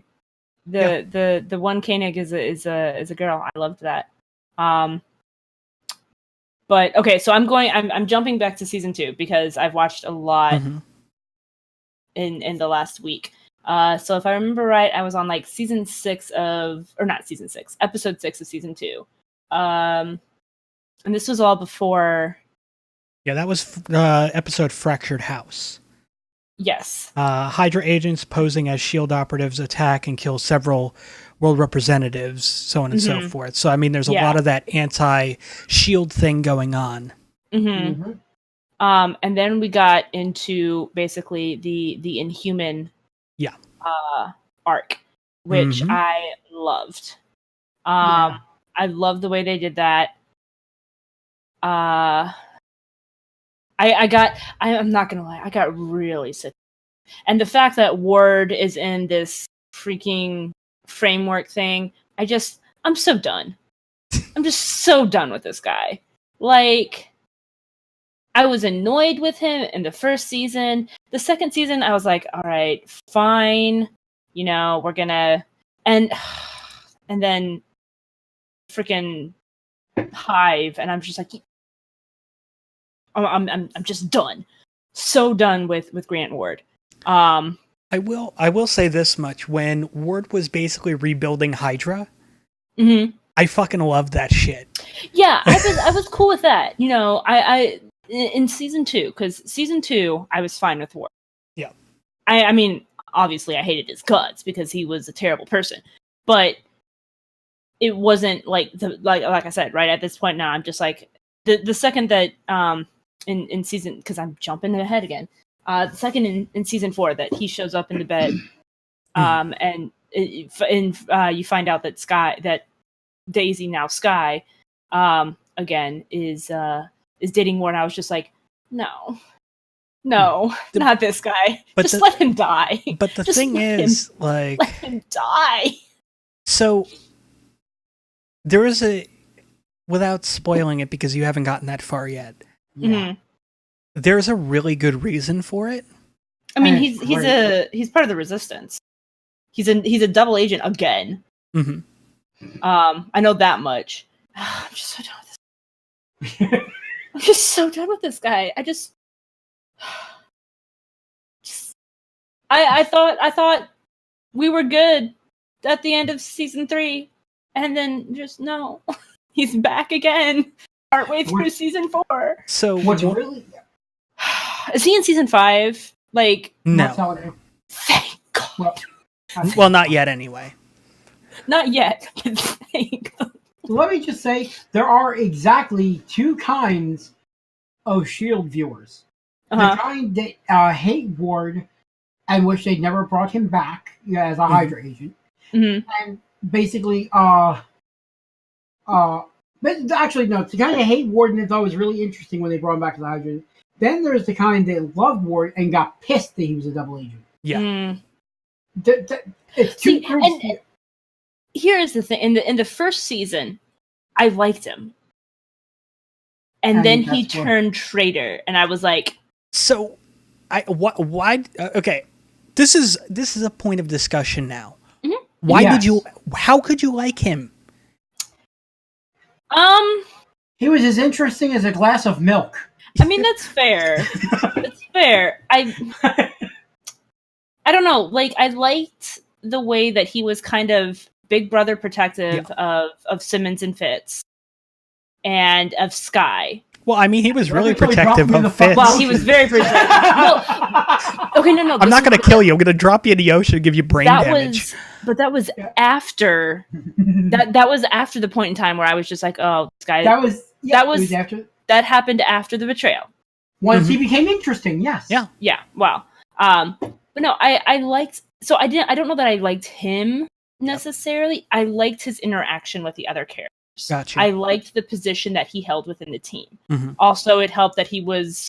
The one Koenig is a girl. I loved that. But okay, so I'm jumping back to season 2 because I've watched a lot in the last week. So if I remember right, I was on like episode 6 of season 2. And this was all before. Yeah, that was episode Fractured House. Yes. Hydra agents posing as SHIELD operatives attack and kill several world representatives, so on and so forth. So, I mean, there's a lot of that anti-SHIELD thing going on. Mm-hmm. And then we got into basically the Inhuman arc, which I loved. I love the way they did that. I'm not gonna lie, I got really sick. And the fact that Ward is in this freaking framework thing, I'm so done. I'm just so done with this guy. Like, I was annoyed with him in the first season. The second season, I was like, all right, fine. You know, we're gonna... And then freaking Hive, and I'm just like... I'm just done. So done with Grant Ward. I will say this much. When Ward was basically rebuilding Hydra, I fucking loved that shit. Yeah, I was cool with that. You know, I in season 2, because season 2 I was fine with Ward. Yeah. I mean, obviously I hated his guts because he was a terrible person. But it wasn't like like I said, right at this point now, I'm just like the second that in season, because I'm jumping ahead again. The second in season 4 that he shows up in the bed, and you find out that Daisy, now Sky, again is dating Ward. I was just like, no, not this guy. Just let him die. But the thing is, like, let him die. So there is without spoiling it because you haven't gotten that far yet. Yeah. There's a really good reason for it. I mean, he's part of the Resistance. He's a double agent again. I know that much. I'm just so done with this. I'm just so done with this guy. I thought we were good at the end of season 3, and then just no, he's back again partway through season 4. So what's really? Is he in season 5? Like, no. Thank God. Well, not yet anyway. Not yet. Thank God. Let me just say, there are exactly 2 kinds of SHIELD viewers. The kind that hate Ward and wish they'd never brought him back as a Hydra agent. And basically, but actually, no, it's the kind that hate Ward and thought it was really interesting when they brought him back as a Hydra agent. Then there's the kind that loved Ward and got pissed that he was a double agent. Yeah. It's 2 groups. And here's the thing: in the first season, I liked him, and then he turned traitor, and I was like, "So, why? Okay, this is a point of discussion now. Why did you? How could you like him? He was as interesting as a glass of milk. I mean, that's fair. That's fair. I don't know. Like, I liked the way that he was kind of big brother protective of Simmons and Fitz, and of Sky. Well, I mean, he was really protective of Fitz. Well, he was very protective. Okay, no. I'm not going to kill you. I'm going to drop you in the ocean and give you brain damage. But that was after. That was after the point in time where I was just like, oh, this guy. That happened after the betrayal. Once he became interesting, yes. Yeah. Wow. But no, I liked. So I don't know that I liked him necessarily. I liked his interaction with the other characters. Gotcha. I liked the position that he held within the team. Also, it helped that he was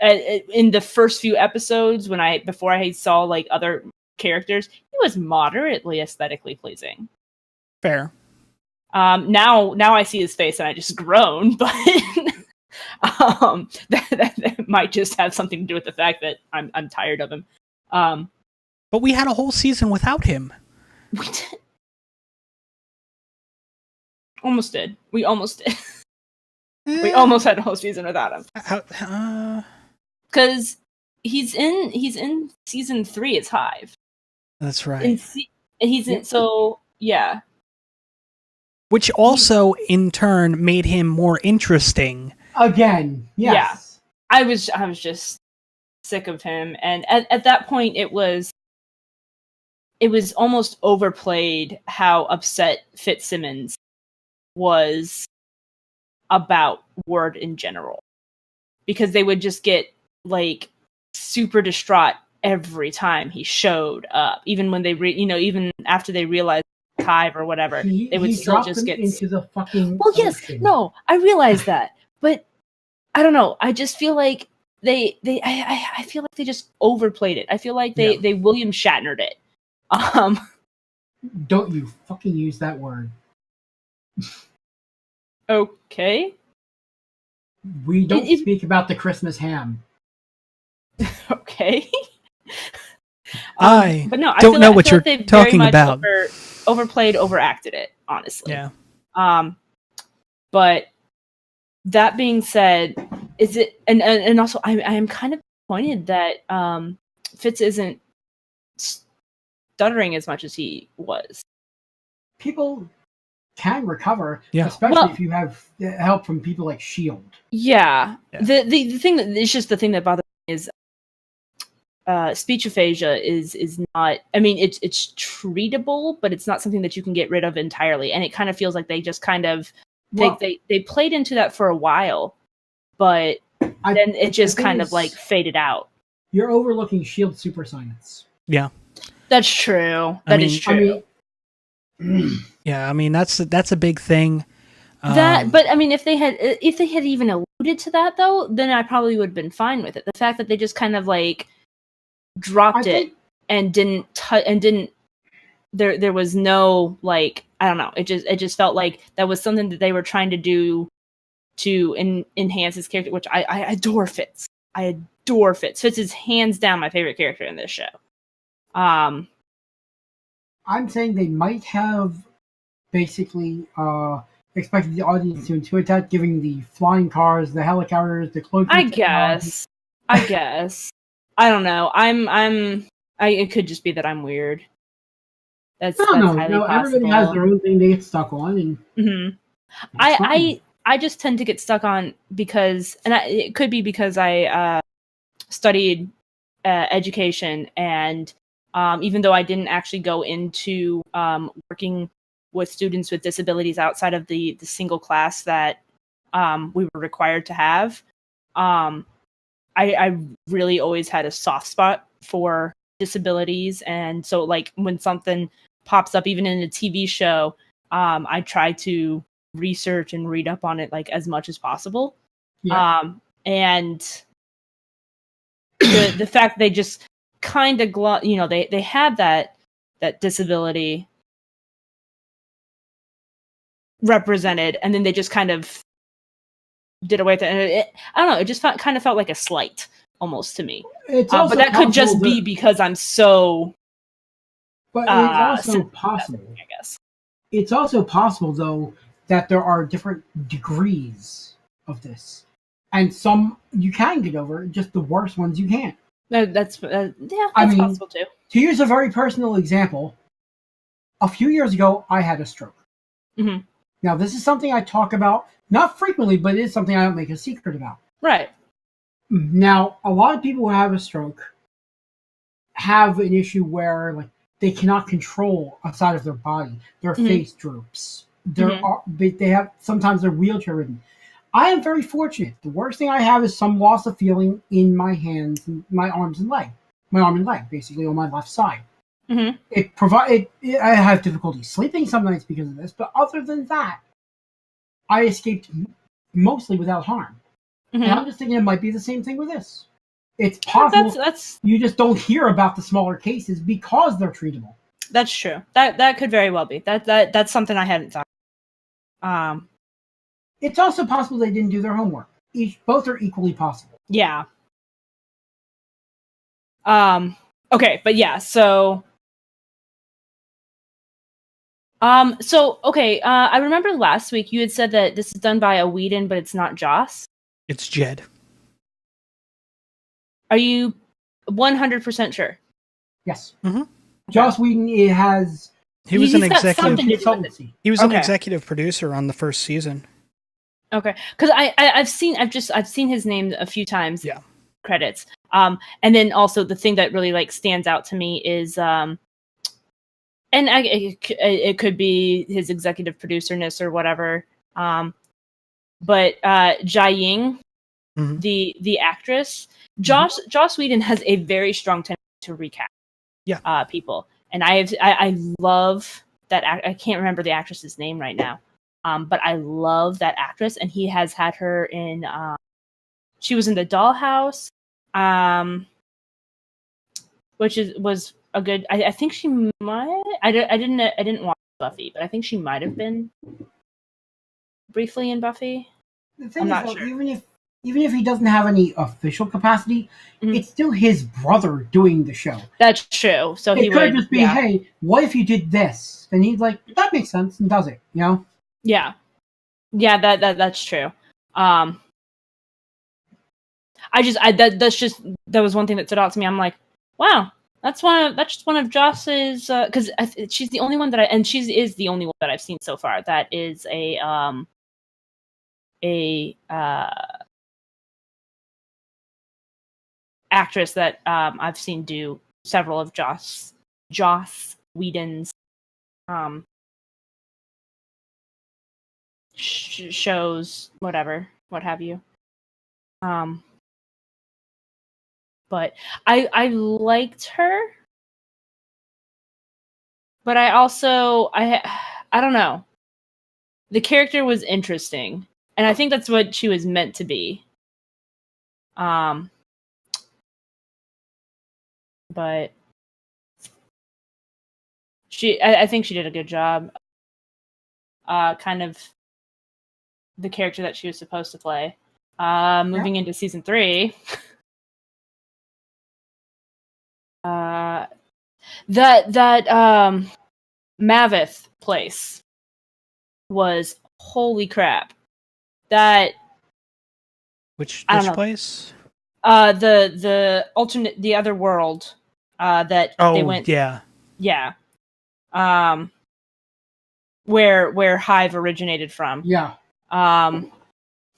in the first few episodes before I saw like other characters. He was moderately aesthetically pleasing. Fair. Now I see his face and I just groan, but that might just have something to do with the fact that I'm tired of him. But we had a whole season without him. We did. Almost did. We almost did. We almost had a whole season without him. Because he's in season 3. It's Hive. That's right. He's in. So yeah. Which also, in turn, made him more interesting. Again, yes. I was just sick of him, and at that point, it was almost overplayed how upset Fitzsimmons was about Ward in general, because they would just get like super distraught every time he showed up, even when they even after they realized Hive or whatever, they would still just get into the fucking well yes ocean. No, I realize that, but I don't know, I just feel like I feel like they just overplayed it. I feel like they William Shatnered it. Don't you fucking use that word. Okay. We don't speak about the Christmas ham. Okay. I but no, don't know what you're like talking about. Overplayed, overacted it, honestly. Yeah. But that being said, is it and also I am kind of disappointed that Fitz isn't stuttering as much as he was. People can recover, Yeah. especially if you have help from people like Shield. Yeah. The thing that it's just the thing that bothers me is speech aphasia is not. I mean, it's treatable, but it's not something that you can get rid of entirely. And it kind of feels like they just kind of they played into that for a while, but then it just kind of like faded out. You're overlooking Shield super science. Yeah, that's true. That is true. Yeah, I mean that's a big thing. But I mean, if they had even alluded to that though, then I probably would have been fine with it. The fact that they just kind of like dropped it and didn't there was no like, I don't know, it just felt like that was something that they were trying to do to enhance his character, which I adore Fitz. I adore Fitz. Fitz is hands down my favorite character in this show. I'm saying they might have basically expected the audience to intuit that, giving the flying cars, the helicopters, the cloaking. I guess. I don't know. It could just be that I'm weird. That's highly possible. Everybody has their own thing they get stuck on, and I just tend to get stuck on because, and it could be because I studied education, and even though I didn't actually go into working with students with disabilities outside of the single class that we were required to have, I really always had a soft spot for disabilities. And so like when something pops up, even in a TV show, I try to research and read up on it like as much as possible. Yeah. And the fact they just kind of they had that disability represented, and then they just kind of did away with it. And I don't know, it just kind of felt like a slight almost to me. But that could just be because I'm so. But it's also possible. I guess it's also possible though that there are different degrees of this, and some you can get over. Just the worst ones you can't. That's possible too. To use a very personal example, a few years ago I had a stroke. Mm-hmm. Now this is something I talk about not frequently, but it is something I don't make a secret about. Right. Now, a lot of people who have a stroke have an issue where like they cannot control a side of their body. Their face droops. They have sometimes they're wheelchair ridden. I am very fortunate. The worst thing I have is some loss of feeling in my hands, my arms and leg. My arm and leg, basically, on my left side. Mm-hmm. I have difficulty sleeping some nights because of this, but other than that, I escaped mostly without harm. Mm-hmm. And I'm just thinking it might be the same thing with this. It's possible you just don't hear about the smaller cases because they're treatable. That's true. That could very well be. That's something I hadn't thought. It's also possible they didn't do their homework. Both are equally possible. Yeah. Okay, but yeah, so okay, I remember last week you had said that this is done by a Whedon, but it's not Joss. It's Jed. Are you 100% sure? Yes. Mm-hmm. Joss Whedon has He was an He's got executive. something to do with it. Consultancy. He was an Okay. executive producer on the first season. Okay, because I've seen his name a few times. Yeah. Credits. And then also the thing that really like stands out to me is and it could be his executive producer-ness or whatever. But Jia Ying, Mhm. the actress, Joss Whedon has a very strong tendency to recast. People, and I love that. I can't remember the actress's name right now. But I love that actress, and he has had her in. She was in the Dollhouse, which was a good. I think she might. I didn't watch Buffy, but I think she might have been briefly in Buffy. The thing I'm is, not though, sure. even if he doesn't have any official capacity, Mhm. it's still his brother doing the show. That's true. So It he could would just be, hey, what if you did this? And he's like, that makes sense, and does it, you know? Yeah, that's true. That was one thing that stood out to me. I'm like, wow, that's just one of Joss's, because she's the only one she is the only one that I've seen so far that is a actress that I've seen do several of Joss Whedon's shows, what have you. But I liked her, but I also I don't know. The character was interesting, and I think that's what she was meant to be. But I think she did a good job. Kind of the character that she was supposed to play. Moving into season 3. That Maveth place was holy crap. That Which I don't know. place? The alternate, the other world. That they went. Yeah. Where Hive originated from. Yeah.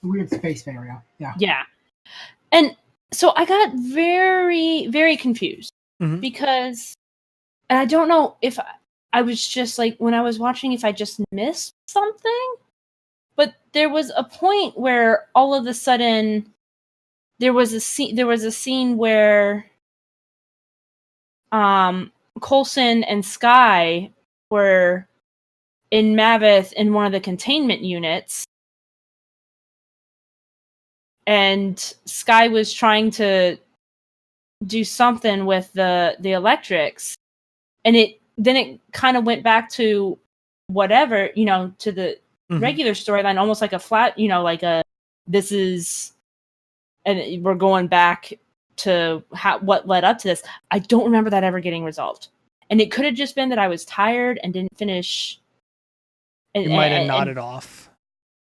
Weird space area. Yeah. Yeah. And so I got very, very confused because, and I don't know if I was just like, when I was watching, if I just missed something, but there was a point where all of a sudden there was a scene where Coulson and Skye were in Maveth in one of the containment units, and Skye was trying to do something with the electrics, and it kind of went back to whatever, to the regular storyline, almost like a flat, like a this is, and we're going back to what led up to this. I don't remember that ever getting resolved, and it could have just been that I was tired and didn't finish. You might have nodded off.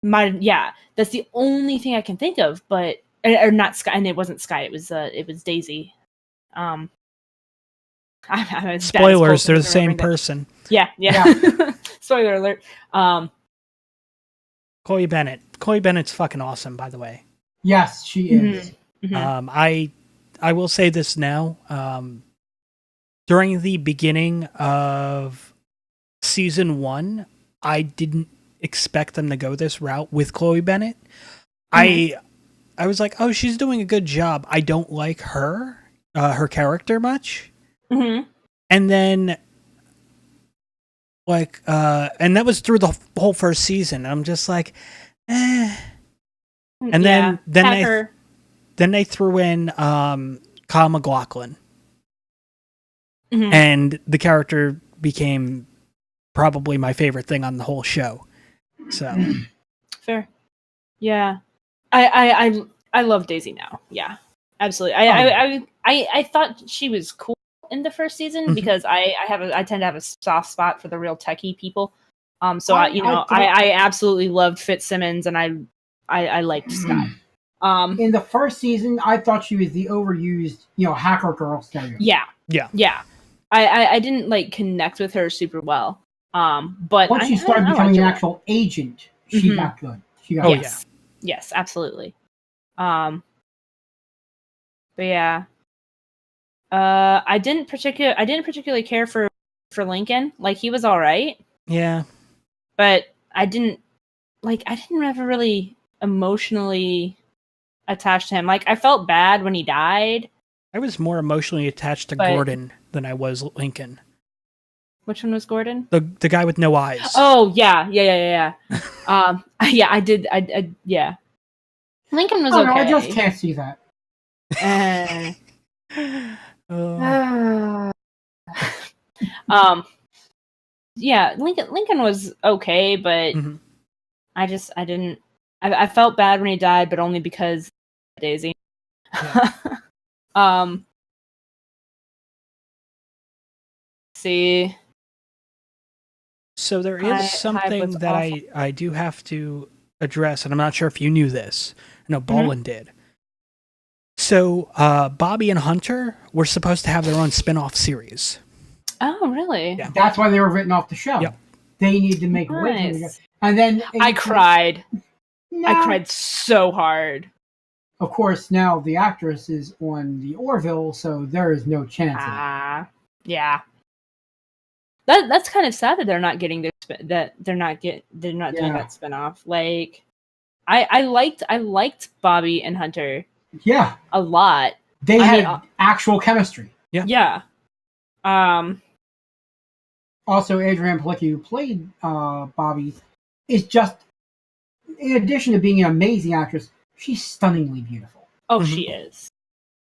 That's the only thing I can think of, but or not Skye, and it wasn't Skye. It was Daisy. I'm Spoilers, they're the same person. Yeah. Spoiler alert. Chloe Bennett. Chloe Bennett's fucking awesome, by the way. Yes, she is. I will say this now. During the beginning of season 1, I didn't expect them to go this route with Chloe Bennett. I was like, oh, she's doing a good job. I don't like her character much. And then, and that was through the whole first season. I'm just like, eh. And then they threw in Kyle MacLachlan, and the character became probably my favorite thing on the whole show. So fair, yeah. I love Daisy now. Yeah, absolutely. I thought she was cool in the first season because I tend to have a soft spot for the real techie people. So I absolutely loved Fitzsimmons, and I liked Skye. In the first season, I thought she was the overused, hacker girl stereotype. Yeah. I didn't connect with her super well. But Once she started I becoming liked an her. actual agent, she Mhm. got good. She got Oh, good. Yes. Yes, absolutely. But yeah. I didn't particularly care for Lincoln. Like, he was all right, Yeah. but I didn't ever really emotionally attached to him. Like, I felt bad when he died. I was more emotionally attached to But- Gordon than I was Lincoln. Which one was Gordon? The guy with no eyes. Oh, yeah. Yeah, I did. Yeah. Lincoln was Oh, okay. no, I just can't see that. Oh. Yeah, Lincoln was okay, but Mhm. I felt bad when he died, but only because Daisy. Yeah. See. So there is Hive something was that awful. I do have to address, and I'm not sure if you knew this. No, Balen did. So Bobby and Hunter were supposed to have their own spin-off series. Oh, really? Yeah. That's why they were written off the show. Yep. They need to make a way for them. Nice. And then I cried. No. I cried so hard. Of course, now the actress is on the Orville, so there is no chance of it. Yeah. That's kind of sad that they're not getting they're not doing that spinoff. Like, I liked Bobby and Hunter Yeah, a lot. they I had mean, actual chemistry. Yeah. Also, Adrienne Palicki, who played Bobby, is just, in addition to being an amazing actress, she's stunningly beautiful. Oh, Mhm. she is.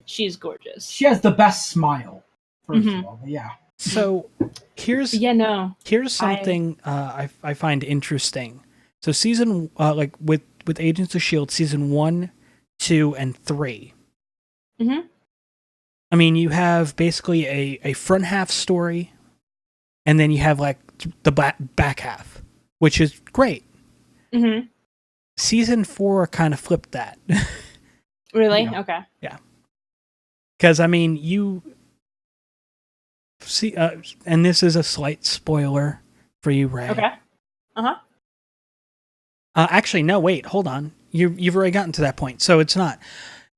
She's gorgeous. She has the best smile, first Mhm. of all. But yeah. So here's something I find interesting. So season like with Agents of Shield, season 1, 2, and 3. Mhm. I mean, you have basically a front half story, and then you have like the back half, which is great. Mhm. Season 4 kind of flipped that. Really? Yeah. Okay. Because, I mean, you see, and this is a slight spoiler for you, Ray. Okay. Actually, no, wait, hold on. You've already gotten to that point, so it's not.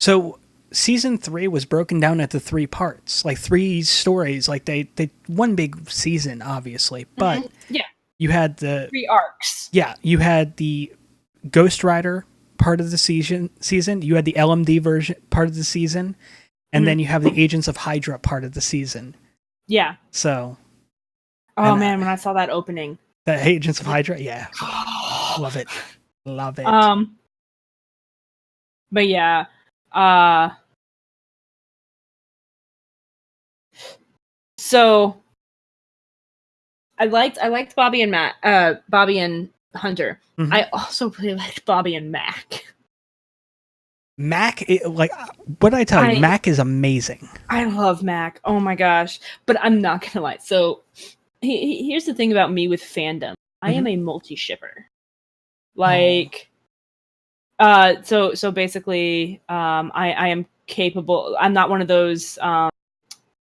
So, season 3 was broken down into 3 parts, like 3 stories. Like they one big season, obviously, but Yeah. you had the 3 arcs. you had the Ghost Rider part of the season. You had the LMD version part of the season, and then you have the Agents of Hydra part of the season. Yeah. So, Oh, and, man, when I saw that opening. the Agents of Hydra, yeah, love it. But yeah, so I liked Bobby and Hunter. Mhm. I also really liked Bobby and Mac. Mac, like, what did I tell you? Mac is amazing. I love Mac. Oh my gosh. But I'm not gonna lie. So here's the thing about me with fandom. I am a multi-shipper. Like, so basically, I am capable. I'm not one of those.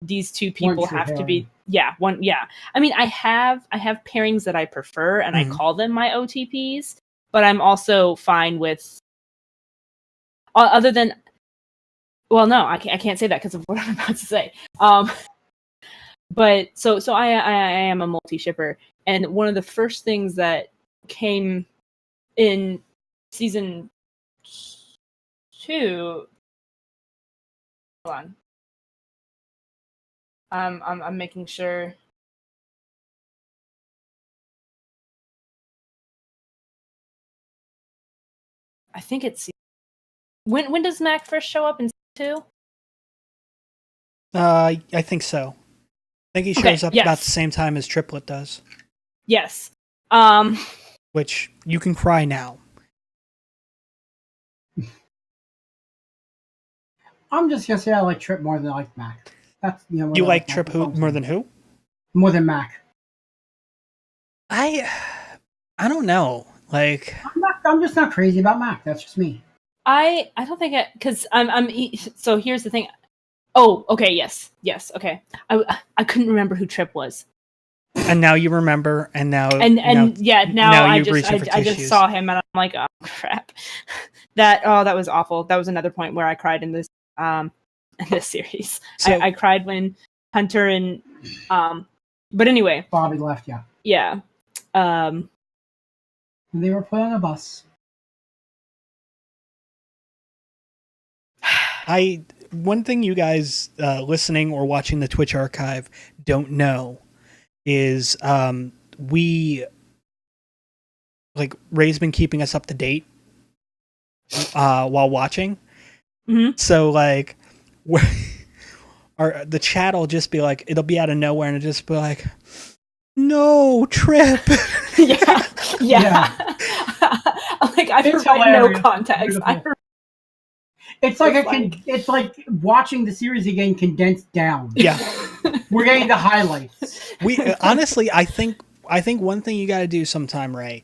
These two people have to be. Yeah, one. Yeah. I mean, I have pairings that I prefer, and I call them my OTPs. But I'm also fine with. Other than, well, no, I can't say that because of what I'm about to say. But so I am a multi-shipper, and one of the first things that came in season 2. Hold on. I'm making sure. I think it's when does Mac first show up in 2? I think so. I think he shows up about the same time as Triplet does. Yes. Which you can cry now. I'm just gonna say I like Trip more than I like Mac. That's You like Trip who more than who? More than Mac. I don't know. Like, I'm just not crazy about Mac. That's just me. I don't think because I'm so here's the thing. Oh, okay, yes, okay. I couldn't remember who Trip was. And now you remember, and now now I you've reached for just tissues. saw him and I'm like, oh crap. That was awful. That was another point where I cried in this series. So- I cried when Hunter and but anyway. Bobby left, yeah. Yeah. And they were put on a bus. One thing you guys listening or watching the Twitch archive don't know is Ray's been keeping us up to date while watching. Mm-hmm. So like the chat will just be like, it'll be out of nowhere and it'll just be like, no, Trip. yeah. Like I provide no context. It's like watching the series again condensed down. Yeah. We're getting the highlights. We honestly, I think one thing you got to do sometime, Ray,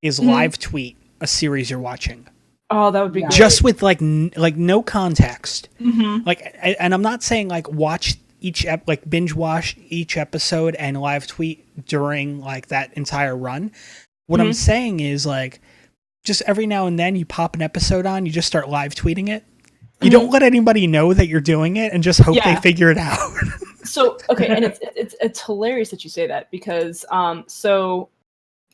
is live tweet a series you're watching. Oh, that would be great. Just with like no context. Mm-hmm. Like, and I'm not saying like watch binge watch each episode and live tweet during like that entire run. What I'm saying is like, just every now and then you pop an episode on, you just start live tweeting it. You don't let anybody know that you're doing it and just hope they figure it out. So, okay, and it's hilarious that you say that because so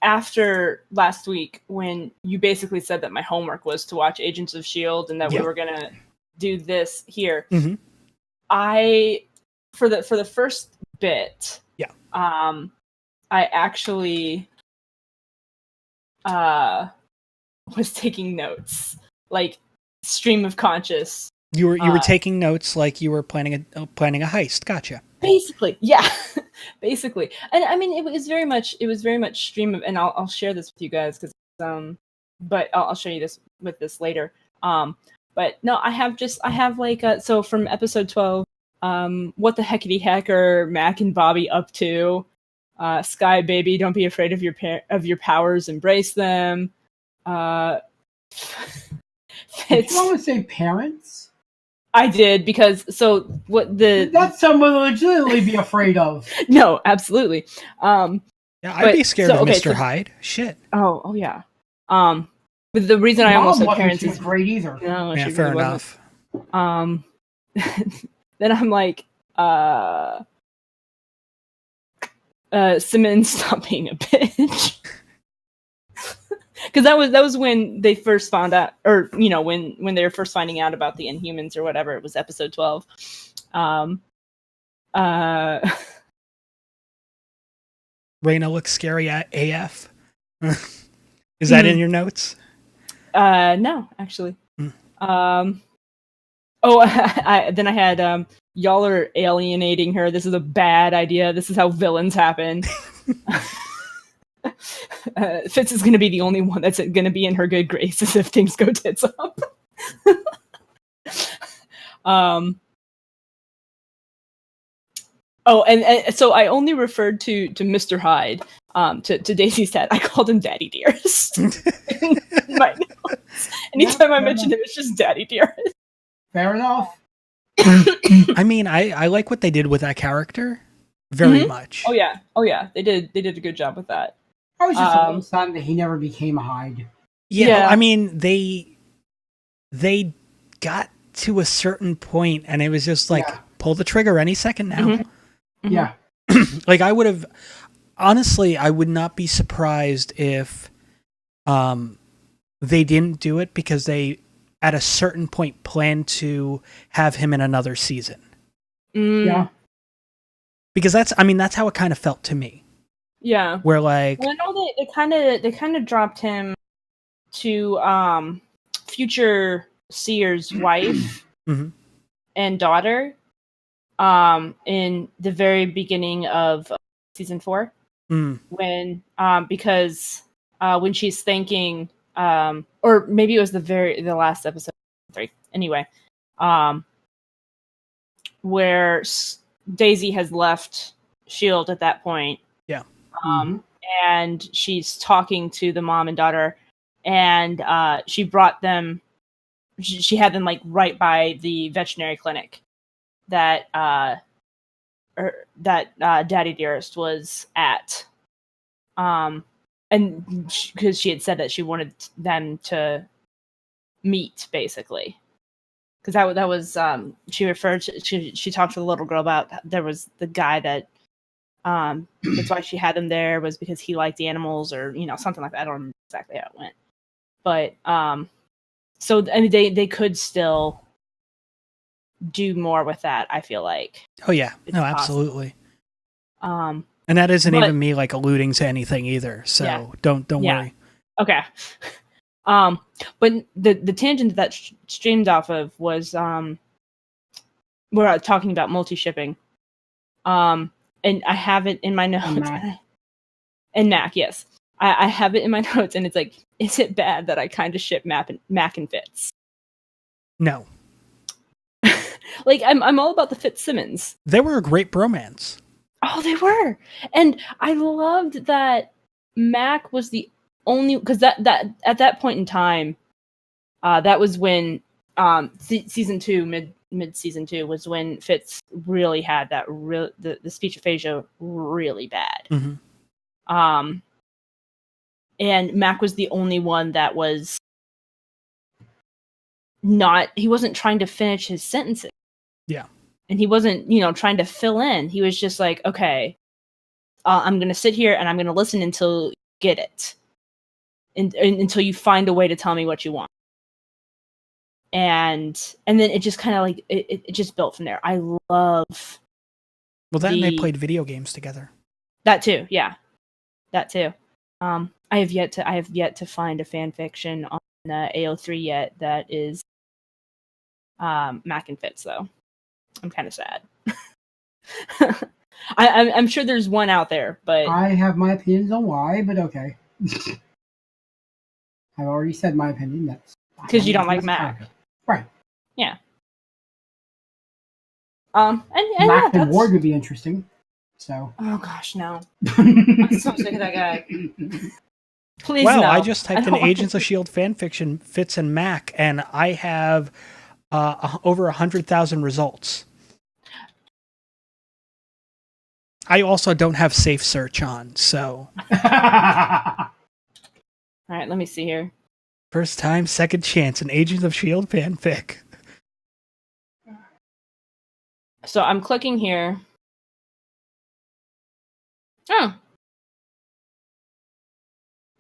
after last week when you basically said that my homework was to watch Agents of S.H.I.E.L.D. and that we were going to do this here, I for the first bit, I actually was taking notes, like stream of conscious. You were taking notes like you were planning a heist. Gotcha. Basically, yeah, basically, and I mean it was very much stream of, and I'll share this with you guys because but I'll show you this later. But no, I have like so from episode 12, what the heckity heck are Mac and Bobby up to? Sky baby, don't be afraid of your powers, embrace them. Did you want to say parents? I did because that's someone to legitimately be afraid of. No, absolutely. Yeah, I'd be scared of Mr. Hyde. Shit. Oh yeah. But the reason I almost said parents is great either. No, yeah, fair enough. Then I'm like, Simmons, stop being a bitch. Because that was when they first found out, or when they were first finding out about the Inhumans or whatever. It was episode 12. Raina looks scary at AF. Is that in your notes? No, actually. Then I had y'all are alienating her. This is a bad idea. This is how villains happen. Fitz is going to be the only one that's going to be in her good graces if things go tits up. And so I only referred to Mr. Hyde, to Daisy's dad. I called him Daddy Dearest. In my notes. Anytime I mentioned him, it's just Daddy Dearest. Fair enough. I mean, I like what they did with that character very much. Oh yeah. They did a good job with that. I was just a little sad that he never became a Hyde. Yeah, I mean, they got to a certain point, and it was just like, pull the trigger any second now. Yeah. Like, I would not be surprised if they didn't do it because they, at a certain point, planned to have him in another season. Yeah. Because that's how it kind of felt to me. Yeah. Where like, well, no, they kind of dropped him to future Seer's wife and daughter in the very beginning of season 4 when because when she's thanking or maybe it was the last episode 3 anyway where Daisy has left S.H.I.E.L.D. at that point. Yeah. And she's talking to the mom and daughter, and she brought them. She had them like right by the veterinary clinic that, Daddy Dearest was at, and because she had said that she wanted them to meet, basically, because that was she referred to, she talked to the little girl about there was the guy that that's why she had them there, was because he liked the animals, or something like that. I don't remember exactly how it went, but so I mean they could still do more with that, I feel like. Oh yeah, It's no, possible. absolutely. And that isn't but- even me like alluding to anything either. So Yeah. don't Yeah. worry. Okay. But the tangent that streamed off of was we're talking about multi-shipping. And I have it in my notes. And Mac, yes. I have it in my notes, and it's like, is it bad that I kind of ship Mac and Fitz? No. Like, I'm all about the Fitzsimmons. They were a great bromance. Oh, they were. And I loved that Mac was the only, because that at that point in time, that was when season 2, mid season 2, was when Fitz really had that the speech aphasia really bad. Mm-hmm. And Mac was the only one that was not, he wasn't trying to finish his sentences. Yeah. And he wasn't, trying to fill in. He was just like, okay, I'm going to sit here and I'm going to listen until you get it. And until you find a way to tell me what you want. And then it just kind of like, it just built from there. I love. Well, then they played video games together. That too. Yeah. That too. I have yet to find a fan fiction on AO3 yet that is Mac and Fitz, though. I'm kind of sad. I'm sure there's one out there, but I have my opinions on why, but okay. I've already said my opinion. That's because you don't like Mac, right? Yeah. And Mac yeah, and Ward would be interesting. So. Oh gosh, no! I'm so sick of that guy. Please, wow, no. I just typed in Agents of S.H.I.E.L.D. fanfiction, Fitz and Mac, and I have over 100,000 results. I also don't have safe search on, so. All right, let me see here. First time, second chance, an Agents of S.H.I.E.L.D. fanfic. So I'm clicking here. Oh.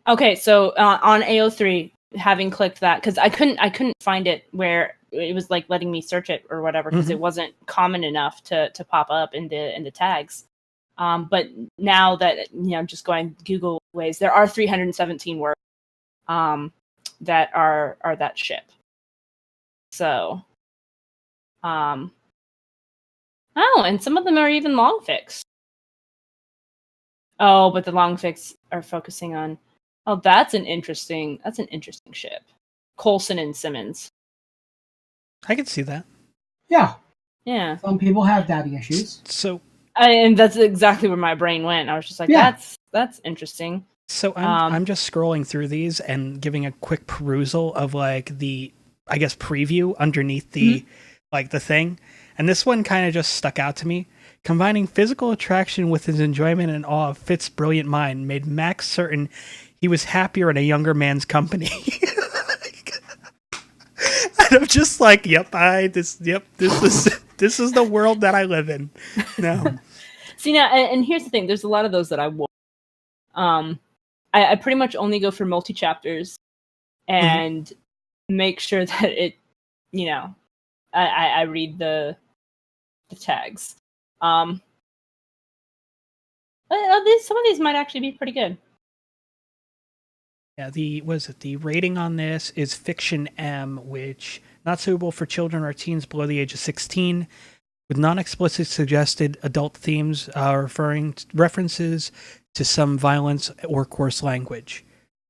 Okay, so on AO3, having clicked that, because I couldn't find it where it was like letting me search it or whatever, because it wasn't common enough to pop up in the tags. But now that just going Google ways, there are 317 words that are that ship. So, oh, and some of them are even long fics. Oh, but the long fics are focusing on. Oh, that's an interesting ship. Coulson and Simmons. I can see that. Yeah. Yeah. Some people have daddy issues. So. And that's exactly where my brain went. I was just like, that's interesting. So I'm just scrolling through these and giving a quick perusal of like the, I guess, preview underneath the like the thing. And this one kind of just stuck out to me. Combining physical attraction with his enjoyment and awe of Fitz's brilliant mind made Max certain he was happier in a younger man's company. And I'm just like, this is the world that I live in. No. See, now, and here's the thing. There's a lot of those that I will. I pretty much only go for multi-chapters and make sure that it, I read the tags. Some of these might actually be pretty good. Yeah, the rating on this is Fiction M, which not suitable for children or teens below the age of 16, with non-explicit suggested adult themes references to some violence or coarse language.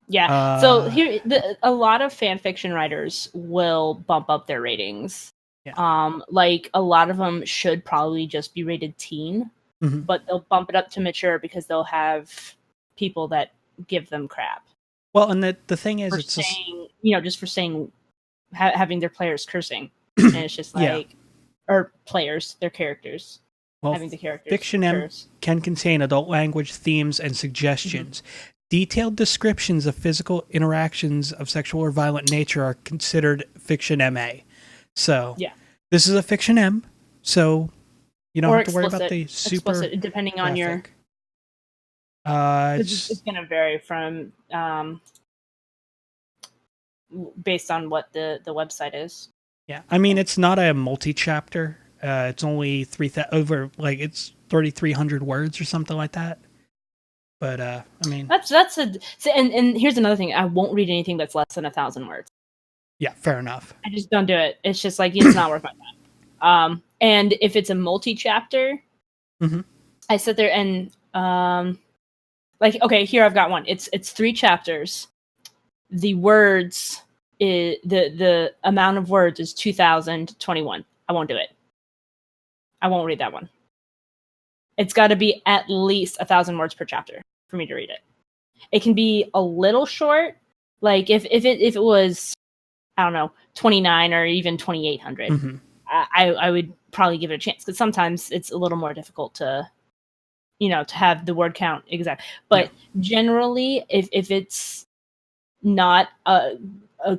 Yeah. So here, a lot of fan fiction writers will bump up their ratings. Yeah. Like a lot of them should probably just be rated teen, but they'll bump it up to mature because they'll have people that give them crap. Well, and the thing is, it's saying, just for saying, having their players cursing, and it's just like, or players, their characters. Well, having the characters. Fiction M can contain adult language, themes, and suggestions. Detailed descriptions of physical interactions of sexual or violent nature are considered Fiction MA. So, Yeah. this is a Fiction M, so you don't or have to worry about the super explicit, depending on your. graphic. It's going to vary from based on what the website is. Yeah, I mean it's not a multi-chapter. It's only it's 3,300 words or something like that. But I mean, and here's another thing: I won't read anything that's less than 1,000 words. Yeah, fair enough. I just don't do it. It's just like it's not worth my time. And if it's a multi-chapter, I sit there and okay, here I've got one. It's 3 chapters. The words is the amount of words is 2,021. I won't do it. I won't read that one. It's got to be at least 1,000 words per chapter for me to read it. It can be a little short, like if it was, I don't know, 29 or even 2,800. I would probably give it a chance, because sometimes it's a little more difficult to have the word count exact. But generally, if it's not a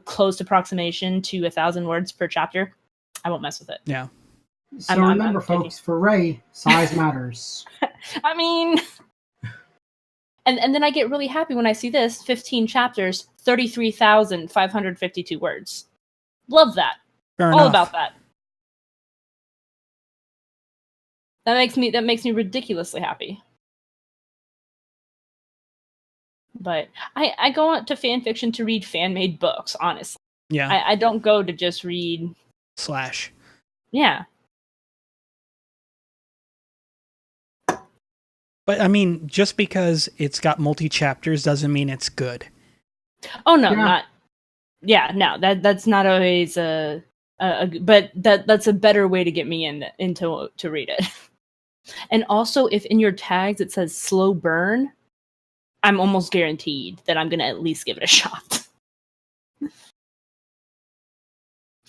close approximation to 1,000 words per chapter, I won't mess with it. Yeah. So remember, folks, for Ray, size matters. I mean, and then I get really happy when I see this 15 chapters, 33,552 words. Love that. Fair All enough. about that. That makes me ridiculously happy. But I go out to fan fiction to read fan-made books, honestly. Yeah. I don't go to just read... Slash. Yeah. But I mean, just because it's got multi-chapters doesn't mean it's good. Oh no, not... Yeah, no, that's not always but that's a better way to get me into read it. And also, if in your tags it says slow burn, I'm almost guaranteed that I'm going to at least give it a shot.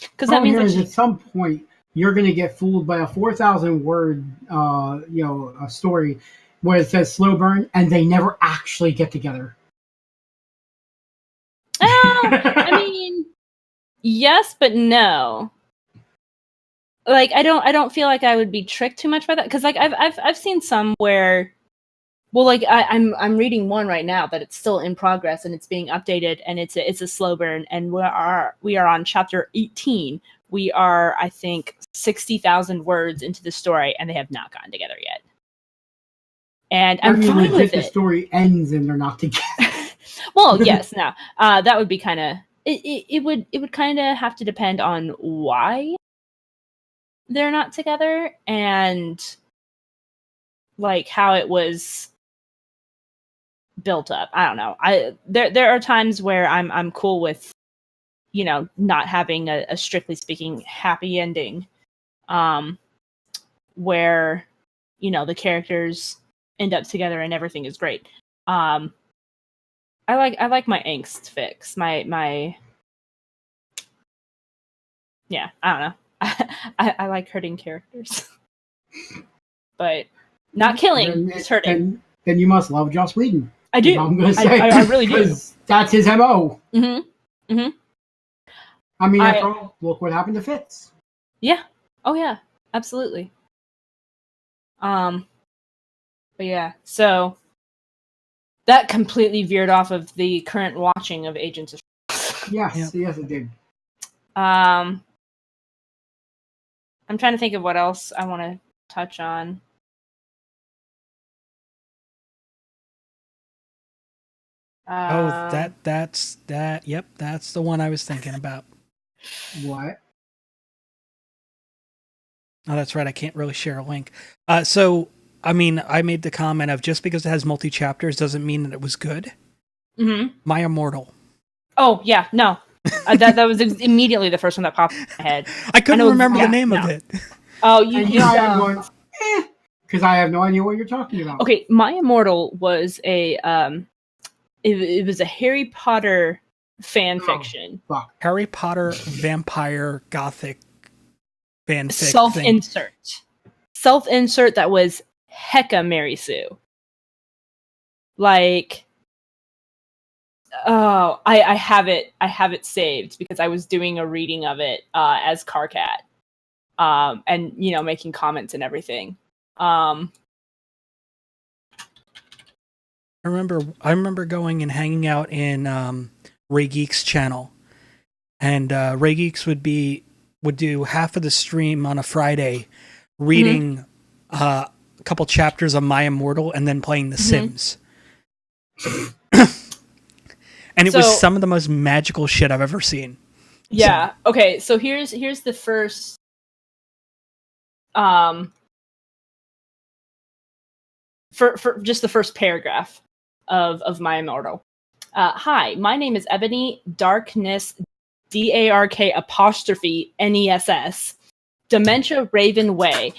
Because that means at some point you're going to get fooled by a 4,000 word, a story where it says slow burn, and they never actually get together. I mean, yes, but no. Like, I don't feel like I would be tricked too much by that, because like I've seen some where, well, like I'm reading one right now that it's still in progress and it's being updated, and it's a slow burn, and we are on chapter 18. We are, I think, 60,000 words into the story, and they have not gotten together yet. And I'm fine with it. The story ends and they're not together. Well, yes, no, that would be kind of it would kind of have to depend on why they're not together, and like how it was built up. I don't know. There are times where I'm cool with, not having a strictly speaking happy ending, where the characters end up together and everything is great. I like my angst fix. My yeah, I don't know. I like hurting characters, but not killing. Just hurting. Then you must love Joss Whedon. I do. I'm going to say, I really do. That's his MO. Mm-hmm. Mm-hmm. I mean, after all, look what happened to Fitz. Yeah. Oh yeah. Absolutely. But yeah. So that completely veered off of the current watching of Agents of S.H.I.E.L.D. Yes, it did. I'm trying to think of what else I want to touch on. That's that. Yep, that's the one I was thinking about. What? Oh, that's right. I can't really share a link. So, I mean, I made the comment of just because it has multi-chapters doesn't mean that it was good. Mm-hmm. My Immortal. Oh, yeah, no. That was immediately the first one that popped in my head. I couldn't remember the name of it. Oh, you I had one, because I have no idea what you're talking about. Okay, My Immortal was a it was a Harry Potter fan fiction. Fuck. Harry Potter vampire gothic fanfic Self-insert. self-insert that was hecka Mary Sue. Like, oh, I have it saved because I was doing a reading of it as Carcat, and making comments and everything. I remember going and hanging out in Ray Geek's channel, and Ray Geeks would do half of the stream on a Friday, reading a couple chapters of My Immortal and then playing The Sims. And it was some of the most magical shit I've ever seen. Yeah. So. Okay. So here's the first. For just the first paragraph of My Immortal. Hi, my name is Ebony Darkness, DARK'_NESS, Dementia Raven Way.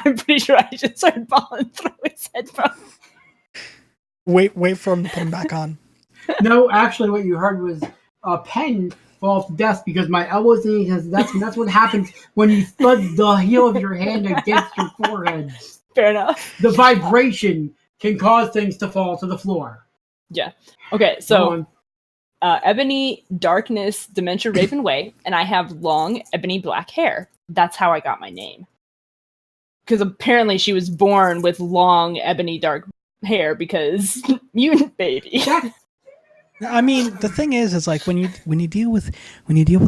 I'm pretty sure I just heard Balen throw his headphones. Wait for him to put him back on. No, actually, what you heard was a pen fall off the desk because my elbow's in it. That's what happens when you thud the heel of your hand against your forehead. Fair enough. The vibration can cause things to fall to the floor. Yeah. Okay, so Ebony Darkness Dementia Raven Way, and I have long ebony black hair. That's how I got my name. Because apparently she was born with long ebony dark hair because mutant baby. I mean, the thing is like when you deal with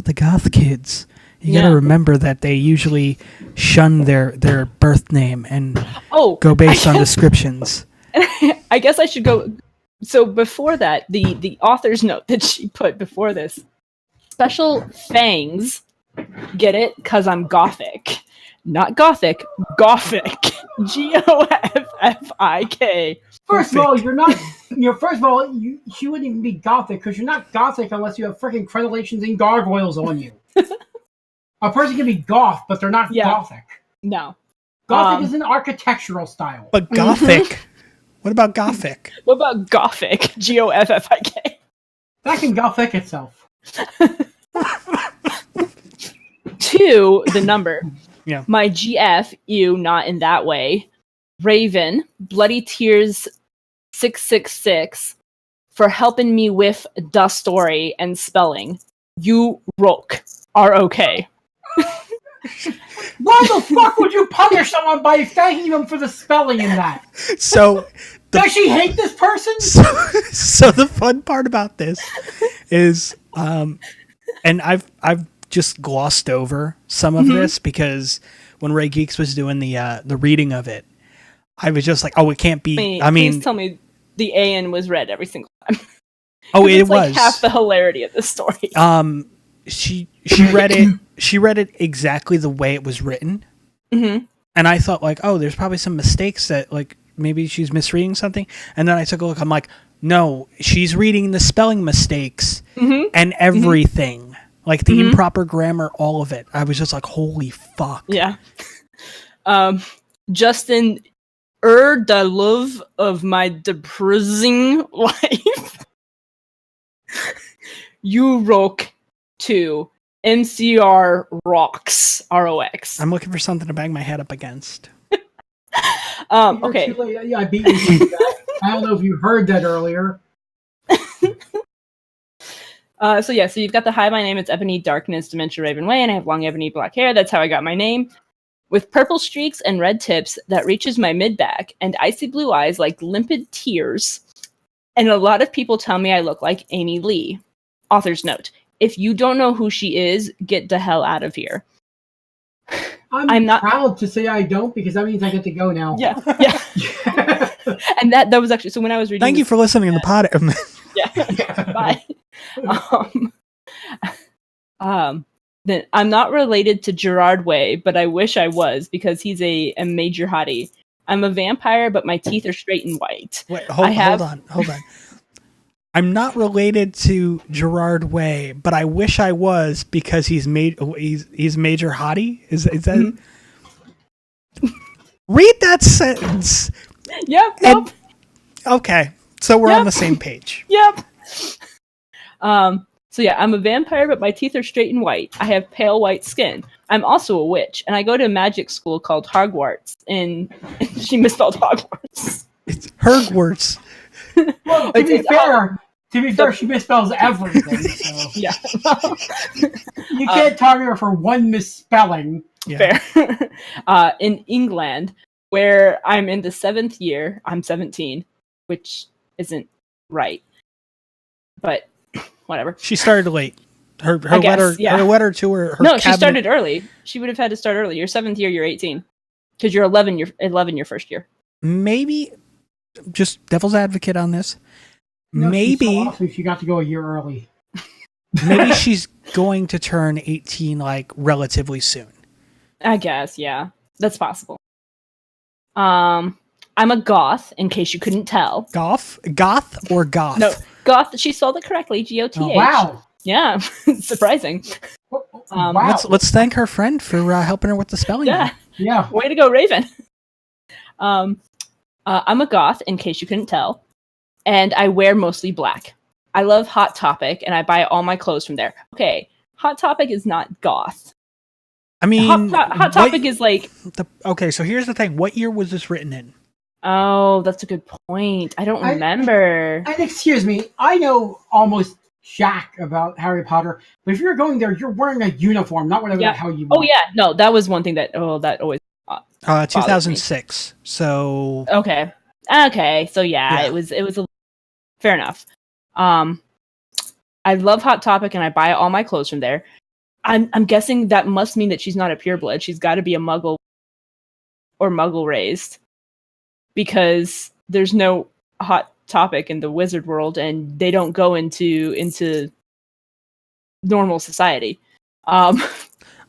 the goth kids, you gotta remember that they usually shun their birth name and go based on descriptions. I guess I should go. So before that, the author's note that she put before this: special fangs. Get it? Because I'm gothic. Not gothic, gothic. GOFFIK. First of all, you're not. First of all, she wouldn't even be gothic because you're not gothic unless you have freaking crenellations and gargoyles on you. A person can be goth, but they're not gothic. No, gothic is an architectural style. But gothic. What about gothic? What about gothic? GOFFIK. That can gothic itself. 2, the number. Yeah. My GF, you not in that way. Raven, Bloody Tears 666 for helping me with the story and spelling. You rock. R-O-K. Why the fuck would you punish someone by thanking them for the spelling in that? So does she hate this person? So the fun part about this is and I've just glossed over some of this because when Ray Geeks was doing the reading of it, I was just like, oh, it can't be. Please tell me the AN was read every single time. Oh, it was like half the hilarity of the story. She read it. She read it exactly the way it was written, and I thought like, oh, there's probably some mistakes that like maybe she's misreading something. And then I took a look. I'm like, no, she's reading the spelling mistakes and everything. Like the improper grammar, all of it. I was just like, holy fuck. Yeah. Justin, the love of my depressing life. You rock to MCR rocks. ROX. I'm looking for something to bang my head up against. Okay. Yeah, I beat you. I don't know if you heard that earlier. So you've got the hi, my name is Ebony Darkness Dementia Raven Way, and I have long ebony black hair. That's how I got my name. With purple streaks and red tips that reaches my mid-back, and icy blue eyes like limpid tears. And a lot of people tell me I look like Amy Lee. Author's note: if you don't know who she is, get the hell out of here. I'm not proud to say I don't, because that means I get to go now. Yeah. And that was actually, so when I was reading... Thank you for listening to the pod. Yeah. Bye. Then I'm not related to Gerard Way, but I wish I was because he's a major hottie. I'm a vampire, but my teeth are straight and white. Wait, hold on. I'm not related to Gerard Way, but I wish I was because he's major hottie. Is that? Read that sentence. Yep. So Okay, so we're on the same page. Yep. So yeah, I'm a vampire, but my teeth are straight and white. I have pale white skin. I'm also a witch, and I go to a magic school called Hogwarts. And she misspelled Hogwarts. It's Hogwarts. Well, to be fair, she misspells everything. So. Yeah. You can't target her for one misspelling. Yeah. Fair. In England, where I'm in the 7th year, I'm 17, which isn't right. But whatever. She started late. Her I guess, letter yeah. her letter to her No, cabinet. she started early. She would have had to start early. Your 7th year, you're 18. Because you're 11 your first year. Maybe, just devil's advocate on this. No, Maybe she's so awesome, she got to go a year early. maybe she's going to turn 18 like relatively soon. I guess, yeah. That's possible. I'm a goth, in case you couldn't tell. Goth or goth? No, goth. She spelled it correctly. Goth. Oh, wow. Yeah, surprising. Wow. Let's thank her friend for helping her with the spelling. Yeah, Yeah. way to go, Raven. I'm a goth, in case you couldn't tell, and I wear mostly black. I love Hot Topic, and I buy all my clothes from there. Okay, Hot Topic is not goth. I mean, Hot Topic is like... Okay, so here's the thing. What year was this written in? Oh, that's a good point. I don't remember. And excuse me, I know almost jack about Harry Potter, but if you're going there, you're wearing a uniform, not whatever the hell you want. Oh, yeah. No, that was one thing that always... 2006. So... Okay, so yeah. It was a... Fair enough. I love Hot Topic, and I buy all my clothes from there. I'm guessing that must mean that she's not a pureblood. She's got to be a muggle or muggle raised, because there's no Hot Topic in the wizard world, and they don't go into normal society. I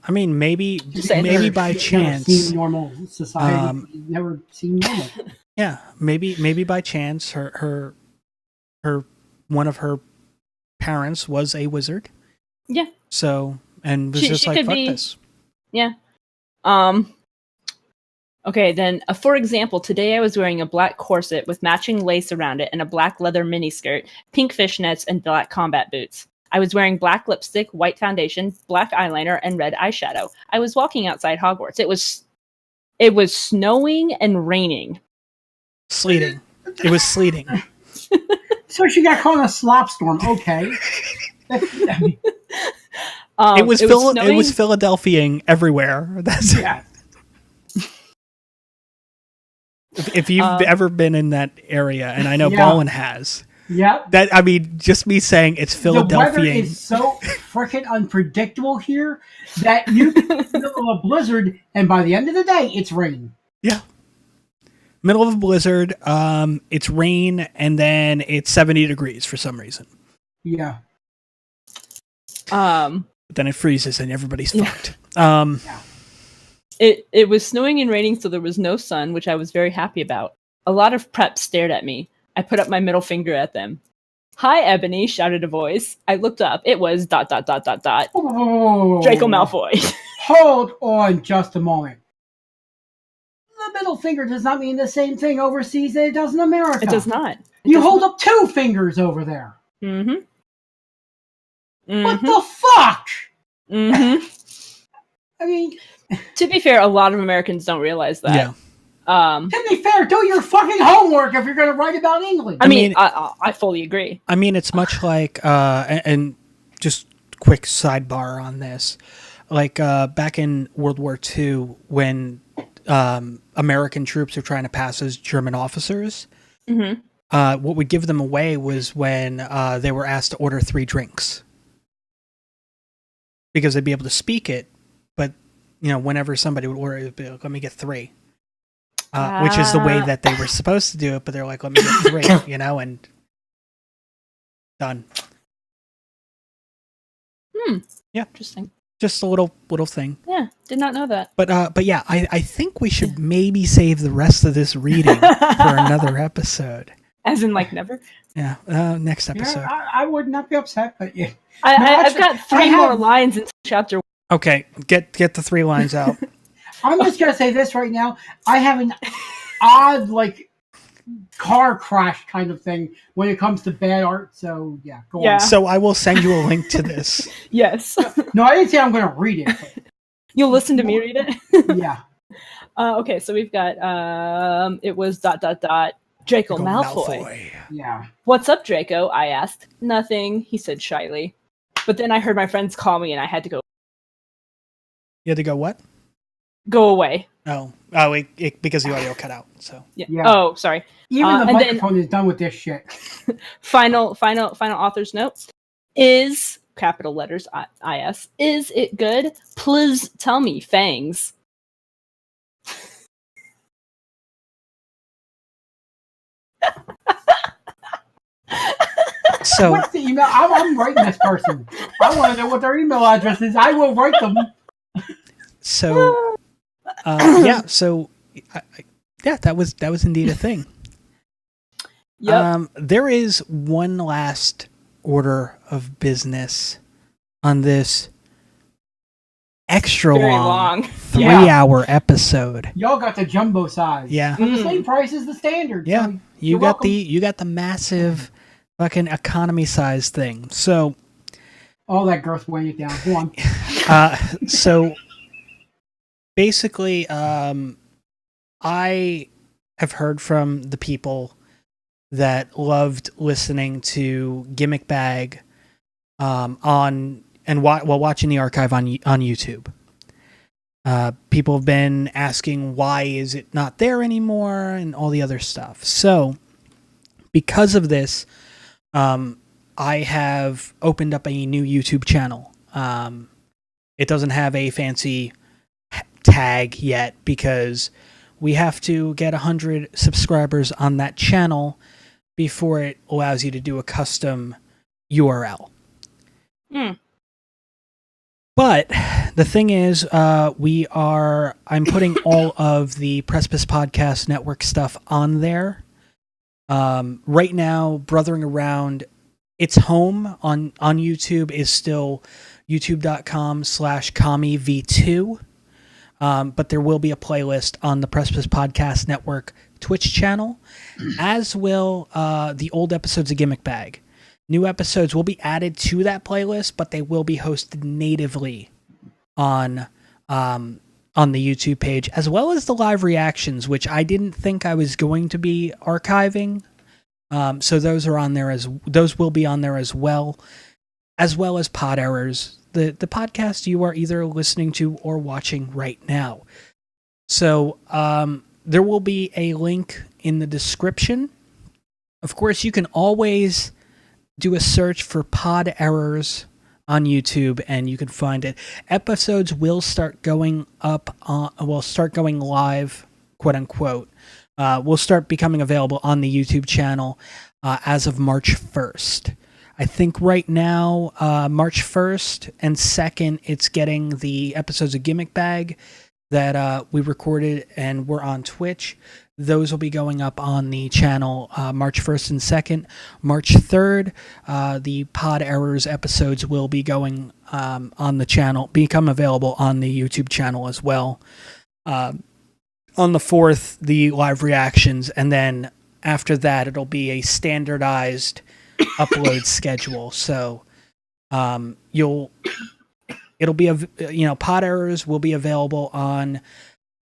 mean, maybe by chance. Never seen normal society. Never seen normal. Yeah, maybe by chance, her one of her parents was a wizard. Yeah. So, and was just like, fuck this. Yeah. Okay, then, for example, today I was wearing a black corset with matching lace around it and a black leather miniskirt, pink fishnets, and black combat boots. I was wearing black lipstick, white foundation, black eyeliner, and red eyeshadow. I was walking outside Hogwarts. It was snowing and raining. Sleeting. It was sleeting. So she got caught in a slop storm. Okay. It was Philadelphiaing everywhere. That's yeah. If you've ever been in that area, and I know Balen has. Yeah. That, I mean, just me saying it's Philadelphia. The weather is so freaking unpredictable here that you can be in the middle of a blizzard, and by the end of the day, it's rain. Yeah. Middle of a blizzard, it's rain, and then it's 70 degrees for some reason. Yeah. But then it freezes and everybody's fucked. It was snowing and raining, so there was no sun, which I was very happy about. A lot of preps stared at me. I put up my middle finger at them. "Hi, Ebony," shouted a voice. I looked up. It was ... Draco Malfoy. Hold on just a moment. The middle finger does not mean the same thing overseas that it does in America. It does not. You hold up two fingers over there. Mm-hmm. What the fuck? Mm-hmm. I mean... To be fair, a lot of Americans don't realize that. Yeah. To be fair, do your fucking homework if you're going to write about England. I mean, I fully agree. I mean, it's much like, and just quick sidebar on this, like back in World War II, when American troops were trying to pass as German officers, what would give them away was when they were asked to order 3 drinks. Because they'd be able to speak it, but, you know, whenever somebody would order, it'd be like, let me get 3. Which is the way that they were supposed to do it, but they're like, let me get 3, you know, and done. Yeah. Interesting. Just a little thing. Yeah, did not know that. But yeah, I think we should maybe save the rest of this reading for another episode. As in, like, never? Yeah, next episode. Yeah, I would not be upset, but yeah. I've got 3 more lines in chapter 1. Okay, get the 3 lines out. I'm just going to say this right now. I have an odd, like, car crash kind of thing when it comes to bad art. So yeah, go Yeah. on. So I will send you a link to this. Yes. No, I didn't say I'm going to read it. You'll listen to me read it? But yeah. Okay, so we've got it was ... Draco Malfoy. Yeah. What's up, Draco? I asked. Nothing, he said shyly. But then I heard my friends call me and I had to You had to go what? go away. Oh, because the audio cut out. So Yeah. Yeah. Oh, sorry. Even the and microphone is done with this shit. Final author's note is capital letters IS. Is it good? Please tell me, Fangs. So What's the email? I'm writing this person. I want to know what their email address is. I will write them. So yeah. So yeah, that was indeed a thing. Yep. There is one last order of business on this extra Very long long. 3-hour episode. Y'all got the jumbo size. Yeah. For the same price as the standard. Yeah. So You you're got welcome. the massive fucking economy size thing. So All that girth weighing it down. Go on. so basically, I have heard from the people that loved listening to Gimmick Bag while watching the archive on YouTube. People have been asking why is it not there anymore and all the other stuff. So because of this, I have opened up a new YouTube channel. It doesn't have a fancy tag yet because we have to get 100 subscribers on that channel before it allows you to do a custom URL. But the thing is, I'm putting all of the Precipice Podcast Network stuff on there. Right now, Brothering Around, its home on YouTube is still youtube.com/CommieV2. But there will be a playlist on the Precipice Podcast Network Twitch channel, as will the old episodes of Gimmick Bag. New episodes will be added to that playlist, but they will be hosted natively on the YouTube page, as well as the live reactions, which I didn't think I was going to be archiving. So those will be on there as well as pod errors, the podcast you are either listening to or watching right now. So there will be a link in the description. Of course, you can always do a search for pod errors on YouTube and you can find it. Episodes will start going going live, quote unquote. Will start becoming available on the YouTube channel as of March 1st. I think right now, March 1st and 2nd, it's getting the episodes of Gimmick Bag that we recorded and we're on Twitch. Those will be going up on the channel March 1st and 2nd. March 3rd, the Pod Errors episodes will be going on the channel, become available on the YouTube channel as well. On the 4th, the live reactions, and then after that, it'll be a standardized upload schedule. So Pod Errors will be available on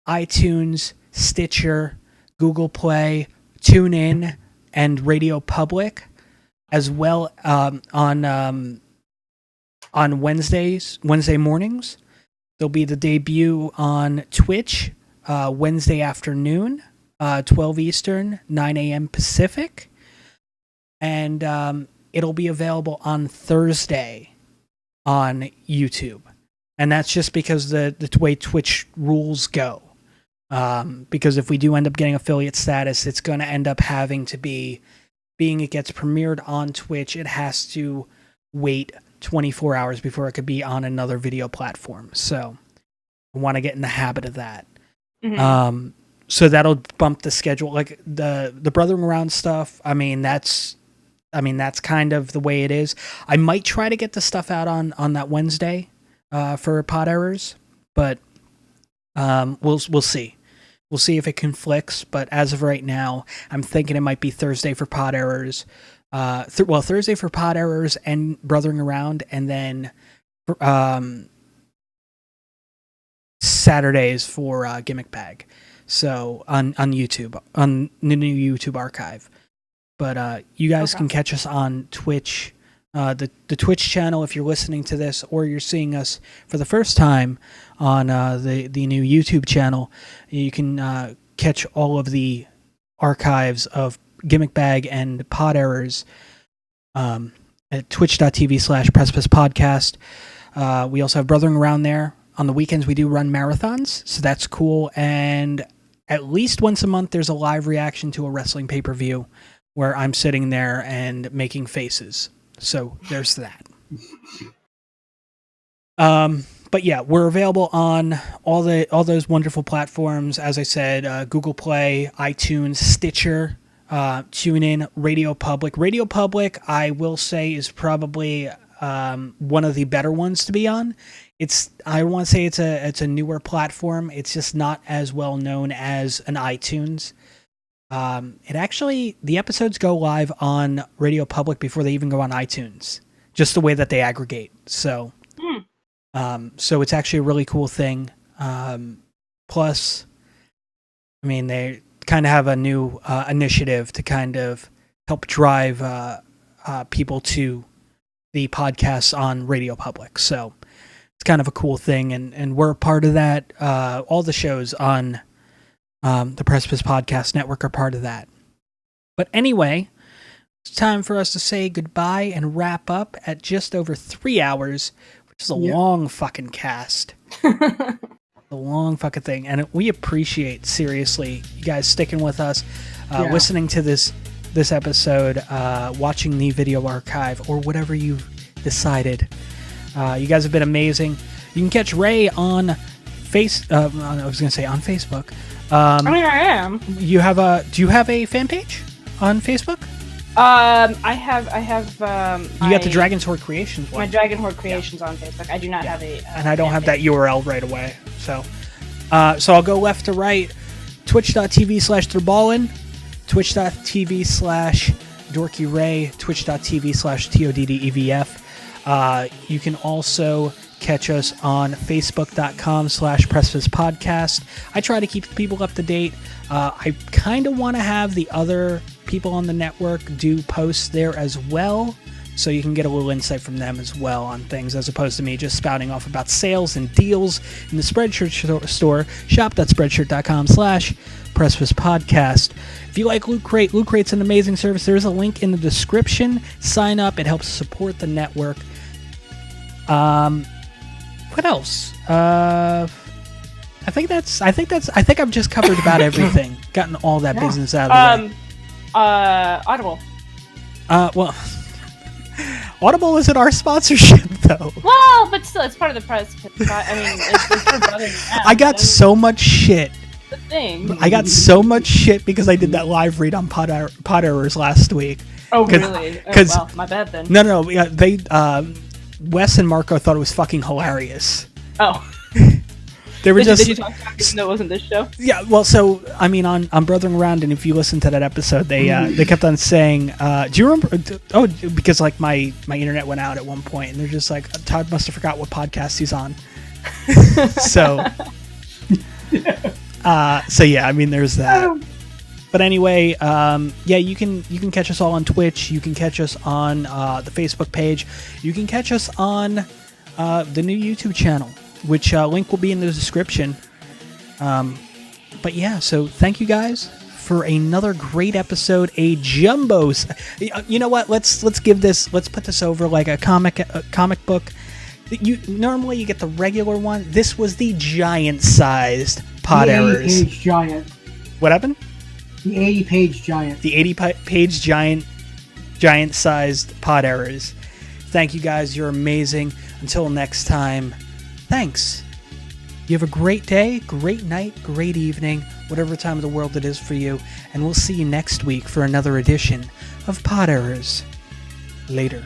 iTunes, Stitcher, Google Play, TuneIn, and Radio Public, as well on Wednesday mornings. There'll be the debut on Twitch Wednesday afternoon, 12 Eastern, 9 a.m. Pacific. And it'll be available on Thursday on YouTube. And that's just because the way Twitch rules go. Because if we do end up getting affiliate status, it's going to end up having to being it gets premiered on Twitch, it has to wait 24 hours before it could be on another video platform. So I want to get in the habit of that. Mm-hmm. So that'll bump the schedule. Like the Brothering Around stuff, that's kind of the way it is. I might try to get the stuff out on that Wednesday for Pod Errors, but we'll see. We'll see if it conflicts, but as of right now, I'm thinking it might be Thursday for Pod Errors. Thursday for Pod Errors and Brothering Around, and then Saturdays for Gimmick Bag. So on YouTube, on the new YouTube archive. But you guys can catch us on Twitch, the Twitch channel if you're listening to this, or you're seeing us for the first time on the new YouTube channel. You can catch all of the archives of Gimmick Bag and Pod Errors at twitch.tv/Precipice Podcast. We also have Brothering Around there. On the weekends, we do run marathons, so that's cool. And at least once a month, there's a live reaction to a wrestling pay-per-view where I'm sitting there and making faces. So there's that. But yeah, we're available on all those wonderful platforms. As I said, Google Play, iTunes, Stitcher, TuneIn, Radio Public. Radio Public, I will say, is probably one of the better ones to be on. I want to say it's a newer platform. It's just not as well known as an iTunes. The episodes go live on Radio Public before they even go on iTunes. Just the way that they aggregate. So, so it's actually a really cool thing. Plus, I mean, they kind of have a new initiative to kind of help drive people to the podcasts on Radio Public. So it's kind of a cool thing, and we're a part of that. All the shows on the Precipice Podcast Network are part of that. But anyway, it's time for us to say goodbye and wrap up at just over 3 hours, which is a long fucking cast. A long fucking thing. And we appreciate, seriously, you guys sticking with us, listening to this episode, watching the video archive, or whatever you've decided. You guys have been amazing. You can catch Ray on on Facebook. I mean, I am. Do you have a fan page on Facebook? I have. You got the Dragon's Horde Creations one. My Dragon Horde Creations on Facebook. I do not have a. And I don't have that URL right away. So I'll go left to right. Twitch.tv/Thrabalen, Twitch.tv/DorkyRae, Twitch.tv/ToddEvf. You can also catch us on Facebook.com/Precipice Podcast. I try to keep people up to date. I kind of want to have the other people on the network do posts there as well, so you can get a little insight from them as well on things, as opposed to me just spouting off about sales and deals in the Spreadshirt store, shop.spreadshirt.com/Precipice Podcast. If you like Loot Crate, Loot Crate's an amazing service. There is a link in the description. Sign up. It helps support the network. What else? I think I've just covered about everything. Gotten all that business out of the way. Audible. Well, Audible isn't our sponsorship, though. Well, but still, it's part of the price. I mean, it's for brothers. I got so much shit. The thing. I got so much shit because I did that live read on Pod Errors last week. Oh, really? Well, my bad then. No. They, Wes and Marco thought it was fucking hilarious. Oh. They were Did you talk about it even though it wasn't this show? Yeah, well, so, I mean, on Brothering Around, and if you listen to that episode, they kept on saying, do you remember, because, like, my internet went out at one point, and they're just like, Todd must have forgot what podcast he's on. So yeah, I mean, there's that. But anyway, you can catch us all on Twitch, you can catch us on the Facebook page, you can catch us on the new YouTube channel, which link will be in the description. But yeah, so thank you guys for another great episode, a jumbo. You know what? Let's put this over like a comic book. Normally you get the regular one. This was the giant-sized Pod Errors. The 80-page giant. What happened? The 80-page giant. The 80-page giant-sized Pod Errors. Thank you guys. You're amazing. Until next time. Thanks. You have a great day, great night, great evening, whatever time of the world it is for you, and we'll see you next week for another edition of Pod Errors. Later.